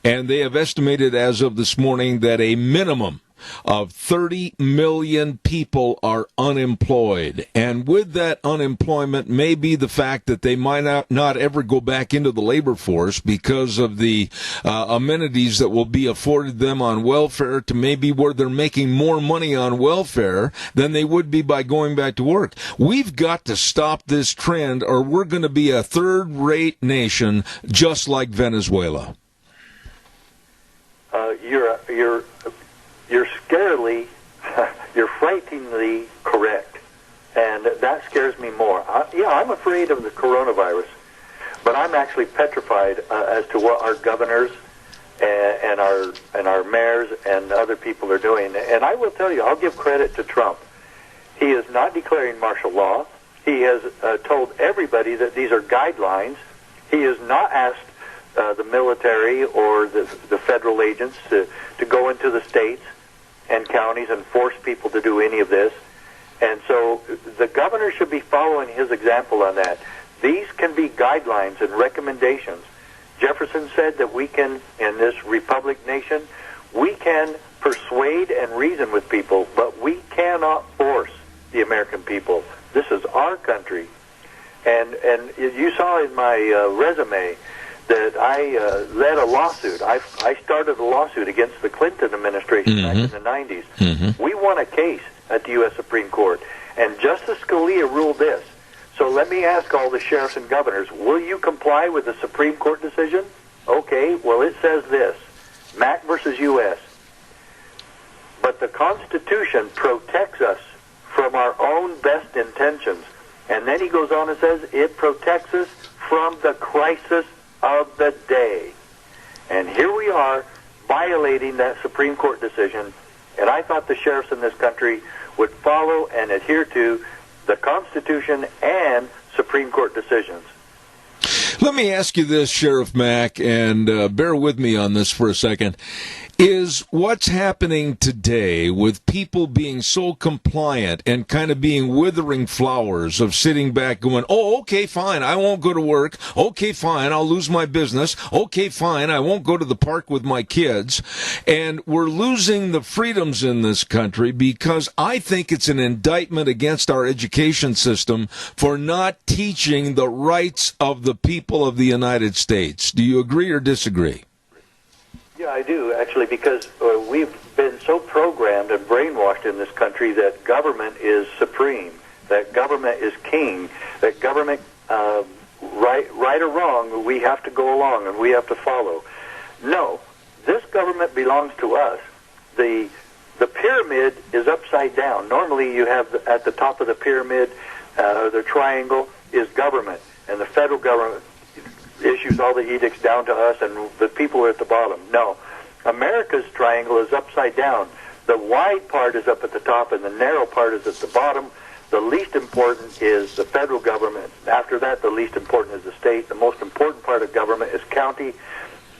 and they have estimated as of this morning that a minimum of 30 million people are unemployed. And with that unemployment may be the fact that they might not ever go back into the labor force because of the amenities that will be afforded them on welfare, to maybe where they're making more money on welfare than they would be by going back to work. We've got to stop this trend, or we're going to be a third-rate nation just like Venezuela. You're scarily, you're frighteningly correct, and that scares me more. I'm afraid of the coronavirus, but I'm actually petrified as to what our governors and our mayors and other people are doing. And I will tell you, I'll give credit to Trump. He is not declaring martial law. He has told everybody that these are guidelines. He has not asked the military or the federal agents to go into the states and counties and force people to do any of this. And so the governor should be following his example on that. These can be guidelines and recommendations. Jefferson said that we can, in this republic nation, we can persuade and reason with people, but we cannot force the American people. This is our country. And you saw in my resume that I led a lawsuit. I started a lawsuit against the Clinton administration back in the 90s. Mm-hmm. We won a case at the U.S. Supreme Court, and Justice Scalia ruled this. So let me ask all the sheriffs and governors, will you comply with the Supreme Court decision? Okay, well, it says this, Mack versus U.S., but the Constitution protects us from our own best intentions. And then he goes on and says, it protects us from the crisis of the day. And here we are violating that Supreme Court decision, and I thought the sheriffs in this country would follow and adhere to the Constitution and Supreme Court decisions. Let me ask you this, Sheriff Mack, and bear with me on this for a second. Is what's happening today with people being so compliant and kind of being withering flowers of sitting back going, oh, okay, fine, I won't go to work. Okay, fine, I'll lose my business. Okay, fine, I won't go to the park with my kids. And we're losing the freedoms in this country because I think it's an indictment against our education system for not teaching the rights of the people of the United States. Do you agree or disagree? Yeah, I do, actually, because we've been so programmed and brainwashed in this country that government is supreme, that government is king, that government, right or wrong, we have to go along and we have to follow. No, this government belongs to us. The pyramid is upside down. Normally you have at the top of the pyramid, the triangle, is government, and the federal government issues all the edicts down to us, and the people are at the bottom. No. America's triangle is upside down. The wide part is up at the top, and the narrow part is at the bottom. The least important is the federal government. After that, the least important is the state. The most important part of government is county,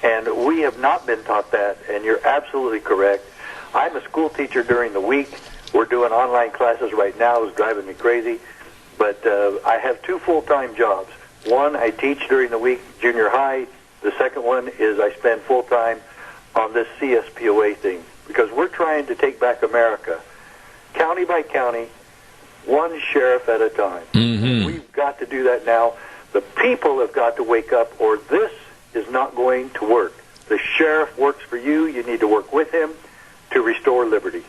and we have not been taught that, and you're absolutely correct. I'm a school teacher during the week. We're doing online classes right now. It's driving me crazy. But I have 2 full-time jobs. One, I teach during the week, junior high. The second one is I spend full-time on this CSPOA thing, because we're trying to take back America, county by county, one sheriff at a time. Mm-hmm. We've got to do that now. The people have got to wake up, or this is not going to work. The sheriff works for you. You need to work with him to restore liberty.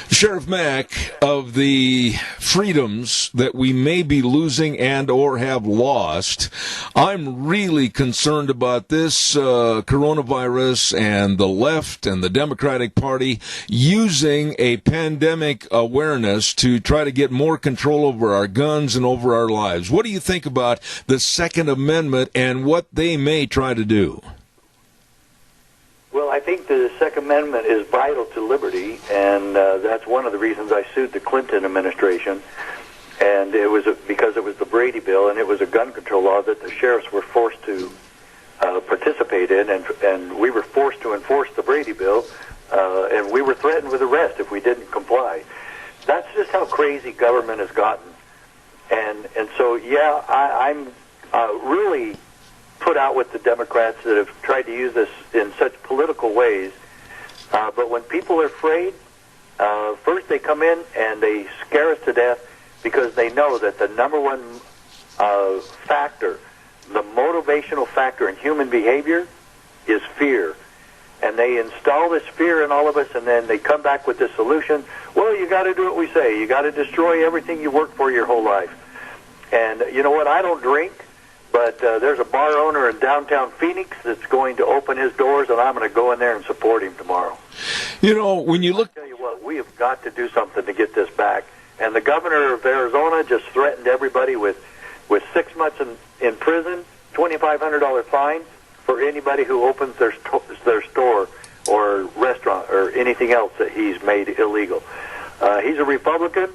Sheriff Mack, of the freedoms that we may be losing and or have lost, I'm really concerned about this coronavirus and the left and the Democratic Party using a pandemic awareness to try to get more control over our guns and over our lives. What do you think about the Second Amendment and what they may try to do? Well, I think the Second Amendment is vital to liberty, and that's one of the reasons I sued the Clinton administration. And it was because it was the Brady bill, and it was a gun control law that the sheriffs were forced to participate in, and we were forced to enforce the Brady bill, and we were threatened with arrest if we didn't comply. That's just how crazy government has gotten. And so, yeah, I'm really put out with the Democrats that have tried to use this in such political ways. But when people are afraid, first they come in and they scare us to death because they know that the number one factor, the motivational factor in human behavior is fear. And they install this fear in all of us, and then they come back with this solution. Well, you got to do what we say. You got to destroy everything you worked for your whole life. And you know what? I don't drink. But there's a bar owner in downtown Phoenix that's going to open his doors, and I'm going to go in there and support him tomorrow. You know, when you look... I'll tell you what, we have got to do something to get this back. And the governor of Arizona just threatened everybody with 6 months in prison, $2,500 fine for anybody who opens their store or restaurant or anything else that he's made illegal. He's a Republican.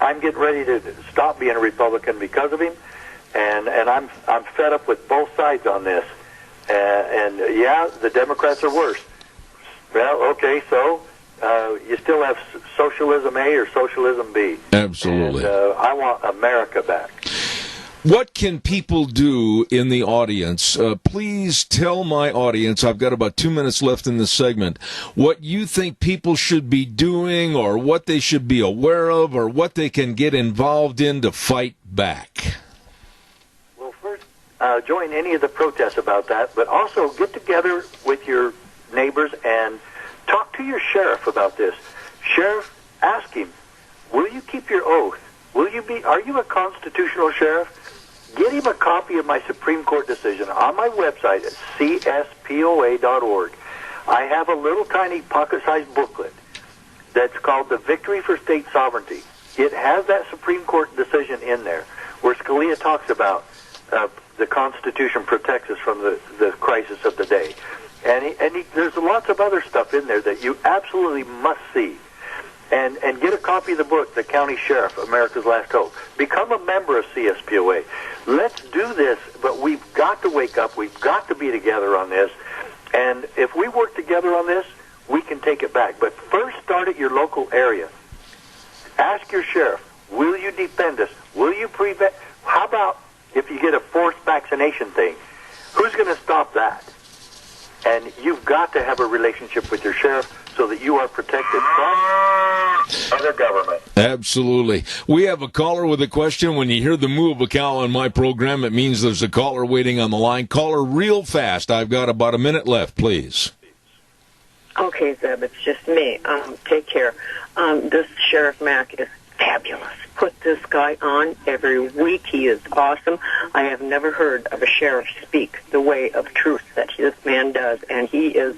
I'm getting ready to stop being a Republican because of him. And I'm fed up with both sides on this. And yeah, the Democrats are worse. Well, okay, so you still have socialism A or socialism B. Absolutely. And I want America back. What can people do in the audience? Please tell my audience, I've got about 2 minutes left in this segment, what you think people should be doing or what they should be aware of or what they can get involved in to fight back. Join any of the protests about that, but also get together with your neighbors and talk to your sheriff about this. Sheriff, ask him, will you keep your oath? Are you a constitutional sheriff? Get him a copy of my Supreme Court decision on my website at cspoa.org. I have a little tiny pocket-sized booklet that's called The Victory for State Sovereignty. It has that Supreme Court decision in there where Scalia talks about the Constitution protects us from the crisis of the day. And there's lots of other stuff in there that you absolutely must see. And get a copy of the book, The County Sheriff, America's Last Hope. Become a member of CSPOA. Let's do this, but we've got to wake up. We've got to be together on this. And if we work together on this, we can take it back. But first, start at your local area. Ask your sheriff, will you defend us? Will you prevent? How about if you get a forced vaccination thing? Who's going to stop that? And you've got to have a relationship with your sheriff so that you are protected from other government. Absolutely. We have a caller with a question. When you hear the moo of a cow on my program, it means there's a caller waiting on the line. Caller, real fast. I've got about a minute left, please. Okay, Zeb, it's just me. Take care. This Sheriff Mack is fabulous. Put this guy on every week. He is awesome. I have never heard of a sheriff speak the way of truth that this man does, and he is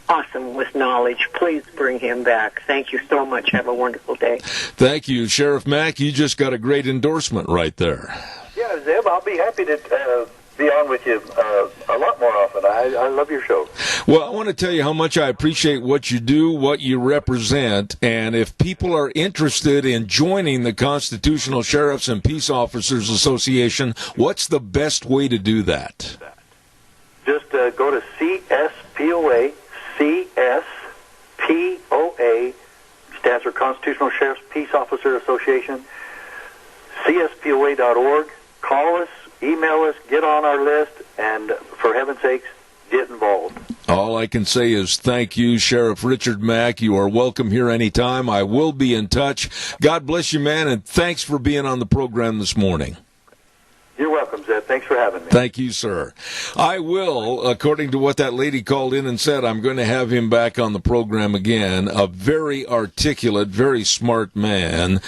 awesome with knowledge. Please bring him back. Thank you so much. Have a wonderful day. Thank you, Sheriff Mack. You just got a great endorsement right there. Yeah, Zeb, I'll be happy to be on with you a lot more often. I love your show. Well, I want to tell you how much I appreciate what you do, what you represent, and if people are interested in joining the Constitutional Sheriffs and Peace Officers Association, what's the best way to do that? Just go to CSPOA, CSPOA, stands for Constitutional Sheriffs Peace Officer Association, CSPOA.org. Call us, email us, get on our list, and for heaven's sakes, get involved. All I can say is thank you, Sheriff Richard Mack. You are welcome here anytime. I will be in touch. God bless you, man, and thanks for being on the program this morning. You're welcome, Zed. Thanks for having me. Thank you, sir. I will, according to what that lady called in and said, I'm going to have him back on the program again. A very articulate, very smart man,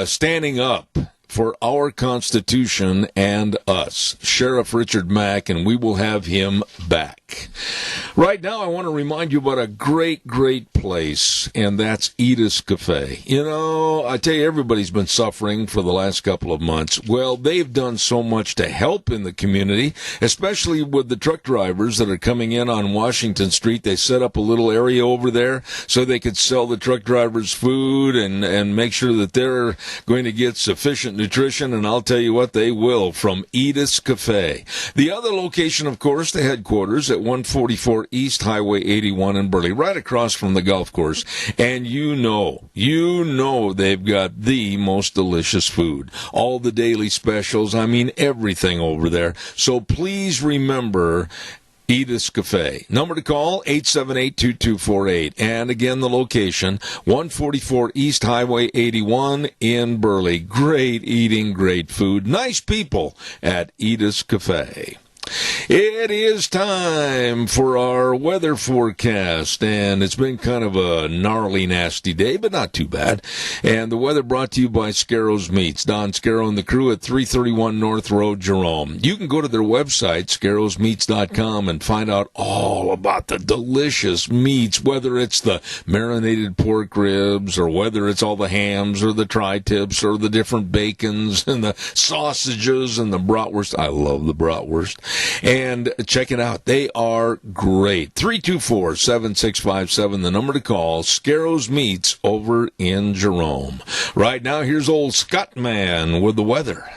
standing up for our Constitution and us, Sheriff Richard Mack, and we will have him back. Right now, I want to remind you about a great, great place, and that's Edith's Cafe. You know, I tell you, everybody's been suffering for the last couple of months. Well, they've done so much to help in the community, especially with the truck drivers that are coming in on Washington Street. They set up a little area over there so they could sell the truck drivers food and make sure that they're going to get sufficient nutrition, and I'll tell you what, they will, from Edith's Cafe. The other location, of course, the headquarters at 144 East Highway 81 in Burley, right across from the golf course, and you know they've got the most delicious food. All the daily specials, I mean everything over there. So please remember Edith's Cafe. Number to call, 878-2248. And again, the location, 144 East Highway 81 in Burley. Great eating, great food. Nice people at Edith's Cafe. It is time for our weather forecast, and it's been kind of a gnarly, nasty day, but not too bad. And the weather brought to you by Scarro's Meats. Don Scarrow and the crew at 331 North Road, Jerome. You can go to their website, scarrowsmeats.com, and find out all about the delicious meats, whether it's the marinated pork ribs, or whether it's all the hams, or the tri-tips, or the different bacons, and the sausages, and the bratwurst. I love the bratwurst. And check it out. They are great. 324-7657, the number to call. Scarro's Meats over in Jerome. Right now, here's old Scottman with the weather.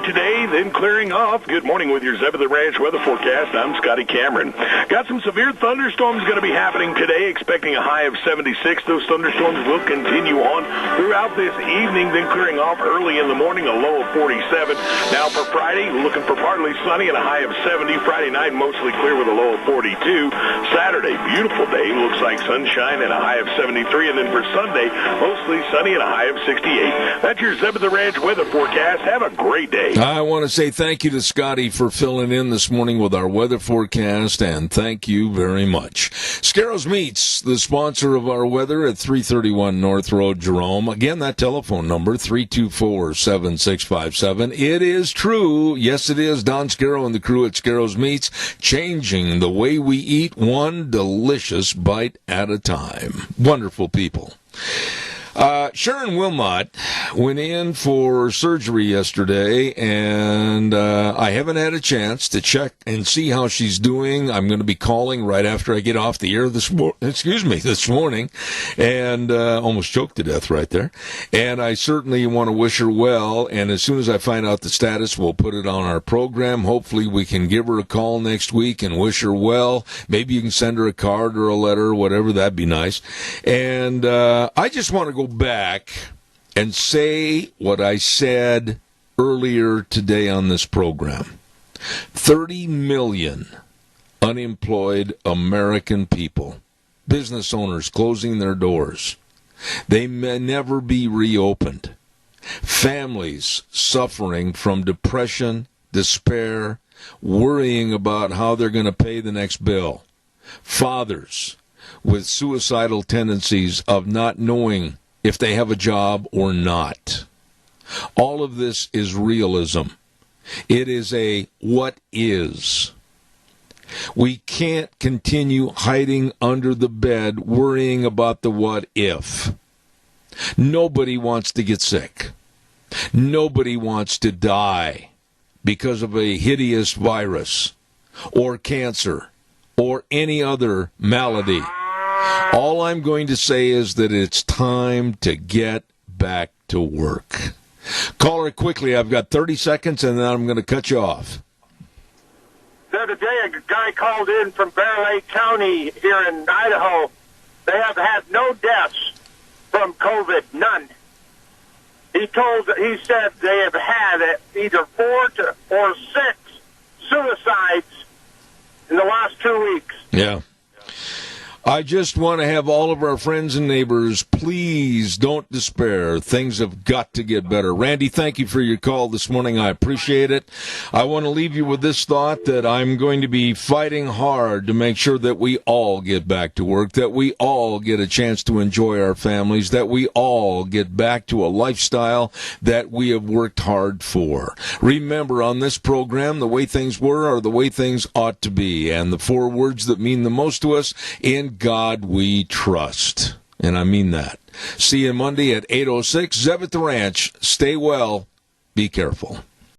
Today, then clearing off. Good morning with your Zeb of the Ranch weather forecast. I'm Scotty Cameron. Got some severe thunderstorms going to be happening today, expecting a high of 76. Those thunderstorms will continue on throughout this evening, then clearing off early in the morning, a low of 47. Now for Friday, looking for partly sunny and a high of 70. Friday night, mostly clear with a low of 42. Saturday, beautiful day. Looks like sunshine and a high of 73. And then for Sunday, mostly sunny and a high of 68. That's your Zeb of the Ranch weather forecast. Have a great day. I want to say thank you to Scotty for filling in this morning with our weather forecast, and thank you very much. Scarro's Meats, the sponsor of our weather at 331 North Road, Jerome. Again, that telephone number, 324-7657. It is true. Yes, it is. Don Scarrow and the crew at Scarro's Meats, changing the way we eat, one delicious bite at a time. Wonderful people. Sharon Wilmot went in for surgery yesterday, and I haven't had a chance to check and see how she's doing. I'm going to be calling right after I get off the air this morning, and almost choked to death right there. And I certainly want to wish her well, and as soon as I find out the status, we'll put it on our program. Hopefully we can give her a call next week and wish her well. Maybe you can send her a card or a letter or whatever. That'd be nice. And I just want to go back and say what I said earlier today on this program. 30 million unemployed American people, business owners closing their doors. They may never be reopened. Families suffering from depression, despair, worrying about how they're going to pay the next bill. Fathers with suicidal tendencies of not knowing if they have a job or not. All of this is realism. It is a what is. We can't continue hiding under the bed worrying about the what if. Nobody wants to get sick. Nobody wants to die because of a hideous virus or cancer or any other malady. All I'm going to say is that it's time to get back to work. Caller, quickly. I've got 30 seconds, and then I'm going to cut you off. The other day, a guy called in from Bear Lake County here in Idaho. They have had no deaths from COVID, none. He said they have had either 4 or 6 suicides in the last 2 weeks. Yeah. I just want to have all of our friends and neighbors, please don't despair. Things have got to get better. Randy, thank you for your call this morning. I appreciate it. I want to leave you with this thought that I'm going to be fighting hard to make sure that we all get back to work, that we all get a chance to enjoy our families, that we all get back to a lifestyle that we have worked hard for. Remember, on this program, the way things were are the way things ought to be. And the 4 words that mean the most to us: in God we trust. And I mean that. See you Monday at 8:06. Zeb at the Ranch. Stay well. Be careful.